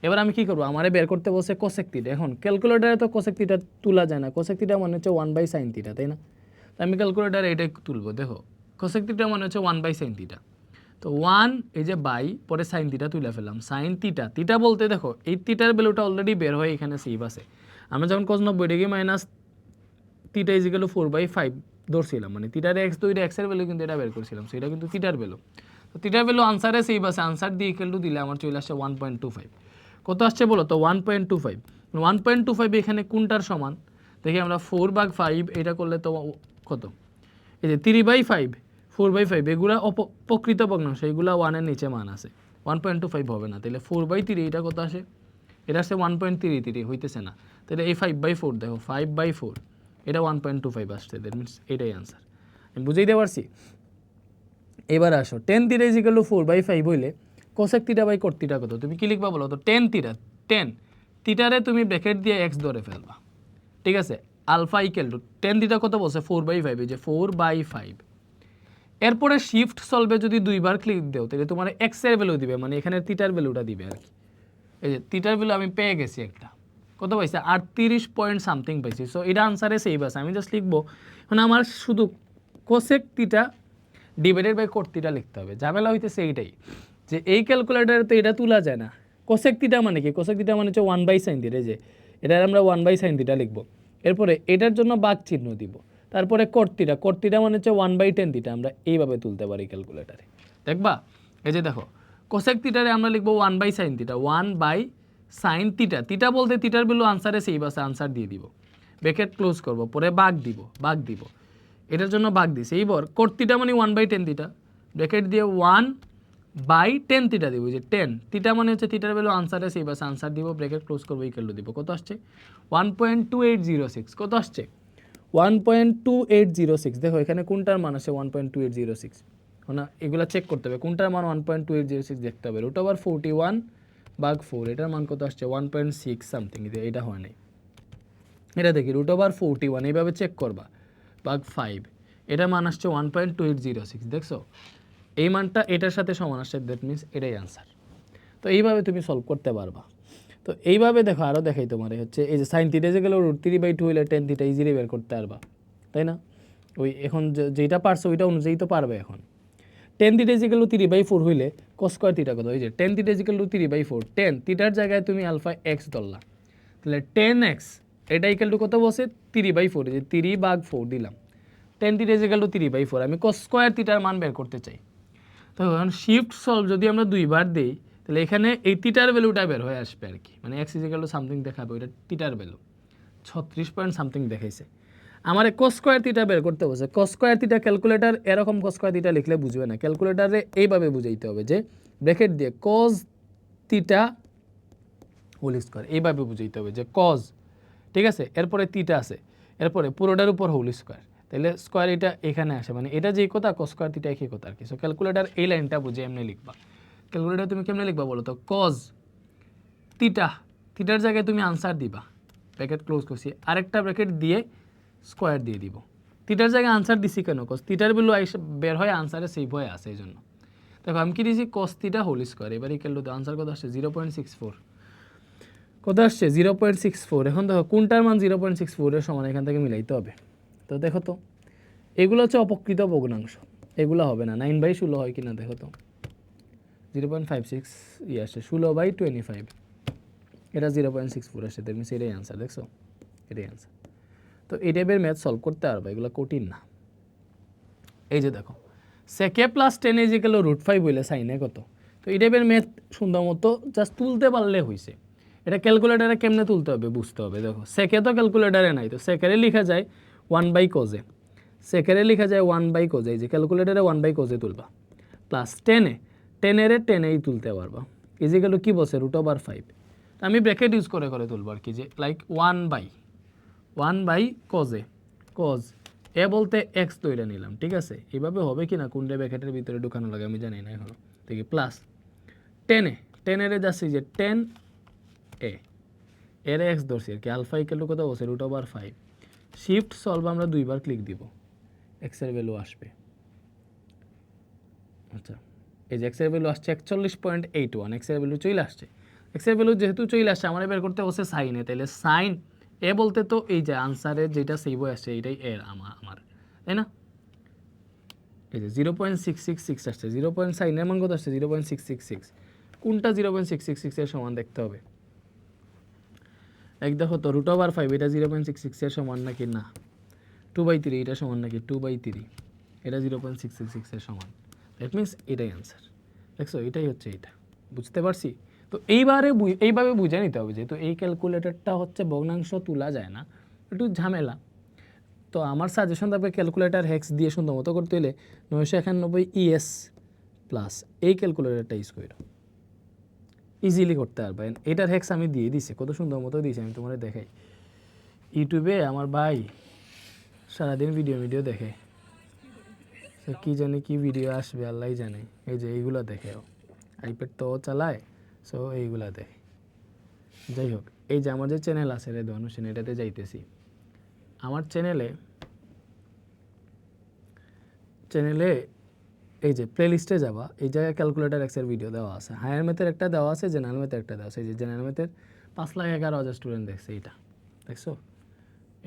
এবার আমি কি করবো, আমারে বের করতে বলছে কোসেক থিটা। এখন ক্যালকুলেটারে তো কোসেক থিটা তোলা যায় না, কোসেক থিটা মানে হচ্ছে 1/sin থিটা, তাই না? তো আমি ক্যালকুলেটারে এটাই তুলবো, দেখো কোসেক থিটা মানে হচ্ছে 1/sin থিটা। তো 1 এই যে বাই পরে সাইন থিটা তুলে ফেললাম, সাইন থিটা, থিটা বলতে দেখো এই থিটার ভ্যালুটা অলরেডি বের হয়ে এখানে সেভ আছে। আমরা যখন cos 90 degree minus theta is equal to 4/5 ধরছিলাম, মানে থিটার এক্স তো এটা এক্সের ভ্যালু কিন্তু এটা বের করছিলাম, সো এটা কিন্তু থিটার ভ্যালু। তো থিটার ভ্যালু আনসারে সেভ আছে, আনসার দিয়ে ইকুয়াল টু দিলে আমার চলে আসছে 1.25। কত আসছে বলো তো 1.25। 1.25 এখানে কোনটার সমান দেখি আমরা, 4/5 এটা করলে তো কত, এই যে 3/5 4/5 এগুলা প্রকৃত ভগ্নাংশ, এগুলা 1 এর নিচে মান আছে, 1.25 হবে না, তাহলে 4/3 এটা কত আসে, এটা আসছে 1.33 হইতেছে না, তাহলে এই 5/4 দেখো 5/4 এটা 1.25 আসছে, দ্যাট মিনস এটাই আনসার। আমি বুঝাই দিতে পারছি? এবার আসো tan theta is equal to 4/5 হইলে cosec theta by cot theta কত, তুমি কি লিখবা বলো তো? tan থিটারে তুমি ব্র্যাকেট দিয়ে x ধরে ফেলবা, ঠিক আছে? Alpha equal to tan theta কত বলছে 4/5, এই যে 4/5। এরপরে শিফট সলভে যদি দুইবার ক্লিক দাও তাহলে তোমার x এর ভ্যালু দিবে, মানে এখানে থিটার ভ্যালুটা দিবে আর কি। এই যে থিটার ভ্যালু আমি পেয়ে গেছি একটা, কত পাইছে 38 পয়েন্ট সামথিং পাইছি। সো এটা আনসারে সেভ আছে, আমি জাস্ট লিখবো মানে আমার শুধু cosec theta divided by cot theta লিখতে হবে। ঝামেলা হইতেছে এইটাই যে এই ক্যালকুলেটারে তো এটা তোলা যায় না। কোসেক থিটা মানে কি, কোসেক থিটা মানে হচ্ছে 1/sin থিটা, যে এটা আমরা 1/sin থিটা লিখবো, এরপরে এটার জন্য বাক চিহ্ন দিব, তারপরে কট থিটা মানে হচ্ছে 1/tan থিটা, আমরা এইভাবে তুলতে পারি ক্যালকুলেটারে। দেখবা এই যে দেখো কোসেক থিটারে আমরা লিখবো 1/sin theta, 1/sin theta, theta বলতে থিটার ভ্যালু আনসারে সেভ আছে, আনসার দিয়ে দিব, ব্র্যাকেট ক্লোজ করব, পরে বাক দিব, এটার জন্য বাক দিছে। এইবার কট থিটা মানে 1/tan থিটা, ব্র্যাকেট দিয়ে 1/tan থিটা দিব, যে 10 থিটা মানে হচ্ছে থিটার ভ্যালু আনসারে সেভ আছে, আনসার দিব, ব্র্যাকেট ক্লোজ করবো, ইকুয়াল টু দিব, কত আসছে 1.2806, কত আসছে 1.2806। দেখো এখানে কোনটার মান আছে 1.2806, না এগুলা চেক করতে হবে কোনটার মান 1.2806 দেখতে হবে। √41/4 এটার মান কত আসছে 1.6 সামথিং, এটা হয় নাই, এটা দেখি √41 এইভাবে চেক করবা, ভাগ 5 এটার মান আসছে 1.2806, দেখছো এই মানটা এটার সাথে সমান আসছে, দ্যাট মিনস এটাই আনসার। তো এইভাবে তুমি সলভ করতে পারবা। তো এইভাবে দেখো আরও দেখাই তোমার হচ্ছে এই যে সাইন থিটা যে গেল √3/2 হইলে tan থিটা ইজিলি বের করতে পারবা, তাই না? ওই এখন যেটা পারছো ওইটা অনুযায়ী তো পারবে। এখন tan theta is equal two 3/4 হইলে cos স্কয়ার থিটা কত, ওই যে tan theta is equal two 3/4, tan থিটার জায়গায় তুমি আলফা x ধরলা, তাহলে tan x এটা ইকুয়াল টু কত বসে 3/4, যে 3/4 দিলাম, tan theta is equal two 3/4, আমি cos স্কয়ার থিটার মান বের করতে চাই। তো এখন শিফট সলভ যদি আমরা দুইবার দিই তাহলে এখানে এই থিটার ভ্যালুটা বের হয়ে আসবে আর কি, মানে x is equal to something দেখাবে, ওইটা থিটার ভ্যালু 36 পয়েন্ট সামথিং দেখাইছে। আমার cos স্কয়ার থিটা বের করতে বলছে, cos স্কয়ার থিটা ক্যালকুলেটর এরকম cos স্কয়ার থিটা লিখলে বুঝবে না, ক্যালকুলেটরে এইভাবে বুঝাইতে হবে যে ব্র্যাকেট দিয়ে cos থিটা হোল স্কয়ার, এইভাবে বুঝাইতে হবে যে cos, ঠিক আছে, এরপরে থিটা আছে, এরপরে পুরোটার উপর হোল স্কয়ার, তাহলে স্কয়ার এটা এখানে আসে, মানে এটা যেই কথা cos স্কয়ার থিটা একই কথা আর কি। সো ক্যালকুলেটর এই লাইনটা বুঝে এমনি লিখবা। ক্যালকুলেটর তুমি কেমনে লিখবা বলো তো, cos থিটার জায়গায় তুমি আনসার দিবা, ব্র্যাকেট ক্লোজ করছি, আরেকটা ব্র্যাকেট দিয়ে স্কয়ার দিয়ে দিব, থিটার জায়গায় আনসার দিছি কেন, cos থিটার ভ্যালু বের হয় আনসারে সেভ হয়ে আসে, এই জন্য। দেখো আমি কি দিয়েছি cos থিটা হোল স্কয়ার, এবার ইকুয়াল টু আনসার কত আসছে 0.64, কত আসছে 0.64। এখন দেখো কোনটার মান 0.64 এর সমান, এখান থেকে মিলাইতে হবে। তো দেখো তো এগুলো হচ্ছে অপকৃত ভগ্নাংশ, এগুলো হবে না, 9/16 হয় কিনা দেখো তো, 0.56 আসছে, 16/25 এটা 0.64 আসছে, দ্যাট মিনস এটাই আনসার, দেখছো এটাই আনসার। তো এই টাইপের ম্যাথ সলভ করতে পারবে, এগুলো কঠিন না। এই যে দেখো sec a + tan a = √5 হইলে sin a কত, তো এই টাইপের ম্যাথ সুন্দর মতো জাস্ট তুলতে পারলে হয়েছে। এটা ক্যালকুলেটারে কেমনে তুলতে হবে বুঝতে হবে। দেখো sec a তো ক্যালকুলেটারে নাই, তো sec a লেখা যায় 1/cos a, sec a লেখা যায় 1/cos a, এই যে ক্যালকুলেটারে 1/cos a তুলবা, প্লাস tan a রে tan a তুলতে পারবা, = কি বলছে √5। আমি ব্র্যাকেট ইউজ করে তুলব আর কি, যে লাইক 1/, 1/cos এ বলতে এক্স ধরে নিলাম, ঠিক আছে? এভাবে হবে কি না কোনটা ব্র্যাকেটের ভিতরে ঢুকানো লাগে আমি জানি না এখনো, দেখি প্লাস 10 এর যাচ্ছে যে 10a এর এক্স ধরছি আর কি, আলফা ইকুয়াল টু কত বলছে √5। শিফট সলভ আমরা দুইবার ক্লিক দিব, এক্স এর ভ্যালু আসবে। আচ্ছা, এই যে এক্স এর ভ্যালু আসছে 41.81, এক্স এর ভ্যালু চলে আসছে। এক্স এর ভ্যালু যেহেতু চলে আসছে আমার বের করতে বলছে সাইন এ, তাহলে সাইন এ বলতে তো এই যে আনসারের যেটা সেভ হয়ে আসছে এইটাই এর আমার, তাই না? এই যে 0.666 আসছে, 0. সাইনের মান কত আসছে 0.666, কোনটা 0.666 এর সমান দেখতে হবে। এক দেখো তো √5 এটা 0.66 এর সমান নাকি না, 2/3 এটা সমান নাকি 2/3, এটা 0.666 এর সমান, দ্যাট মিনস এটাই অ্যান্সার। দেখছো এটাই হচ্ছে এটা, বুঝতে পারছি? তো এইভাবে বুঝে নিতে হবে, যেহেতু এই ক্যালকুলেটরটা হচ্ছে ভগ্নাংশ তোলা যায় না, একটু ঝামেলা। তো আমার সাজেশন থাকবে ক্যালকুলেটর হেক্স দিয়ে সুন্দর মতো করতে হলে 991 ES প্লাস এই ক্যালকুলেটরটা ইউজ করো, ইজিলি করতে পারবেন। এটার হেক্স আমি দিয়ে দিছি, কত সুন্দর মতো দিয়েছি আমি তোমাদের দেখাই। ইউটিউবে আমার ভাই সারাদিন ভিডিও দেখে, কি জানি কি ভিডিও আসবে আল্লাহ জানে, এই যে এইগুলো দেখে, আইপ্যাড তো চালায়, সো এইগুলা দেখে। যাই হোক, এই যে আমার যে চ্যানেল আছে রে ধনুষেন, এটাতে যাইতেছি। আমার চ্যানেলে এই যে প্লেলিস্টে যাবা, এই জায়গায় ক্যালকুলেটর এক্সের ভিডিও দেওয়া আছে, হায়ার ম্যাথের একটা দেওয়া আছে, জেনারেল ম্যাথের একটা দেওয়া আছে। এই যে জেনারেল ম্যাথের 5,11,000 স্টুডেন্ট দেখছে, এটা দেখছো,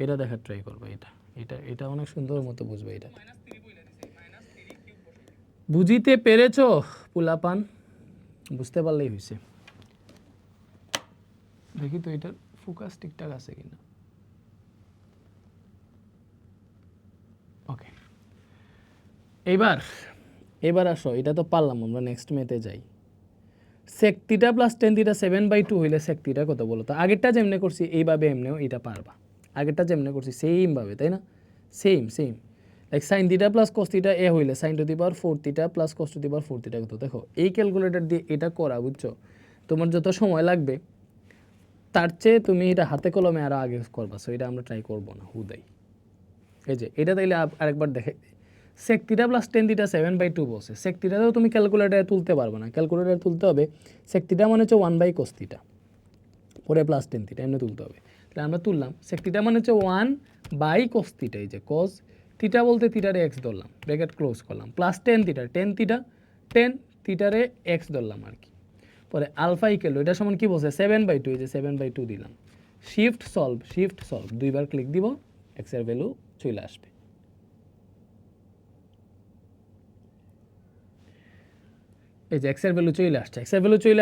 এটা দেখার ট্রাই করবে। এটা অনেক সুন্দর মতো বুঝবে। এটা বুঝিতে পেরেছ পুলাপান? বুঝতে পারলেই হয়েছে। দেখি তো এটার ফোকাস ঠিকঠাক আছে কিনা। ওকে, এবার আসো, এটা তো পারলাম, আমরা নেক্সট মেতে যাই। sec θ প্লাস tan θ 7/2 হইলে sec θ কত বলো তো? আগেরটা যেমনে করছি এইভাবে এমনিও এটা পারবা, আগেরটা যেমনে করছি সেম ভাবে, তাই না? Same like sin θ plus cos θ এ হইলে sin to the power 4θ plus cos to the power 4θ কত? দেখো এই ক্যালকুলেটর দিয়ে এটা করা, বুঝছো? তোমার যত সময় লাগবে তার চেয়ে তুমি এটা হাতে কলমে আরো আগে করবা, সো এটা আমরা ট্রাই করবো না হুদাই। এই যে এটা তাইলে আরেকবার দেখাই, sec θ প্লাস tan θ 7/2 বলছে। sec θ তো তুমি ক্যালকুলেটরে তুলতে পারবে না, ক্যালকুলেটরে তুলতে হবে sec θ মানে হচ্ছে 1/cos θ, পরে প্লাস tan θ এমনি তুলতে হবে। তাহলে আমরা তুললাম sec θ মানে হচ্ছে 1/cos θ, এই যে cos θ বলতে θ-রে x ধরলাম, ব্র্যাকেট ক্লোজ করলাম, প্লাস tan θ রে x ধরলাম আর কি। পরে আলফা ইকুয়াল এটা সমান কি বলছে 7/2, এই যে 7/2 দিলাম। শিফট সলভ দুইবার ক্লিক দিব, x এর ভ্যালু চলে আসবে। এই যে x এর ভ্যালু চলে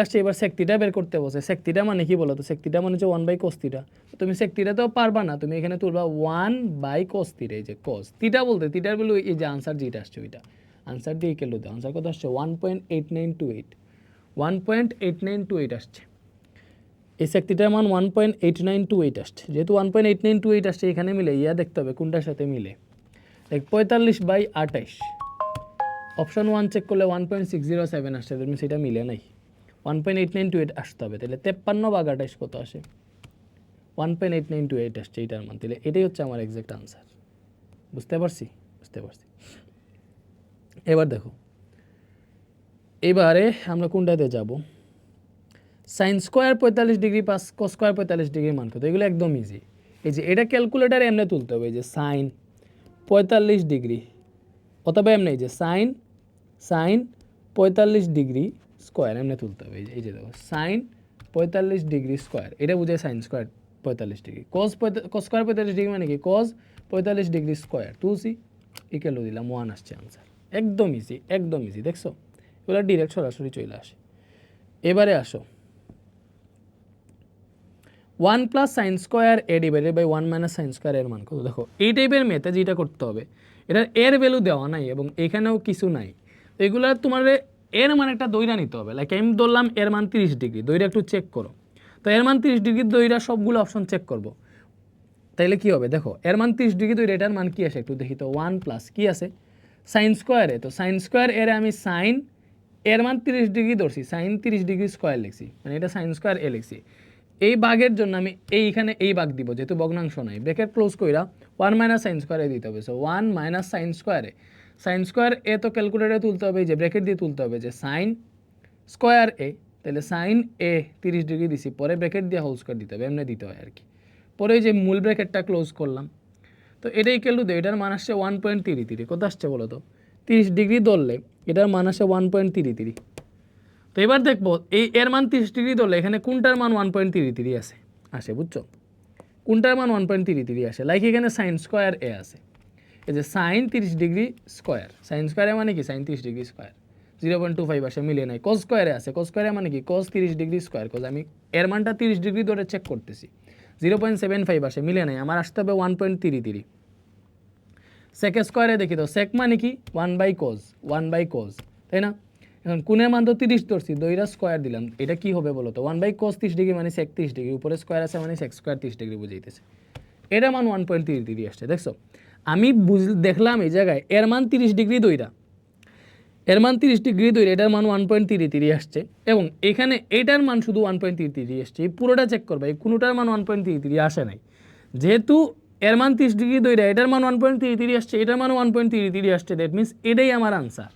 আসছে, এবার sec θ বের করতে বলছে। sec θ মানে কি বলো তো? sec θ মানে হচ্ছে 1/cos θ। তুমি sec θ তো পারবা না, তুমি এখানে তুলবা 1/cos θ, এই যে cos θ বলতে θ-র ভ্যালু এই যে আনসার যেটা আসছে ওইটা, আনসার দিয়ে ইকুয়াল টু দাও। আনসার কত আসছে 1.8928 আসছে। এই sec θ মান 1.8928 আসছে। যেহেতু 1.8928 আসছে, এখানে মিলে দেখতে হবে কোনটার সাথে মিলে। 45/28 অপশন 1 চেক করলে 1.607 আসছে, তুমি সেটা মিলে নাই, 1.8928 আসতে হবে। তাহলে 53/28 কত আসে? 1.8928 আসছে এইটার মান। তাহলে এটাই হচ্ছে আমার এক্সাক্ট আনসার। বুঝতে পারছি? এবার দেখো, এবারে আমরা কোনটাতে যাব? Sign square 45 degree plus cos square 45 ডিগ্রির মান কত? এগুলো একদম ইজি। এই যে এটা ক্যালকুলেটারে এমনি তুলতে হবে, এই যে সাইন 45 ডিগ্রি, অথবা এমনি এই যে সাইন 45 ডিগ্রি স্কোয়ার এমনি তুলতে হবে। এই যে দেখো সাইন 45 ডিগ্রি স্কোয়ার, এটা বুঝে sign square 45 degree. Cos square 45 degree মানে কি? কস 45 ডিগ্রি স্কোয়ার তুলসি, ইকুয়াল দিলাম 1 আসছে আনসার। একদম ইজি দেখছো, এগুলো ডিরেক্ট সরাসরি চলে আসে। এবারে আসো, 1 plus sine square A divided by 1 minus sine square এর মান কত? দেখো এই টাইপের মেথে যেটা করতে হবে, এটার এর ভ্যালু দেওয়া নাই এবং এখানেও কিছু নাই, এগুলা তোমার এর মান একটা দইরা নিতে হবে। লাইক আমি ধরলাম এর মান 30 ডিগ্রি, দইরা একটু চেক করো। তো এর মান 30 ডিগ্রি দইরা সবগুলো অপশন চেক করব, তাইলে কি হবে? দেখো এর মান 30 ডিগ্রি দইরা, এটার মান কি আসে একটু দেখি তো। 1 প্লাস কি আছে সাইন স্কোয়ারে, তো সাইন স্কোয়ার এর আমি সাইন এর মান 30 ডিগ্রি ধরছি, সাইন 30 ডিগ্রি স্কোয়ার লিখছি, মানে এটা সাইন স্কোয়ার এ লিখছি। এই ভাগের জন্য আমি এইখানে এই ভাগ দিব, যেহেতু ভগ্নাংশ নাই, ব্র্যাকেট ক্লোজ কইরা 1 মাইনাস সাইন স্কোয়ারে দিতে হবে। সো 1 মাইনাস সাইন স্কোয়ার এ তো ক্যালকুলেটারে তুলতে হবে, যে ব্র্যাকেট দিয়ে তুলতে হবে যে সাইন স্কোয়ার এ, তাহলে সাইন এ 30 ডিগ্রি দিছি, পরে ব্র্যাকেট দিয়ে হোল স্কোয়ার দিতে হবে, এমনি দিতে হয় আর কি। পরে যে মূল ব্র্যাকেটটা ক্লোজ করলাম, তো এটাই ইকুয়াল টু, এটার মান আসছে 1.33। কত আসছে বলো তো? 30 ডিগ্রি ধরলে এটার মান আসে 1.33। তো এবার দেখবো এই এর মান 30 ডিগ্রি ধরলে এখানে কোনটার মান 1.33 আসে, বুঝছো? কোনটার মান 1.33 আসে? লাইক এখানে সাইন স্কোয়ার এ আছে, এই যে সাইন 30 ডিগ্রি স্কোয়ার, সাইন স্কোয়ারে মানে কি সাইন 30 ডিগ্রি স্কোয়ার, 0.25 আসে, মিলে নাই। কস স্কোয়ারে আছে, কস স্কোয়ারে মানে কি কস 30 ডিগ্রি স্কোয়ার, কজ আমি এর মানটা 30 ডিগ্রি ধরে চেক করতেছি, 0.75 আসে, মিলে নাই, আমার আসতে হবে 1.33। সেক স্কোয়ারে দেখি তো, সেক মানে কি 1/cos, তাই না? এখন কোণের মান তো 30 ধরছি, দইরা স্কোয়ার দিলাম, এটা কি হবে বলো তো? 1/cos 30 ডিগ্রি মানে সেক 30 ডিগ্রি, উপরে স্কোয়ার আছে মানে সেক স্কোয়ার 30 ডিগ্রি বুঝাইতেছে। এটা মান 1.33 আসছে, দেখছো? আমি দেখলাম এই জায়গায় এর মান 30 ডিগ্রি দইরা, এর মান 30 ডিগ্রি দইরা, এটার মান 1.33 আসছে, এবং এখানে এটার মান শুধু 1.33 আসছে। এই পুরোটা চেক করবা, এই কোনোটার মান 1.33 আসে নাই, যেহেতু এর মান 30 ডিগ্রি দইরা, এটার মান 1.33 আসছে, এটার মান 1.33 আসছে, দ্যাট মিনস এটাই আমার আনসার।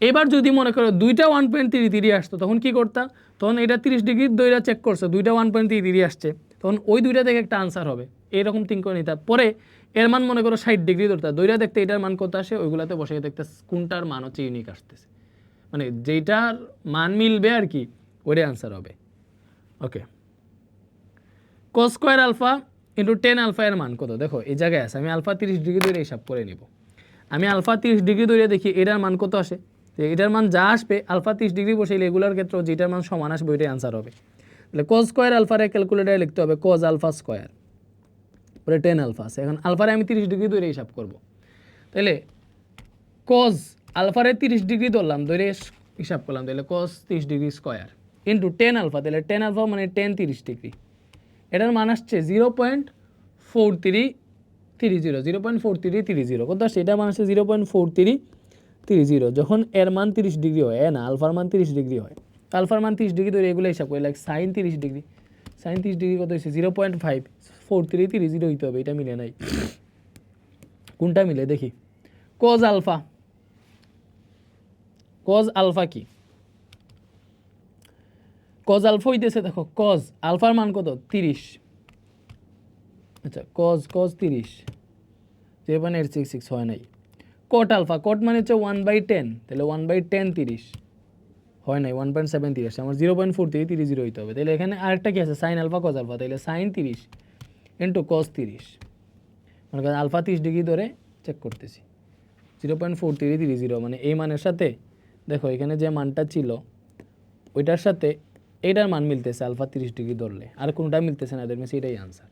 এবার যদি মনে করো দুইটা 1.33 আসতো, তখন কি করতাম? তখন এটা 30 ডিগ্রি দইরা চেক করছে, দুইটা 1.33 আসছে, তখন ওই দুইটা থেকে একটা আনসার হবে, এরকম থিঙ্ক করে নিতে। পরে এর মান মনে করো 60 ডিগ্রি ধরতে, দইরা দেখতে এটার মান কত আসে, ওইগুলাতে বসে দেখতে কোনটার মান হচ্ছে ইউনিক আসতেছে, মানে যেটার মান মিলবে আর কি, ওইটাই আনসার হবে। Okay, cos square alpha into 10 alpha এর মান কত? দেখো এই জায়গায় আছে, আমি আলফা 30 ডিগ্রি ধরে হিসাব করে নিব। আমি আলফা 30 ডিগ্রি ধরে দেখি এটার মান কত আসে, এটার মান যা আসবে আলফা 30 ডিগ্রি বসে এগুলোর ক্ষেত্রে যেটার মান সমান আসবে ওইটাই আনসার হবে। তাহলে cos স্কোয়ার আলফার ক্যালকুলেটারে লিখতে হবে cos আলফা স্কোয়ার, পরে 10 আলফা আছে, এখন আলফারে আমি 30 ডিগ্রি ধরে হিসাব করব। তাহলে cos আলফারে 30 ডিগ্রি ধরলাম, ধরে হিসাব করলাম, তাহলে cos 30 degree square into 10 alpha, তাহলে 10 আলফা মানে 10 30 ডিগ্রি, এটার মান আসছে 0.4330, কত আসছে? এটার মান আসছে 0.4330। যখন এর মান 30 ডিগ্রি হয়, না আলফার মান 30 ডিগ্রি হয়, আলফার মান 30 ডিগ্রি ধরে এগুলো হিসাব করি, like sine 30 degree, sine 30 degree কত হচ্ছে? 0.54330 হইতে হবে, এটা মিলে নাই, কোনটা মিলে দেখি। cos আলফা, cos আলফা কি? cos আলফা হইতেছে, দেখো cos আলফার মান কত? 30, আচ্ছা cos 30, 0.866 হয় নাই। cot আলফা, cot মানে হচ্ছে 1/10, তাহলে 1/10 30 হয় নাই, 1.73 আসছে, আমার 0.4330 হইতে হবে। তাহলে এখানে আরেকটা কি আছে? সাইন আলফা cos আলফা, তাহলে সাইন 30 ইন্টু cos 30, মানে আলফা 30 ডিগ্রি ধরে চেক করতেছি, 0.4330, মানে এই মানের সাথে দেখো এখানে যে মানটা ছিল ওইটার সাথে এইটার মান মিলতেছে আলফা 30 ডিগ্রি ধরলে, আর কোনটা মিলতেছে না, এদের মিলছে, এটাই আনসার।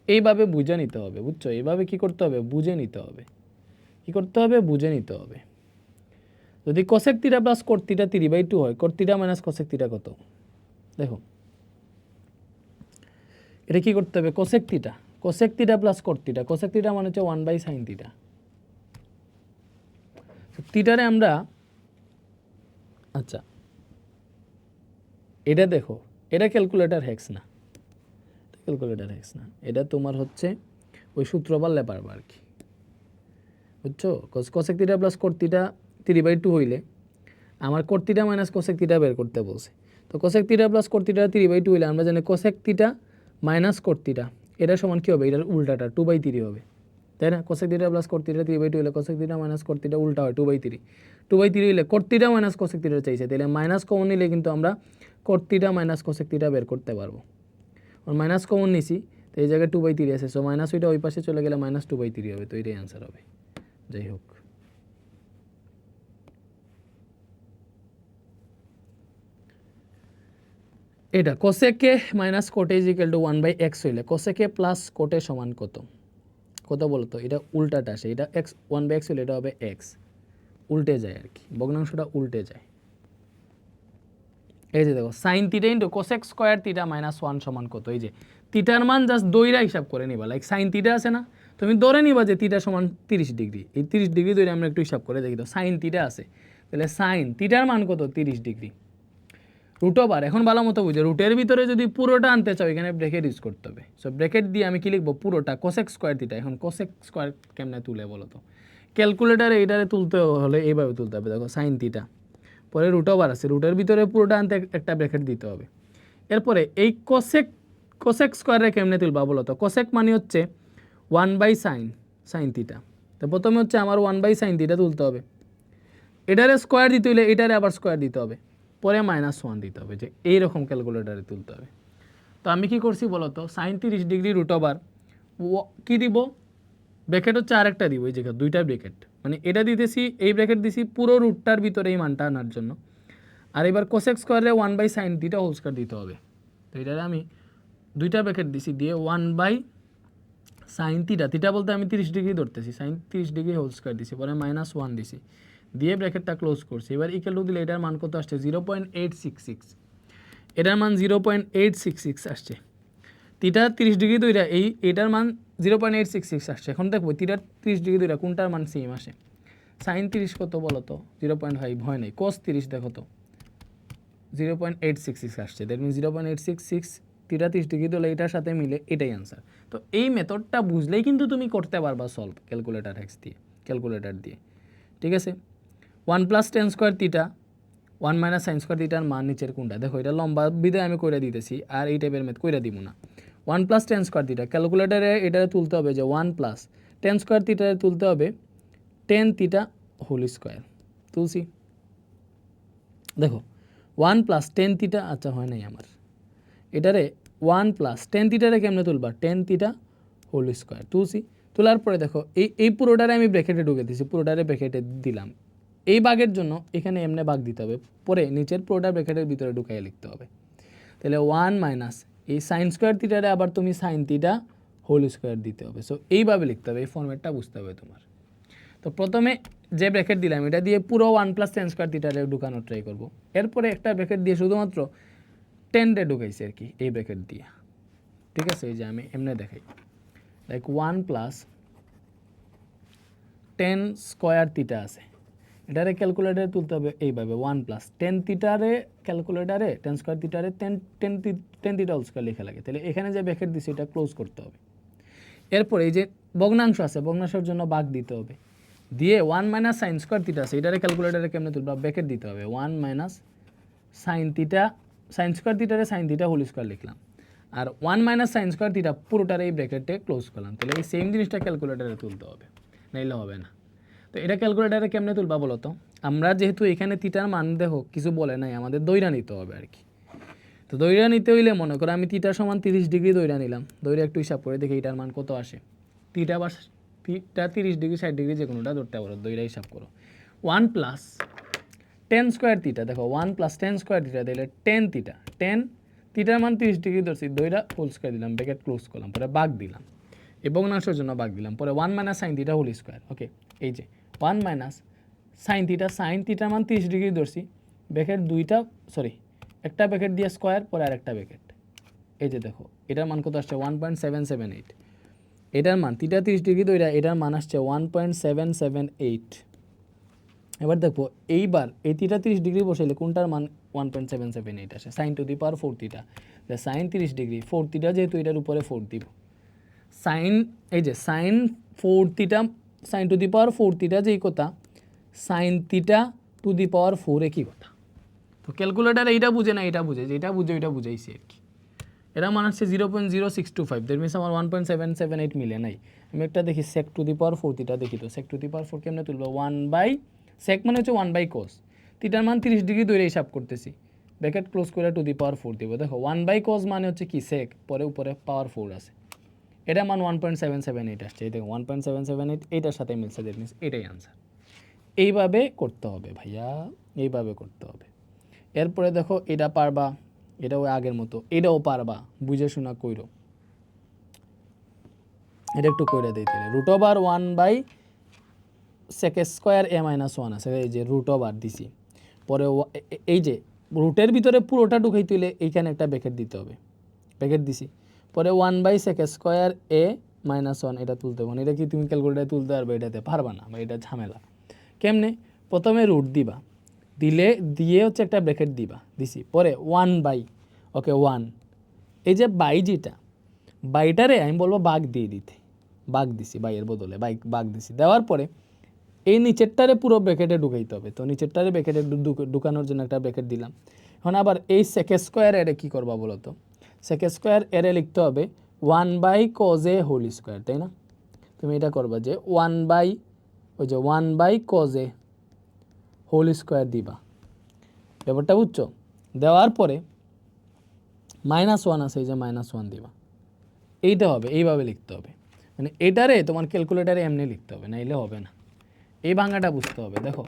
এইভাবে বুঝে নিতে হবে, বুঝছো? এইভাবে কি করতে হবে? বুঝে নিতে হবে, কি করতে হবে? বুঝে নিতে হবে। যদি cosec theta plus coat theta 3/2 হয়, coat theta minus cosec theta কত? দেখো এটা কি করতে হবে? Cosec theta plus coat theta, cosec theta মানে হচ্ছে 1/sin থিটা। থিটারে আমরা, আচ্ছা এটা দেখো, এটা ক্যালকুলেটর হ্যাক্স না, এটা তোমার হচ্ছে ওই সূত্র পারলে পারবা আর কি, বুঝছো? Cosec theta plus coat theta 3/2 হইলে আমার coat theta minus cosec theta বের করতে বলছে। তো cosec theta plus coat theta 3/2 হইলে আমরা জানি cosec theta minus coat theta এটা সমান কি হবে? এটার উল্টাটা 2/3 হবে, তাই না? Cosec theta plus coat theta 3/2 হইলে cosec theta minus coat theta উল্টা হয় 2/3। 2/3 হইলে coat theta minus cosec theta চাইছে, তাহলে মাইনাস কমন নিলে কিন্তু আমরা coat theta minus cosec theta বের করতে পারবো। আর মাইনাস কমন নিছি, তো এই জায়গায় 2/3 আছে, সো মাইনাস ওইটা ওই পাশে চলে গেলে মাইনাস 2/3 হবে, তো এটাই অ্যান্সার হবে। যাই হোক, এটা cosec minus cot A is equal two 1/x হইলে কোসেকে প্লাস কোটে সমান কত? কত বলো তো? এটা উল্টাটা আসে, এটা x 1/x হইলে এটা হবে x, উল্টে যায় আর কি, ভগ্নাংশটা উল্টে যায়। এই যে দেখো sine theta into cosec square theta minus 1 সমান কত? এই যে থিটার মান জাস্ট দইরা হিসাব করে নিবা, লাইক সাইন থিটা আছে না, তুমি ধরে নিবা যে থিটা সমান 30 ডিগ্রি, এই 30 ডিগ্রি ধরে আমরা একটু হিসাব করে দেখি, তো সাইন থিটা আছে, তাহলে সাইন থিটার মান কত? 30 ডিগ্রি। রুট ওভার এখন ভালো মতো বুঝে রুটের ভিতরে যদি পুরোটা আনতে চাও এখানে ব্র্যাকেট ইউজ করতে হবে। সো ব্র্যাকেট দিয়ে আমি কি লিখবো পুরোটা কোসেক স্কোয়ার থিটা। এখন কোসেক স্কোয়ার কেমনে তুলে বলো তো? ক্যালকুলেটারে এইটারে তুলতে হলে এইভাবে তুলতে হবে। দেখো সাইন থিটা, পরে রুট ওভার আছে, রুটের ভিতরে পুরোটা আনতে একটা ব্র্যাকেট দিতে হবে। এরপরে এই কোসেক স্কোয়ারে কেমনে তুলবা বলো তো? কোসেক মানে হচ্ছে 1/sin থিটা। তো প্রথমে হচ্ছে আমার 1/sin থিটা তুলতে হবে, এটারে স্কোয়ার দিতে হলে এটারে আবার স্কোয়ার দিতে হবে, পরে -1 দিতে হবে, যে এইরকম ক্যালকুলেটারে তুলতে হবে। তো আমি কি করছি বলো তো? sin 30 ডিগ্রি রুট ওভার কী দিব? ব্র্যাকেট হচ্ছে আরেকটা দিব, এই জায়গায় দুইটা ব্র্যাকেট, মানে এটা দিতেছি, এই ব্র্যাকেট দিছি পুরো রুটটার ভিতরে এই মানটা আনার জন্য। আর এবার কোসেক স্কোয়ারে 1/sin থিটা হোল স্কোয়ার দিতে হবে। তো এটারে আমি দুইটা ব্র্যাকেট দিছি, দিয়ে 1/sin থিটা, থিটা বলতে আমি 30 ডিগ্রি ধরতেছি, sin 30 ডিগ্রি হোল স্কোয়ার দিছি, পরে -1 দিছি, দিয়ে ব্র্যাকেটটা ক্লোজ করছি। এবার ইকুয়াল টু দিলে এটার মান কত আসছে? 0.866। এটার মান 0.866 আসছে। থিটা 30 ডিগ্রি দইরা এটার মান 0.866 আসছে। এখন দেখবো থিটা 30 ডিগ্রি দইরা কোনটার মান সেম আসে। সাইন 30 কত বলো তো? 0.5 হয় নাই। কোস 30 দেখো তো 0.866 আসছে। দ্যাট মিনস 0.866 থিটা 30 ডিগ্রি দলে এটার সাথে মিলে এটাই আনসার। তো এই মেথডটা বুঝলেই কিন্তু তুমি করতে পারবা সলভ ক্যালকুলেটার দিয়ে। ঠিক আছে? 1 + tan square theta 1 - sin square থিটার মান নিচের কোনটা? দেখো এটা লম্বা বিধায় আমি কইরা দিতেছি, আর এই টাইপের ম্যাথ কইরা দিব না। 1 + tan স্কোয়ার থিটা ক্যালকুলেটারে এটা তুলতে হবে যে 1 + tan স্কোয়ার থিটারে তুলতে হবে tan থিটা হোল স্কোয়ার। তুলছি, দেখো 1 + tan থিটা, আচ্ছা হয় নাই আমার, এটারে 1 + tan থিটারে কেমনে তুলবা? tan theta whole square. তুলছি, তোলার পরে দেখো এই পুরোটারে আমি ব্র্যাকেটে ঢুকে দিছি, পুরোটারে ব্র্যাকেটে দিলাম। এই বাঘের জন্য এখানে এমনি বাঘ দিতে হবে, পরে নিচের পুরোটা ব্র্যাকেটের ভিতরে ঢুকাই লিখতে হবে। তাহলে 1 - এই সাইন স্কোয়ার থিটারে আবার তুমি সাইন থিটা হোল স্কোয়ার দিতে হবে। সো এইভাবে লিখতে হবে, এই ফর্মেটটা বুঝতে হবে তোমার। তো প্রথমে যে ব্র্যাকেট দিলাম এটা দিয়ে পুরো 1 + tan স্কোয়ার থিটারে ঢুকানোর ট্রাই করবো। এরপরে একটা ব্র্যাকেট দিয়ে শুধুমাত্র টেনরে ঢুকাইছি আর কি, এই ব্র্যাকেট দিয়ে। ঠিক আছে? এই যে আমি এমনি দেখাই, লাইক 1 + tan স্কোয়ার থিটা আছে, এটারে ক্যালকুলেটারে তুলতে হবে এইভাবে 1 + tan থিটারে ক্যালকুলেটারে tan স্কোয়ার থিটারে tan থিটা হোল স্কোয়ার লেখা লাগে। তাহলে এখানে যে ব্র্যাকেট দিছি এটা ক্লোজ করতে হবে। এরপর এই যে ভগ্নাংশ আছে, ভগ্নাংশের জন্য ভাগ দিতে হবে, দিয়ে 1 - sin স্কোয়ার থিটা আছে, এটারে ক্যালকুলেটারে কেমনে তুলবা? ব্র্যাকেট দিতে হবে 1 - sin থিটা, sin স্কোয়ার থিটারে sin থিটা হোল স্কোয়ার লিখলাম, আর 1 - sin স্কোয়ার থিটা পুরোটারে এই ব্র্যাকেটে ক্লোজ করলাম। তাহলে এই সেম জিনিসটা ক্যালকুলেটারে তুলতে হবে, নাইলে হবে না। তো এটা ক্যালকুলেটারে কেমনে তুলবা বলো তো? আমরা যেহেতু এখানে থিটার মান দেখো কিছু বলে নাই, আমাদের দইরা নিতে হবে আর কি। তো দইরা নিতে হইলে মনে করো আমি থিটা সমান 30 ডিগ্রি দইরা নিলাম, দইরা একটু হিসাব করে দেখি এটার মান কত আসে। থিটা 30 ডিগ্রি 60 ডিগ্রি যে কোনোটা ধরতে পারো, দইরা হিসাব করো। 1 + tan স্কোয়ার থিটা, দেখো 1 + tan স্কোয়ার থিটা দিলে tan থিটা, tan থিটার মান 30 ডিগ্রি ধরছি, দইরা হোল স্কোয়ার দিলাম, ব্র্যাকেট ক্লোজ করলাম, পরে ভাগ দিলাম, এই ভগ্নাংশের জন্য ভাগ দিলাম, পরে 1 - sin থিটা হোল স্কোয়ার। ওকে, এই যে 1 - sin থিটা, sin থিটার মান 30 ডিগ্রি ধরছি, ব্র্যাকেট দুইটা, সরি একটা ব্র্যাকেট দিয়ে স্কোয়ার, পরে আরেকটা ব্র্যাকেট। এই যে দেখো এটার মান কত আসছে? 1.778। এটার মান থিটা 30 ডিগ্রি দইরা এটার মান আসছে 1.778। এবার দেখো এইবার এই থিটা 30 ডিগ্রি বসাইলে কোনটার মান 1.778 আসে? sin to the power 4 theta. sin 30 degree 4 theta যেহেতু এটার উপরে 4 দিব, সাইন এই যে sine 4 theta, sine to the power 4 theta যেই কথা, sine theta to the power 4 একই কথা। তো ক্যালকুলেটার এইটা বুঝে না, এটা বুঝে, যেটা বুঝে ওইটা বুঝাইছি আর কি। এরা মান হচ্ছে 0.0625, দ্যাট মিনস আমার 1.778 মিলে নাই। আমি একটা দেখি sec two the power 4 theta দেখি, তো sec টু দি পাওয়ার 4 কেমনে তুলবো? 1/sec মানে হচ্ছে 1/cos, থিটার মান 30 ডিগ্রি ধরে হিসাব করতেছি, ব্র্যাকেট ক্লোজ করে টু দি পাওয়ার 4 দিব। দেখো 1/cos মানে হচ্ছে কি sec, পরে উপরে পাওয়ার 4 আছে, এটা মান 1.778 আসছে। এই দেখো 1.778 এইটার সাথে মিলছে, দ্যাট মিনস এটাই আনসার। এইভাবে করতে হবে ভাইয়া, এইভাবে করতে হবে। এরপরে দেখো এটা পারবা, এটাও আগের মতো, এটাও পারবা, বুঝে শোনা কইরো। এটা একটু কইরা দিতে √1/sec² a - 1 আছে, এই যে √, দিছি, পরে এই যে রুটের ভিতরে পুরোটা ঢুকাই তুলে এইখানে একটা ব্র্যাকেট দিতে হবে, ব্র্যাকেট দিছি, পরে 1/sec² a - 1 এটা তুলতে হবে। এটা কি তুমি ক্যালকুলেটারে তুলতে পারবে? এটাতে পারবা না, বা এটা ঝামেলা। কেমনে? প্রথমে রুট দিবা, দিয়ে হচ্ছে একটা ব্র্যাকেট দিবা, দিছি পরে 1 বাই, ওকে 1, এই যে বাই যেটা, বাইটারে আমি বলবো বাঘ দিয়ে দিতে, বাঘ দিছি, বাইয়ের বদলে বাঘ দিছি, দেওয়ার পরে এই নিচেরটারে পুরো ব্র্যাকেটে ঢুকাইতে হবে। তো নিচেরটারে ব্র্যাকেটে ঢুকানোর জন্য একটা ব্র্যাকেট দিলাম। এখন আবার এই সেক স্কোয়ার এরে কী করবা বলো তো, সেক স্কোয়ার এরে লিখতে হবে 1 by cos A whole square, তাই না? তুমি এটা করবা যে 1 বাই, ওই যে 1 by cos A whole square দিবা, ব্যাপারটা বুঝছো? দেওয়ার পরে -1 আছে, এই যে -1 দিবা, এইটা হবে, এইভাবে লিখতে হবে। মানে এটারে তোমার ক্যালকুলেটারে এমনি লিখতে হবে, নাইলে হবে না। এই ভাঙাটা বুঝতে হবে। দেখো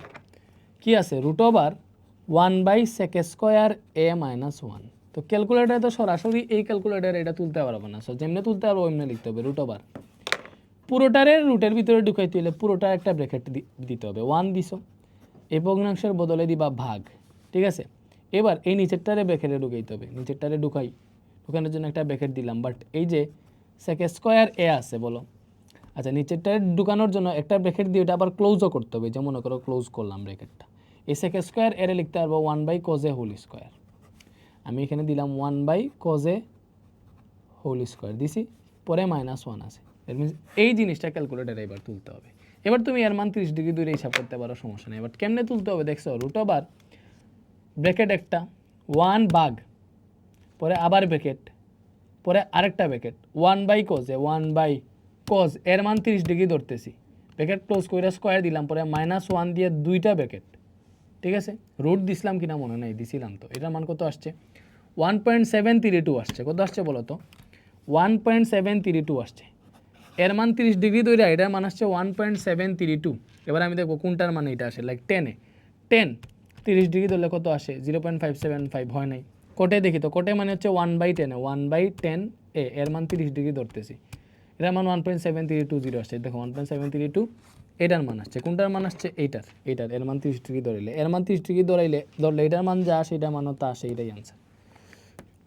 কি আছে, √1 বাই সেক স্কোয়ার এ -1। তো ক্যালকুলেটারে তো সরাসরি এই ক্যালকুলেটারে এটা তুলতে পারবো না, সো যেমনি তুলতে পারবো এমনি লিখতে হবে √, পুরোটারে রুটের ভিতরে ঢুকাইতে হলে পুরোটা একটা ব্র্যাকেট দিতে হবে। 1 দিছো, এই ভগ্নাংশের বদলে দিবা ভাগ, ঠিক আছে? এবার এই নিচেরটারে ব্র্যাকেটে ঢুকাইতে হবে, নিচেরটারে ঢুকানোর জন্য একটা ব্র্যাকেট দিলাম, বাট এই যে সেক স্কোয়ার এ আছে বলো, আচ্ছা নিচেরটারে ঢুকানোর জন্য একটা ব্র্যাকেট দিয়ে এটা আবার ক্লোজও করতে হবে, যেমন মনে করো ক্লোজ করলাম ব্র্যাকেটটা। এই সেক স্কোয়ার এরে লিখতে পারবো 1 by cos A whole square, আমি এখানে দিলাম 1 by cos A whole square দিছি, পরে -1 আছে। দ্যাট মিনস এই জিনিসটা ক্যালকুলেটারে এবার তুলতে হবে। এবার তুমি এর মান 30 ডিগ্রি দূরে হিসাব করতে পারো, সমস্যা নেই। বাট কেমনে তুলতে হবে দেখছো, √, ব্র্যাকেট একটা 1 বাঘ, পরে আবার ব্র্যাকেট, পরে আরেকটা bracket 1 by cos A, 1 by cos এর মান 30 ডিগ্রি ধরতেছি, ব্র্যাকেট ক্লোজ করে স্কোয়ার দিলাম, পরে -1 দিয়ে দুইটা ব্র্যাকেট, ঠিক আছে? রুট দিছিলাম কিনা মনে নেই, দিছিলাম তো। এটার মান কত আসছে? 1.732 আসছে। কত আসছে বলো তো? 1.732 আসছে। এর মান 30 ডিগ্রি ধরে, এটার মান আসছে 1.732। এবার আমি দেখবো কোনটার মান এটা আসে, লাইক 10 30 ডিগ্রি ধরলে কত আসে? 0.575 হয় নাই। কোটে দেখি তো, কোটে মানে হচ্ছে 1/10, 1/10 এর মান 30 ডিগ্রি ধরতেছি, এটার মান 1.7320 আসছে। দেখো 1.732 এটার মান আসছে, কোনটার মান আসছে? এইটার এর মান 30 ডিগ্রি ধরলে, এর মান 30 ডিগ্রি ধরলে এটার মান যা আসে এটার মানও তা আসে, এটাই আনসার।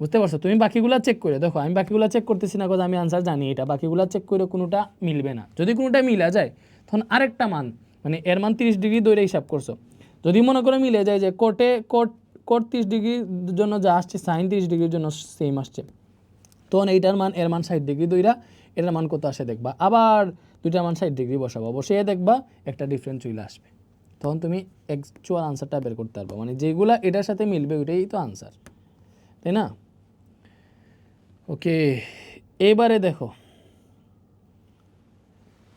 বুঝতে পারছো? তুমি বাকিগুলো চেক করে দেখো, আমি বাকিগুলো চেক করতেছি না, কথা আমি আনসার জানি এটা, বাকিগুলো চেক করে কোনোটা মিলবে না। যদি কোনোটা মিলা যায় তখন আরেকটা মান, মানে এর মান 30 ডিগ্রি ধরে হিসাব করছো, যদি মনে করে মিলে যায় যে কোট 30 ডিগ্রির জন্য যা আসছে সাইন 30 ডিগ্রির জন্য সেম আসছে, তখন এইটার মান এর মান 60 ডিগ্রি দইরা এটার মান কত আসে দেখবা, আবার দুইটার মান 60 ডিগ্রি বসাবো, বসিয়ে দেখবা একটা ডিফারেন্স চলে আসবে, তখন তুমি অ্যাকচুয়াল আনসারটা বের করতে পারবে। মানে যেগুলা এটার সাথে মিলবে ওইটাই তো আনসার, তাই না? ওকে, এবারে দেখো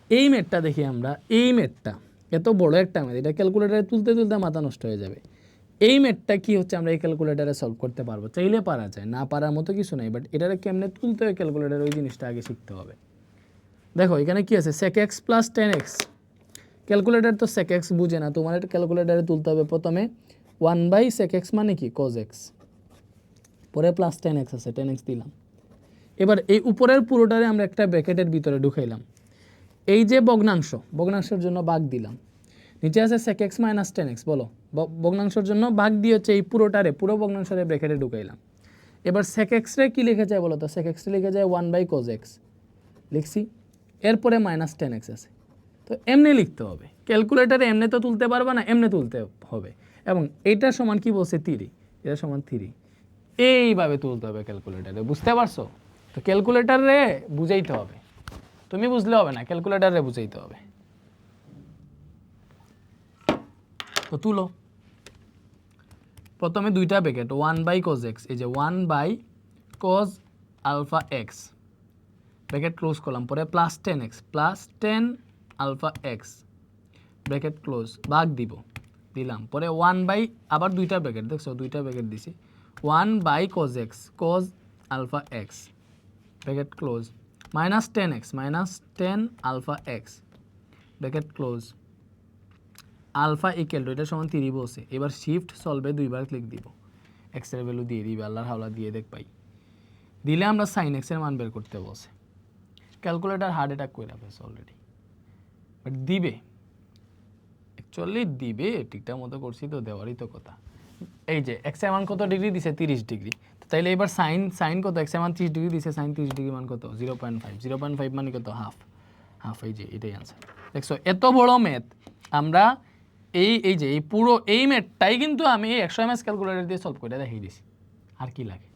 এই ম্যাথটা দেখি আমরা। এই ম্যাথটা এত বড় একটা ম্যাথ, এটা ক্যালকুলেটারে তুলতে তুলতে মাথা নষ্ট হয়ে যাবে। এই ম্যাথটা কি হচ্ছে, আমরা এই ক্যালকুলেটারে সলভ করতে পারবো, চাইলে পারা যায়, না পারার মতো কিছু নাই, বাট এটারে কেমনে তুলতে হয় ক্যালকুলেটারে ওই জিনিসটা আগে শিখতে হবে। দেখো এখানে কি আছে, sec x plus 10x, calculator তো sec x বুঝে না, তোমার এটা ক্যালকুলেটারে তুলতে হবে প্রথমে 1 বাই sec x মানে কি cos x, পরে প্লাস 10x আছে, 10x দিলাম। এবার এই উপরের পুরোটারে আমরা একটা ব্র্যাকেটের ভিতরে ঢুকাইলাম, এই যে ভগ্নাংশের জন্য ভাগ দিলাম, নিচে আছে sec x মাইনাস 10x, বলো ভগ্নাংশের জন্য ভাগ দিয়ে হচ্ছে এই পুরো ভগ্নাংশের ব্র্যাকেটে ঢুকাইলাম। এবার sec x রে কি লিখে যায় বলো তো, sec x লিখে যায় 1 বাই cos x, লিখছি, এরপরে মাইনাস 10x আছে। তো এমনি লিখতে হবে, ক্যালকুলেটারে এমনি তো তুলতে পারবা না, এমনি তুলতে হবে। এবং এইটা সমান কি বলছে 3, এটা সমান 3, এইভাবে তুলতে হবে ক্যালকুলেটারে, বুঝতে পারছো? তো ক্যালকুলেটারে বুঝাইতে হবে, তুমি বুঝলে হবে না, ক্যালকুলেটারে বুঝাইতে হবে। তো তুলো, প্রথমে দুইটা ব্র্যাকেট 1 বাই cos x, এই যে 1 by cos alpha x, bracket close করলাম, পরে plus 10x, plus 10 alpha x, bracket close, ভাগ দিলাম, পরে 1 বাই, আবার দুইটা ব্র্যাকেট, দেখছো দুইটা ব্র্যাকেট দিছি, 1 by cos x, cos alpha x, bracket close, minus 10x, minus 10 alpha x, bracket close, alpha equal to, এটা সমান 3 বলছে। এবার শিফট সলভে দুইবার ক্লিক দিব, x এর ভ্যালু দিয়ে দিবে, আল্লাহর হাওলা দিয়ে দেখ পাই, দিলে আমরা সাইন x এর মান বের করতে বলছে। ক্যালকুলেটার হার্ট অ্যাটাক করে ফেলছে অলরেডি, বাট দিবে, অ্যাকচুয়ালি দিবে, ঠিকঠাক মতো করছি তো, দেওয়ারই তো কথা। এই যে x এর মান কত ডিগ্রি দিছে, 30 ডিগ্রি, তাইলে এবার সাইন কত, x এর মান 30 ডিগ্রি দিছে, সাইন 30 ডিগ্রি মান কত, 0.5 মানে কত, হাফ, এই যে এটাই আনসার। দেখছো এত বড় ম্যাথ আমরা এই যে এই পুরো এই ম্যাথটাই কিন্তু আমি 100 ms ক্যালকুলেটর দিয়ে সলভ করে দেখিয়ে দিছি। আর কি লাগে?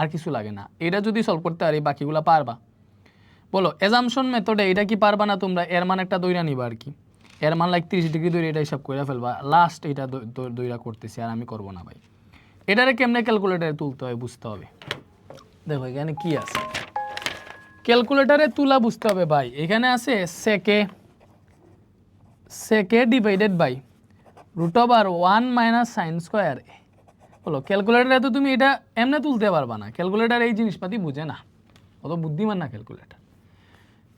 আর কিছু লাগে না। এটা যদি সলভ করতে পারি বাকিগুলো পারবা। বলো অ্যাজাম্পশন মেথডে এটা কি পারবা না তোমরা? এর মান একটা দইরা নিবা আর কি, এর মান লাইক 30 ডিগ্রি দইরা এটা হিসাব করে ফেলবা। লাস্ট এটা দইরা করতেছি, আর আমি করব না ভাই। এটারে কেমনে ক্যালকুলেটরে তুলতে হয় বুঝতে হবে। দেখো এখানে কি আছে, ক্যালকুলেটরে তুলা বুঝতে হবে ভাই। এখানে আছে সেকে divided by √1 minus sine square. বলো ক্যালকুলেটরে তো তুমি এটা এমনি তুলতে পারবা না, ক্যালকুলেটর এই জিনিসপাতি বুঝে না, অত বুদ্ধিমান না ক্যালকুলেটর।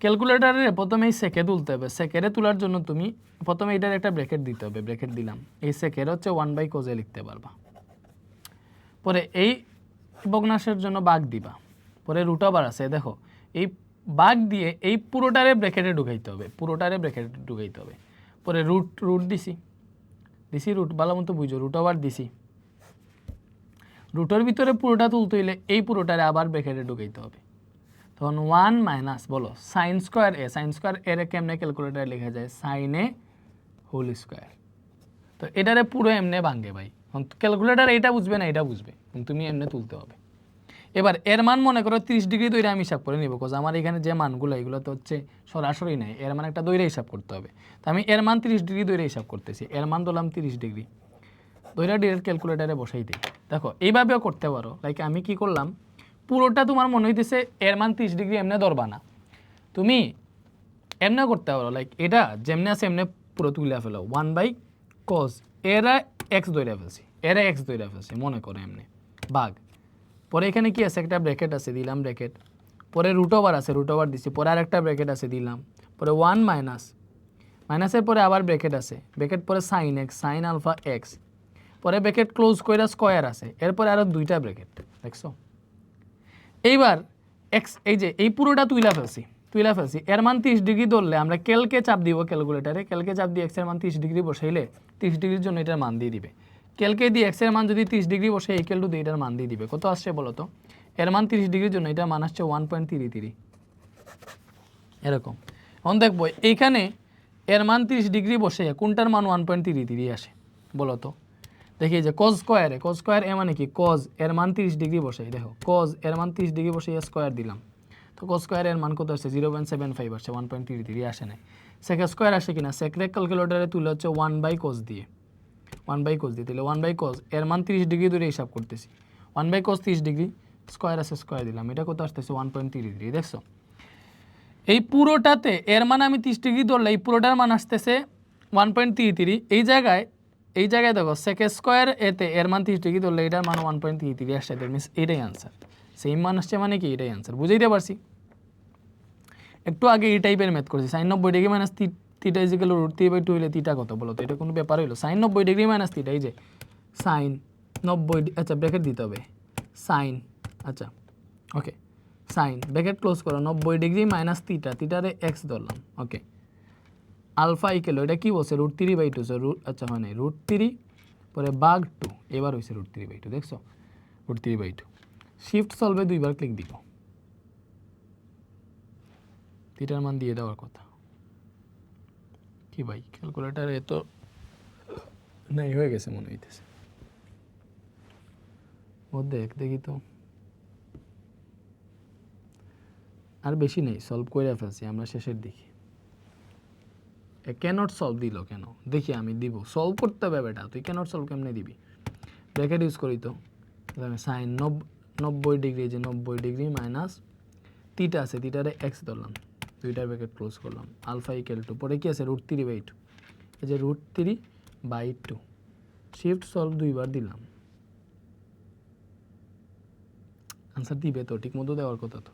ক্যালকুলেটরে প্রথমে এই সেকে তুলতে হবে। সেকেরে তোলার জন্য তুমি প্রথমে এটার একটা ব্র্যাকেট দিতে হবে, ব্র্যাকেট দিলাম। এই সেকের হচ্ছে 1/cos লিখতে পারবা। পরে এই ভগ্নাংশের জন্য ভাগ দিবা। পরে √ওভার আছে, দেখো এই ভাগ দিয়ে এই পুরোটারে ব্র্যাকেটে ঢুকাইতে হবে, পুরোটারে ব্র্যাকেটে ঢুকাইতে হবে। পরে রুট দিছি রুট ভালো মতো বুঝো, √ওভার দিছি। রুটের ভিতরে পুরোটা তুলতে হইলে এই পুরোটারে আবার ব্র্যাকেটে ঢুকাইতে হবে। তখন 1 মাইনাস বলো সাইন স্কোয়ার এ। সাইন স্কোয়ার এর কেমনে ক্যালকুলেটারে লেখা যায়? সাইন এ হোল স্কোয়ার। তো এটারে পুরো এমনে ভাঙে ভাই, ক্যালকুলেটার এটা বুঝবে না, এটা বুঝবে, তুমি এমনে তুলতে হবে। এবার এর মান মনে করো 30 ডিগ্রি দৈরে আমি হিসাব করে নিব, বিকজ আমার এখানে যে মানগুলো এগুলো তো হচ্ছে সরাসরি নেই, এর মান একটা দৈরে হিসাব করতে হবে। তো আমি এর মান 30 ডিগ্রি দৈরে হিসাব করতেছি, এর মান ধরলাম 30 ডিগ্রি, দৈরা ডিরেক্ট ক্যালকুলেটারে বসাই দিই। দেখো এইভাবেও করতে পারো, লাইক আমি কি করলাম, পুরোটা তোমার মনে হইতেছে এর মান 30 ডিগ্রি এমনি ধরবা না, তুমি এমনি করতে পারো, লাইক এটা যেমনি আছে এমনি পুরো তুলে ফেলো। 1/cos এরা এক্স ধরে ফেলছি, এরা এক্স ধরে ফেলছি মনে করো এমনি ভাগ। পরে এখানে কি আছে, একটা ব্র্যাকেট আছে, দিলাম ব্র্যাকেট। পরে √ওভার আছে, √ওভার দিছি। পরে আর একটা ব্র্যাকেট আছে, দিলাম। পরে 1 মাইনাস, মাইনাসের পরে আবার ব্র্যাকেট আছে, ব্র্যাকেট পরে sine x, sine alpha x. পরে ব্র্যাকেট ক্লোজ করে স্কোয়ার আছে, এরপরে আরও দুইটা ব্র্যাকেট, দেখছো? এইবার এক্স এই যে এই পুরোটা তুইলা ফেলছি, এর মান 30 ডিগ্রি ধরলে আমরা ক্যালকে চাপ দিব, ক্যালকুলেটারে ক্যালকে চাপ দিয়ে এক্স এর মান 30 ডিগ্রি বসাইলে 30 ডিগ্রির জন্য এটার মান দিয়ে দিবে। ক্যালকে দিয়ে এক্স এর মান যদি 30 ডিগ্রি বসে ইকুয়াল টু এটার মান দিয়ে দিবে। কত আসছে বলো তো? এর মান 30 ডিগ্রির জন্য এটার মান আসছে 1.33 এরকম। এখন দেখবো এইখানে এর মান 30 ডিগ্রি বসে কোনটার মান 1.33 আসে বলো তো? দেখি যে cos স্কোয়ার এ মানে কি cos এর মান 30 ডিগ্রি বসাই, দেখো cos এর মান 30 ডিগ্রি বসে স্কোয়ার দিলাম। তো cos স্কোয়ার এর মান কত আসছে? 0.75 আসছে, 1.33 আসে নাই। sec স্কোয়ার আসে কিনা? sec ক্যালকুলেটরে তুলে হচ্ছে 1/cos দিয়ে, 1/cos দিয়ে তাহলে 1/cos এর মান 30 ডিগ্রি ধরে হিসাব করতেছি। 1/cos 30 ডিগ্রি, স্কোয়ার আছে স্কোয়ার দিলাম, এটা কত আসতেছে? 1.33। দেখছো এই পুরোটাতে এর মান আমি 30 ডিগ্রি ধরলে এই পুরোটার মান আসতেছে 1.33। এই জায়গায় দেখো sec স্কোয়ার এতে এর মান 30 ডিগ্রি ধরলে এটার মান 1.33 আসছে, দ্যাট মিনস এটাই আনসার। সেম মান আসছে মানে কি এটাই আনসার, বুঝাইতে পারছি? একটু আগে এই টাইপের ম্যাথ করছি, sin 90 degree minus theta is equal two √3/2 হলে থিটা কত বলো তো? এটা কোনো ব্যাপার হইলো? sin 90 ডিগ্রি মাইনাস থিটা, এই যে sin 90, আচ্ছা ব্র্যাকেট দিতে হবে, sin, আচ্ছা ওকে, সাইন ব্র্যাকেট ক্লোজ করো 90 ডিগ্রি মাইনাস থিটা, থিটারে এক্স ধরলাম, ওকে। আলফা ইকুয়াল এটা কি বলছে? √3/2, আচ্ছা হয় নাই √3 পরে ভাগ 2, এবার হয়েছে √3/2, দেখছো √3/2। শিফট সলভে দুইবার ক্লিক দিব, থিটার মান দিয়ে দেওয়ার কথা। কি ভাই ক্যালকুলেটার এত নাই হয়ে গেছে মনে হইতেছে, ও দেখি তো, আর বেশি নেই, সলভ করে ফেলছি আমরা শেষের দিকে। ক্যানট সলভ দিল কেন দেখি, আমি দিব, সলভ করতে হবে বেটা, তুই ক্যানট সলভ কেমনে দিবি? ব্র্যাকেট ইউজ করি তো, সাইন 90 ডিগ্রি, যে 90 ডিগ্রি মাইনাস থিটা আছে, থিটারে এক্স ধরলাম, দুইটা ব্র্যাকেট ক্লোজ করলাম, আলফা ইকুয়াল টু পরে কি আছে? √3/2, এই যে √3/2। শিফট সলভ দুইবার দিলাম, আনসার দিবে তো, ঠিক মতো দেওয়ার কথা তো।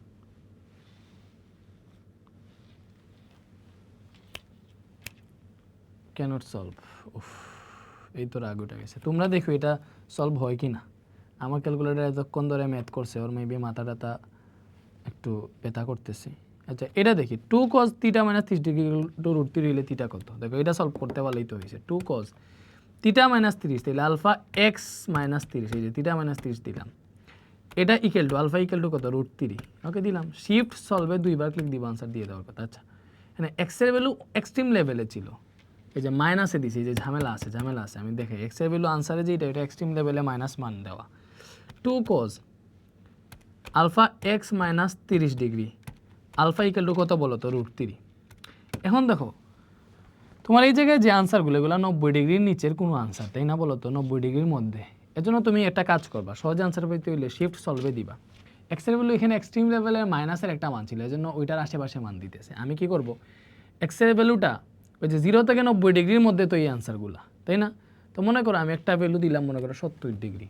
ক্যানট সলভ, উফ এই তো রাগ উঠে গেছে। তোমরা দেখো এটা সলভ হয় কি না। আমার ক্যালকুলেটার এতক্ষণ ধরে ম্যাথ করছে, ওর মেবি মাথা টাথা একটু ব্যথা করতেছে। আচ্ছা এটা দেখি, 2 cos theta minus 30 degree to √3 হইলে থিটা কত? দেখো এটা সলভ করতে পারলেই তো হয়েছে। 2 cos থিটা মাইনাস 30 তাহলে আলফা এক্স মাইনাস 30, এই যে থিটা মাইনাস 30 দিলাম, এটা equal to alpha equal to কত? √3, ওকে দিলাম। শিফট সলভে দুইবার ক্লিক দিব, আনসার দিয়ে দেওয়ার কথা। আচ্ছা এখানে এক্সের ভ্যালু এক্সট্রিম লেভেলে ছিল, এই যে মাইনাসে দিছি, এই যে ঝামেলা আছে আমি দেখে এক্স এর ভ্যালু আনসারে যেটা এটা এক্সট্রিম লেভেলে মাইনাস মান দেওয়া 2 cos alpha x minus 30 degree alpha equal to কত বলো তো √3। এখন দেখো তোমার এই জায়গায় যে আনসারগুলো এগুলো 90 ডিগ্রির নিচের কোনো আনসার, তাই না বলো তো, 90 ডিগ্রির মধ্যে। এজন্য তুমি একটা কাজ করবা, সহজে আনসার পেতে হইলে শিফট সলভে দিবা। এক্স এর ভ্যালু এখানে এক্সট্রিম লেভেলের মাইনাসের একটা মান ছিল, এজন্য ওইটার আশেপাশে মান দিতেছে। আমি কি করব, এক্স এর ভ্যালুটা ওই যে 0 থেকে 90 ডিগ্রির মধ্যে তো এই আনসারগুলো, তাই না? তো মনে করো আমি একটা ভ্যালু দিলাম, মনে করো 70 ডিগ্রি,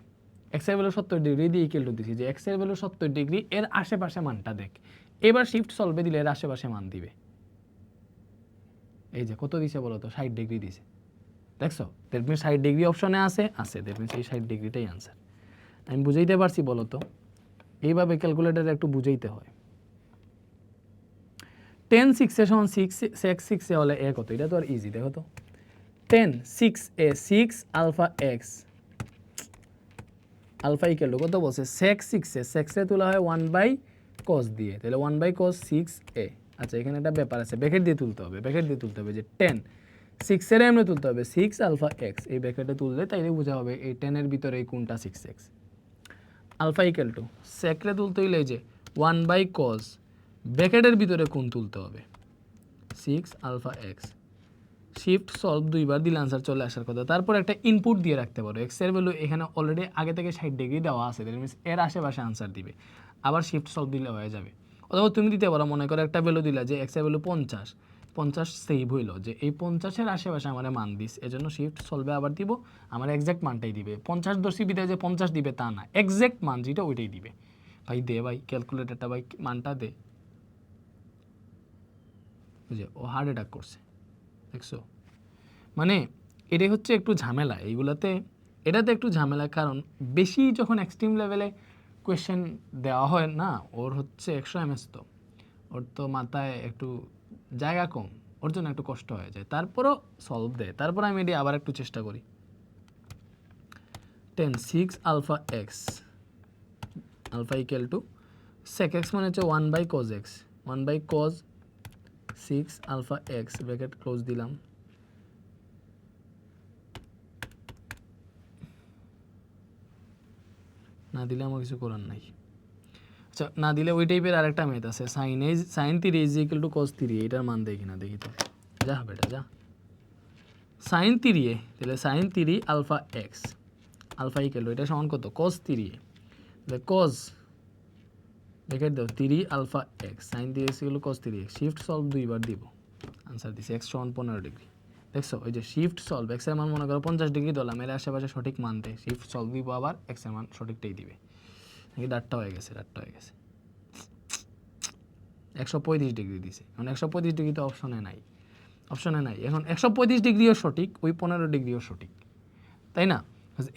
এক্স এর ভ্যালু 70 ডিগ্রি দিয়ে ইকুয়াল টু দিছি যে এক্স এর ভ্যালু 70 ডিগ্রি, এর আশেপাশে মানটা দেখ। এবার শিফট সলভে দিলে এর আশেপাশে মান দিবে। এই যে কত দিছে বলো তো, 60 ডিগ্রি দিছে, দেখছো? দ্যাট মিনস 60 ডিগ্রি অপশনে আছে, দ্যাট মিনস এই 60 ডিগ্রিটাই আনসার। আমি বুঝাইতে পারছি বলো তো? এইভাবে ক্যালকুলেটরে একটু বুঝাইতে হয়। 10 6 এ সমান 6 sec 6 এ হলে a কত, এটা তো আর ইজি। দেখো তো 10 6 এ 6 alpha x alpha equal to কত বলছে, sec 6 এ sec এ তোলা হয় 1/cos দিয়ে, তাহলে 1/cos 6a। আচ্ছা এখানে একটা ব্যাপার আছে, ব্র্যাকেট দিয়ে তুলতে হবে যে 10 6 এর এমনি তুলতে হবে 6 আলফা এক্স, এই ব্র্যাকেটে তুললে তাইলে বোঝা হবে এই 10 এর ভিতরে এই কোনটা 6x। Alpha equal to sec রে তুলতে হইলে যে 1/cos ব্র্যাকেটের ভিতরে কোন তুলতে হবে 6 আলফা এক্স। শিফট সলভ দুইবার দিলে আনসার চলে আসার কথা। তারপর একটা ইনপুট দিয়ে রাখতে পারো, এক্স এর ভ্যালু এখানে অলরেডি আগে থেকে 60 ডিগ্রি দেওয়া আছে, দ্যাট মিনস এর আশেপাশে আনসার দিবে। আবার শিফট সলভ দিলে হয়ে যাবে। অথবা তুমি দিতে পারো, মনে করো একটা ভ্যালু দিলা যে এক্স এর ভ্যালু 50 সেভ হইলো যে এই 50-এর আশেপাশে আমার মান দিস, এজন্য শিফট সলভে আবার দিব, আমার এক্সাক্ট মানটাই দিবে। 50 দর্শী বিদায় যে 50 দিবে তা না, এক্সাক্ট মান যেটা ওইটাই দিবে। ভাই দে ভাই ক্যালকুলেটরটা, ভাই মানটা দে। বুঝে ও হার্ট অ্যাটাক করছে, দেখছো? মানে এটাই হচ্ছে একটু ঝামেলা এইগুলাতে, এটাতে একটু ঝামেলা। কারণ বেশি যখন এক্সট্রিম লেভেলে কোয়েশ্চেন দেওয়া হয় না, ওর হচ্ছে 100 ms, তো ওর তো মাথায় একটু জায়গা কম, ওর জন্য একটু কষ্ট হয়ে যায়। তারপরও সলভ দেয়। তারপর আমি এটি আবার একটু চেষ্টা করি। 10 6 alpha x alpha equal to sec x মানে হচ্ছে 1/cos x 1/cos 6 alpha x, bracket close দিলাম। না দিলে আমার কিছু করার নাই। আচ্ছা না দিলে ওই টাইপের আরেকটা মেথড আছে, sine 3 is equal to cos 3, এটার মান দেখি না, দেখি তো, যা বেটা যা। সাইন 3a, তাহলে sine 3 alpha x alpha equal to এটা সমান কত, cos 3a, তাহলে cos ব্র্যাকেট দাও 3 alpha x sine 3 equal to cos 3x। Shift solve দুইবার দিব, আনসার দিছি x সমান 15 ডিগ্রি। দেখছো ওই যে শিফট সলভ, এক্স এর মান মনে করো 50 ডিগ্রি দিলাম, এর আশেপাশে সঠিক মান দেয়, শিফট সলভ দিব আবার এক্স এর মান সঠিকটাই দিবে। নাকি ডাটটা হয়ে গেছে 135 ডিগ্রি দিছে, এখন 135 ডিগ্রি তো অপশনে নাই। এখন 135 ডিগ্রিও সঠিক, ওই 15 ডিগ্রিও সঠিক, তাই না?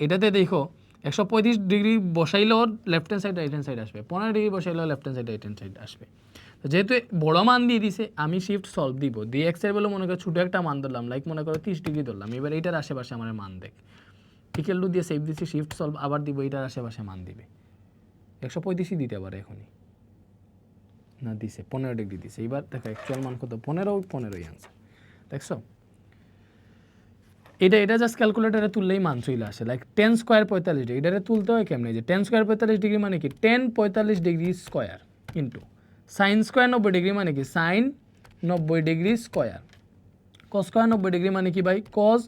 এটাতে দেখো 135 ডিগ্রি বসাইলেও left hand side right hand side আসবে, 15 ডিগ্রি বসাইলেও left hand side right hand side আসবে। তো যেহেতু বড় মান দিয়ে দিছে, আমি শিফট সলভ দিব, দিয়ে এক্স এর বলে মনে করো ছোটো একটা মান ধরলাম, লাইক মনে করো 30 ডিগ্রি ধরলাম। এবার এইটার আশেপাশে আমার মান দেখ, ইকুয়াল টু দিয়ে সেভ দিচ্ছি, শিফট সলভ আবার দিব, এইটার আশেপাশে মান দিবে। 135 দিতে পারে এখনই না, দিছে 15 ডিগ্রি দিছে। এবার দেখো অ্যাকচুয়াল মান কত, 15 আনসার। দেখছো এটা জাস্ট ক্যালকুলেটারে তুললেই মান চলে আসে। লাইক 10 স্কোয়ার 45 ডিগ্রি, এটারে তুলতে হয় কেমনে, যে 10 স্কোয়ার 45 ডিগ্রি মানে কি 10 45 degree square into sine square 90 degree মানে কি sine 90 degree square, cos square 90 degree মানে কি ভাই cos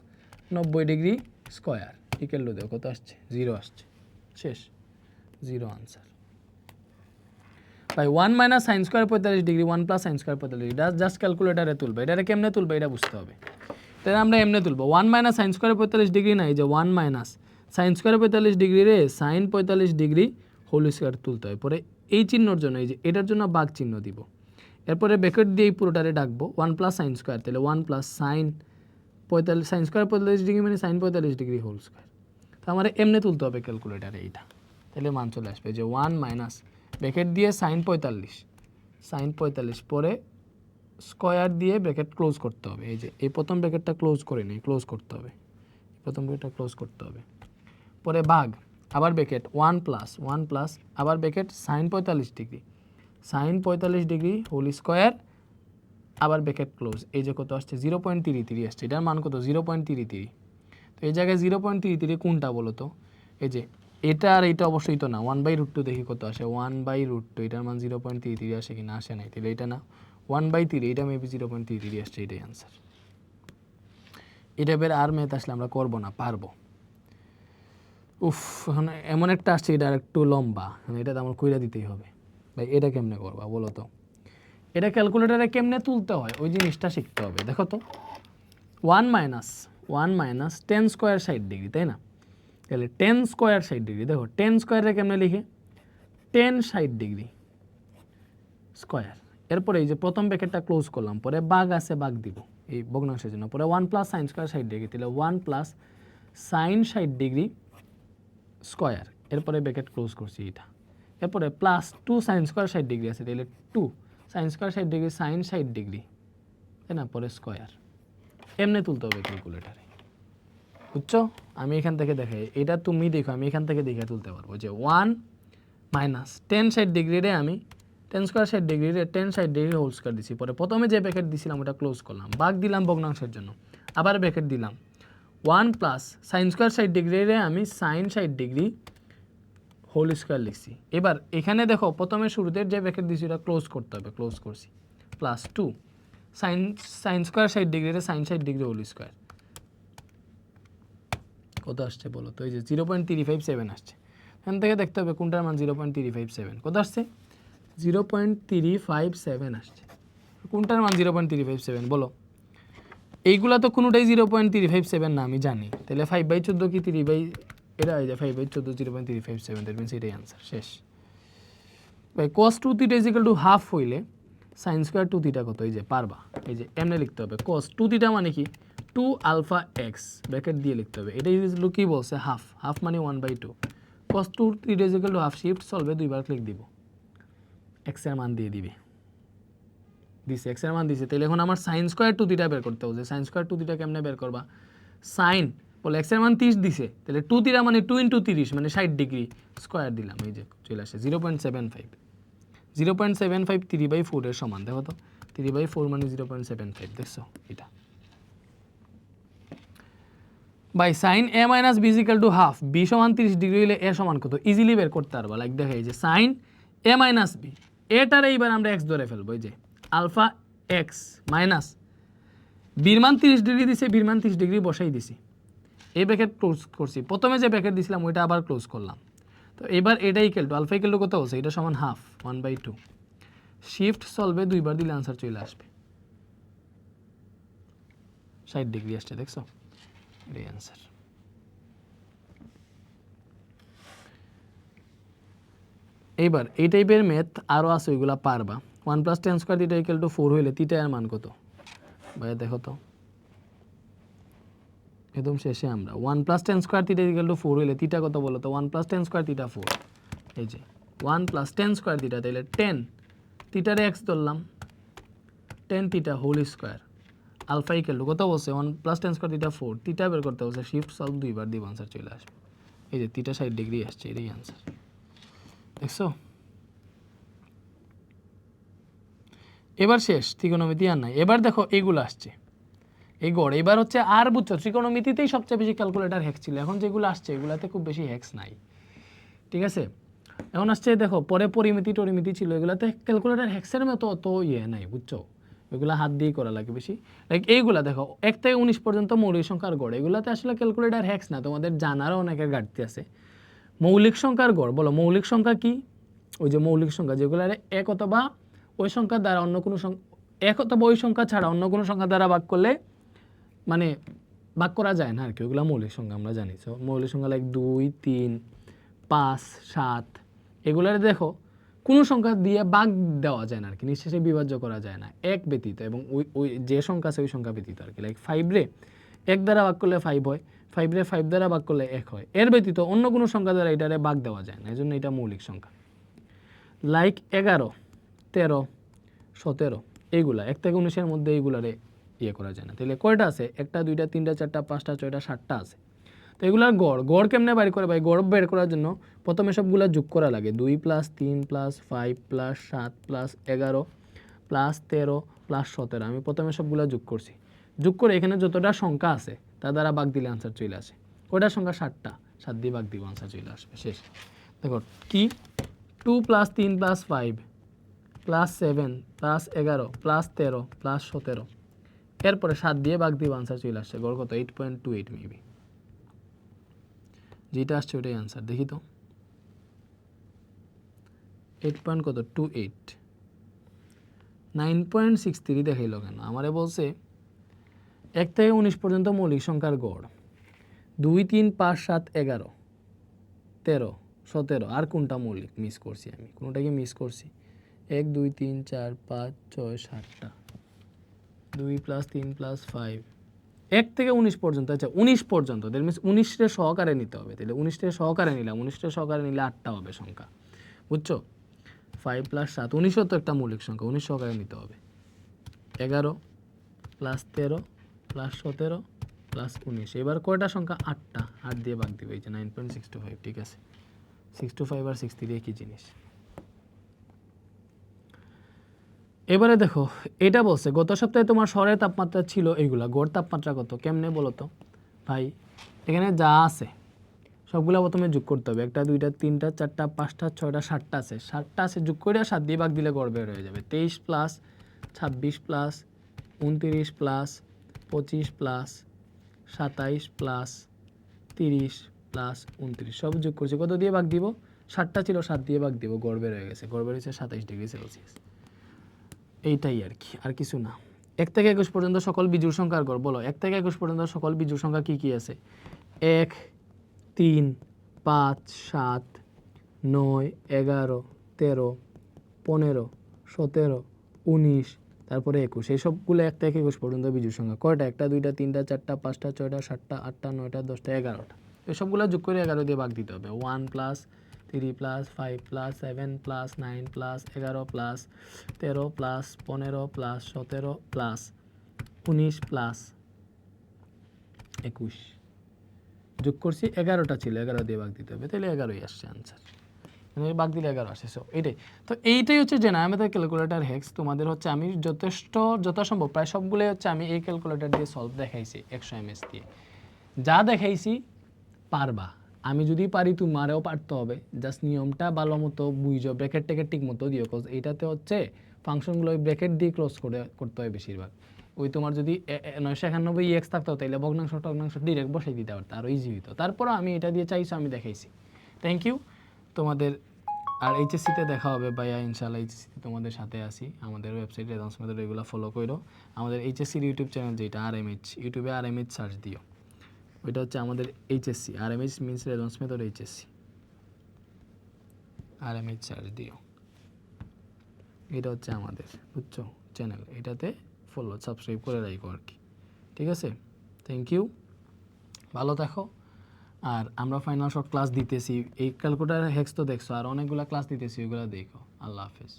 90 degree square, equal to দেখো কত আসছে, 0 আসছে, শেষ, 0 আনসার। ভাই 1 minus sine square 45 degree 1 plus sine square 45 degree, just ক্যালকুলেটারে তুলবে। এটারে কেমনে তুলবে এটা বুঝতে হবে। তাহলে আমরা এমনি তুলবো 1 মাইনাস সাইন স্কোয়ার 45 ডিগ্রি নাই, যে 1 মাইনাস সাইন স্কোয়ার 45 ডিগ্রি রে সাইন 45 ডিগ্রি হোল স্কোয়ার তুলতে হয়। পরে এই চিহ্নর জন্য, এই যে এটার জন্য বাঘ চিহ্ন দিব, এরপরে ব্র্যাকেট দিয়ে এই পুরোটারে ডাকবো 1 প্লাস সাইন স্কোয়ার, তাহলে 1 plus sign 45 sign square 45 degree মানে সাইন 45 ডিগ্রি হোল স্কোয়ার। তো আমার এমনি তুলতে হবে ক্যালকুলেটারে এইটা, তাহলে মান চলে আসবে যে 1 মাইনাস ব্র্যাকেট দিয়ে সাইন 45 পরে স্কোয়ার দিয়ে ব্র্যাকেট ক্লোজ করতে হবে। এই যে এই প্রথম ব্র্যাকেটটা ক্লোজ করে নিই, ক্লোজ করতে হবে, প্রথম ব্র্যাকেটটা ক্লোজ করতে হবে। পরে ভাগ আবার ব্র্যাকেট 1 প্লাস আবার bracket sine 45 degree whole square আবার ব্র্যাকেট ক্লোজ, এই যে কত আসছে 0.33 আসছে, এটার মান কত 0.33। তো এই জায়গায় 0.33 কোনটা বলো তো, এই যে এটা আর এটা অবশ্যই তো না, 1/√2 দেখি কত আসে 1/√2, এটার মান 0.33 আসে কি না, আসে নাই, তাহলে এটা না 1/3, এটা মেবি 0.33 আসছে, এটাই অ্যান্সার। এটা বের আর ম্যাথ আসলে আমরা করবো না, পারবো। উফ, এখন এমন একটা আসছে এটা আর একটু লম্বা, এটা তো আমার কইরা দিতেই হবে ভাই। এটা কেমনে করবা বলো তো, এটা ক্যালকুলেটারে কেমনে তুলতে হয় ওই জিনিসটা শিখতে হবে। দেখো তো 1 মাইনাস 10 স্কোয়ার 60°, তাই না? তাহলে 10 স্কোয়ার 60°, দেখো 10 স্কোয়ারে কেমনে লিখে 10 60° স্কোয়ার। এরপরে এই যে প্রথম ব্র্যাকেটটা ক্লোজ করলাম, পরে বাঘ আছে বাঘ দিব এই ভগ্নাংশের জন্য, পরে 1 প্লাস সাইন স্কোয়ার 60°, তাহলে 1 প্লাস সাইন 60° স্কোয়ার, এরপরে ব্র্যাকেট ক্লোজ করছি এটা, এরপরে প্লাস 2 সাইন স্কোয়ার 60° আছে, তাহলে 2 সাইন স্কোয়ার 60° সাইন 60°, তাই না, পরে স্কোয়ার। এমনি তুলতে হবে ক্যালকুলেটারে, বুঝছো? আমি এখান থেকে দেখাই, এটা তুমি দেখো, আমি এখান থেকে দেখে তুলতে পারবো যে 1 মাইনাস 10 60° রে আমি 10 স্কোয়ার 60° রে 10 60° হোল স্কোয়ার দিছি, পরে প্রথমে যে ব্র্যাকেট দিছিলাম ওটা ক্লোজ করলাম, বাঘ দিলাম ভগ্নাংশের জন্য, আবার ব্র্যাকেট দিলাম 1 প্লাস সাইন স্কোয়ার 60° রে আমি সাইন 60° হোল স্কোয়ার লিখছি। এবার এখানে দেখো প্রথমে শুরুতে যে ব্র্যাকেট দিছি ওটা ক্লোজ করতে হবে, ক্লোজ করছি, প্লাস 2 সাইন স্কোয়ার 60° রে সাইন 60° হোল স্কোয়ার, কত আসছে বলো তো, এই যে 0.357 আসছে। এখান থেকে দেখতে হবে কোনটার মান 0.357, কত আসছে 0.357 আসছে, কোনটার মান 0.357 বলো? এইগুলা তো কোনোটাই 0.357 না, আমি জানি। তাহলে 5/14 কি 3 এটা হয়ে যায় 5/14 0.357, দ্যাট মিনস এটাই আনসার, শেষ ভাই। cos 2θ = হাফ হইলে সাইন স্কোয়ার 2θ কত, এই যে পারবা, এই যে এমনি লিখতে হবে cos 2θ মানে কি 2 আলফা এক্স, ব্র্যাকেট দিয়ে লিখতে হবে, এটা ইউজুয়ালি কি বলছে হাফ, হাফ মানে 1/2, cos 2θ = হাফ, শিফট সলভে দুইবার ক্লিক দিব, এক্স এর মান দিয়ে দিবে, দিছে এক্স এর মান দিছে। তাহলে এখন আমার সাইন স্কোয়ার 2θ বের করতে হবে, সাইন স্কোয়ার 2θ কেমনে বের করবা, সাইন বলে এক্স এর মান 30 দিছে, তাহলে 2θ মানে 2 × 30 মানে 60° স্কোয়ার দিলাম, এই যে চলে আসে 0.75, 0.75 3/4 এর সমান, দেখো তো 3/4 মানে 0.75, দেখছো এটা by. Sine a minus b = half, b সমান 30° হলে a সমান কত ইজিলি বের করতে পারবা। লাইক দেখো এই যে সাইন a মাইনাস b, এটার এইবার আমরা x ধরে ফেলবো, এই যে আলফা x মাইনাস বির মান 30° দিছে, বির মান 30° বসাই দিছি, এই ব্র্যাকেট ক্লোজ করছি, প্রথমে যে ব্র্যাকেট দিছিলাম ওইটা আবার ক্লোজ করলাম। তো এবার এটা equal to alpha equal to কত হচ্ছে, এটা সমান হাফ 1/2, শিফট সলভে দুইবার দিলে আনসার চলে আসবে 60° আসছে, দেখছো এটাই আনসার। এইবার এই টাইপের ম্যাথ আরও আছে, ওইগুলা পারবা। 1 + tan² θ = 4 হইলে θ এর মান কত ভাইয়া দেখো তো, একদম শেষে আমরা 1 + tan² θ = 4 হইলে θ কত বলো তো, 1 + tan² θ 4, এই যে 1 + tan² θ, তাহলে 10 θ x ধরলাম 10 θ whole square, alpha equal to কত বলছে 1 + tan² θ 4, θ বের করতে বলছে, শিফট সলভ দুইবার দিব আনসার চলে আসবে, এই যে θ 60° আসছে, এটাই আনসার, দেখছো? এবার শেষ, ত্রিকোণমিতি আর নাই। এবার দেখো এইগুলো আসছে, এই গড় এবার হচ্ছে আর বুঝছো ত্রিকোণমিতিতেই সবচেয়ে বেশি ক্যালকুলেটর হ্যাক ছিল, এখন যেগুলো আসছে এগুলাতে খুব বেশি হ্যাক্স নাই, ঠিক আছে? এখন আসছে দেখো পরে পরিমিতি টরিমিতি ছিল, এগুলাতে ক্যালকুলেটর হ্যাক্সের মতো অত নাই, বুঝছো? এগুলো হাত দিয়েই করা লাগে বেশি। লাইক এইগুলা দেখো 1 থেকে 19 পর্যন্ত মৌলিক সংখ্যার গড়, এগুলাতে আসলে ক্যালকুলেটর হ্যাক্স না, তোমাদের জানারও অনেকের ঘাটতি আছে। মৌলিক সংখ্যার গড় বলো, মৌলিক সংখ্যা কি, ওই যে মৌলিক সংখ্যা যেগুলো এক অথবা ওই সংখ্যা দ্বারা অন্য কোনো এক অথবা ওই সংখ্যা ছাড়া অন্য কোনো সংখ্যা দ্বারা ভাগ করলে মানে ভাগ করা যায় না আর কি, ওগুলো মৌলিক সংখ্যা আমরা জানি। তো মৌলিক সংখ্যা লাইক 2 3 5 7, এগুলারে দেখো কোনো সংখ্যা দিয়ে ভাগ দেওয়া যায় না আর কি, নিঃশেষে বিভাজ্য করা যায় না এক ব্যতীত, এবং ওই ওই যে সংখ্যা আছে ওই সংখ্যা ব্যতীত আর কি। লাইক 5 রে 1 দ্বারা ভাগ করলে 5 হয়, 5 রে 5 দ্বারা ভাগ করলে 1 হয়, এর ব্যতীত অন্য কোনো সংখ্যা দ্বারা এটারে ভাগ দেওয়া যায় না, এই জন্য এটা মৌলিক সংখ্যা। লাইক 11 13 17 এইগুলা 1 থেকে 19-এর মধ্যে এইগুলারে ইয়ে করা যায় না। তাহলে কয়টা আছে, 1 2 3 4 5 6 7টা আছে। তো এগুলার গড়, গড় কেমনে বের করে ভাই, গড় বের করার জন্য প্রথমে সবগুলা যোগ করা লাগে, 2 + 3 + 5 + 7 + 11 প্লাস 13 প্লাস 17 আমি প্রথমে সবগুলো যোগ করছি, যোগ করে এখানে যতটা সংখ্যা আছে তার দ্বারা ভাগ দিলে আনসার চলে আসে। কয়টা সংখ্যা? 7টা, 7 দিয়ে ভাগ দিব আনসার চলে আসবে, শেষ। দেখো কি 2 plus 3 plus 5 plus 7 plus 11 plus 13 plus 17, এরপরে 7 দিয়ে ভাগ দিব আনসার চলে আসছে, গড় কত? 8.28 মেবি, যেটা আসছে ওটাই আনসার। দেখি তো 8.28 9.63 দেখাইল কেন? আমারে বলছে 1 থেকে 19 পর্যন্ত মৌলিক সংখ্যার গড় 2 3 5 7 11 13 17, আর কোনটা মৌলিক মিস করছি আমি? কোনটা কি মিস করছি? 1 2 3 4 5 6 7টা, 2 প্লাস 3 প্লাস 5, 1 থেকে 19 পর্যন্ত। আচ্ছা 19 পর্যন্ত, দ্যাট মিনস 19 রে সহকারে নিতে হবে। তাহলে 19 রে সহকারে নিলাম, 19 রে সহকারে নিলে 8টা হবে সংখ্যা, বুঝছো? 5 প্লাস 7, 19ও তো একটা মৌলিক সংখ্যা, 19 সহকারে নিতে হবে। 11 প্লাস 13 প্লাস 17 প্লাস 19, এবার কয়টা সংখ্যা? 8টা, 8 দিয়ে ভাগ দিবে, এই যে 9.625, ঠিক আছে। 625 আর 63 একই জিনিস। এবারে দেখো এটা বলছে গত সপ্তাহে তোমার শহরের তাপমাত্রা ছিল এইগুলা, গড় তাপমাত্রা কত? কেমনে বলো তো ভাই? এখানে যা আছে সবগুলা প্রথমে যোগ করতে হবে। 1টা 2টা 3টা 4টা 5টা 6টা 7টা আছে, 7টা আছে, যোগ করে 7 দিয়ে ভাগ দিলে গড় বের হয়ে যাবে। 23 plus 26 plus 29 plus 25 plus 27 plus 30 plus 29, সব যোগ করছি, কত দিয়ে ভাগ দিব? 7টা ছিল, 7 দিয়ে ভাগ দিব, গড় বের হয়ে গেছে, গড় বের হয়েছে 27 ডিগ্রি সেলসিয়াস। এইটাই আর কি, আর কিছু না। 1 থেকে 21 পর্যন্ত সকল বিজোড় সংখ্যার গড় বলো। 1 থেকে 21 পর্যন্ত সকল বিজোড় সংখ্যা কি কি আছে? 1 3 5 7 9 11 13 15 17 19 তারপরে 21, এই সবগুলো 1 থেকে 21 পর্যন্ত বিজোড় সংখ্যা। কয়টা? 1টা 2টা 3টা 4টা 5টা 6টা 7টা 8টা 9টা 10টা 11টা, এই সবগুলো যোগ করে 11 দিয়ে ভাগ দিতে হবে। 1 plus 3 plus 5 plus 7 plus 9 plus 11 plus 13 plus 15 plus 17 plus 19 plus 21, যোগ করছি 11টা ছিল, 11 দিয়ে ভাগ দিতে হবে, তাহলে 11ই আসছে আনসার। ভাগ দিলে 11 আসে। সো এইটাই তো, এইটাই হচ্ছে যে আমাদের ক্যালকুলেটর হ্যাক্স। তোমাদের হচ্ছে আমি যথাসম্ভব প্রায় সবগুলোই হচ্ছে আমি এই ক্যালকুলেটর দিয়ে সলভ দেখাইছি 100 ms দিয়ে, যা দেখাইছি পারবা। আমি যদি পারি তোমারও পারতে হবে, জাস্ট নিয়মটা ভালো মতো বুঝো, ব্র্যাকেট ট্যাকেট ঠিক মতো দিও, কজ এইটাতে হচ্ছে ফাংশনগুলো ব্র্যাকেট দিয়ে ক্লোজ করতে হয় বেশিরভাগ। ওই তোমার যদি 991 এক্স থাকতো তাহলে ভগ্নাংশ টগ্নাংশ ডিরেক্ট বসাই দিতে পারতো, আরও ইজি হইতো। তারপরও আমি এটা দিয়ে চাইছো, আমি দেখাইছি। থ্যাংক ইউ তোমাদের। আর এইচএসসিতে দেখা হবে ভাইয়া, ইনশাআল্লাহ এইচএসসিতে তোমাদের সাথে আসি। আমাদের ওয়েবসাইটে অ্যাডভান্স মেথড এগুলো ফলো করো। আমাদের এইচএসসির ইউটিউব চ্যানেল যেটা RMH, ইউটিউবে RMH সার্চ দিও, ওইটা হচ্ছে আমাদের HSC. RMH means advance method HSC, RMH search দিও, এটা হচ্ছে আমাদের, বুঝছো, চ্যানেল। এটাতে ফলো সাবস্ক্রাইব করে রাখো আর কি, ঠিক আছে। থ্যাংক ইউ, ভালো থাকো। আর আমরা ফাইনাল শর্ট ক্লাস দিতেছি, এই ক্যালকুলেটর হ্যাক্স তো দেখছো, আর অনেকগুলো ক্লাস দিতেছি, ওইগুলো দেখো। আল্লাহ হাফেজ।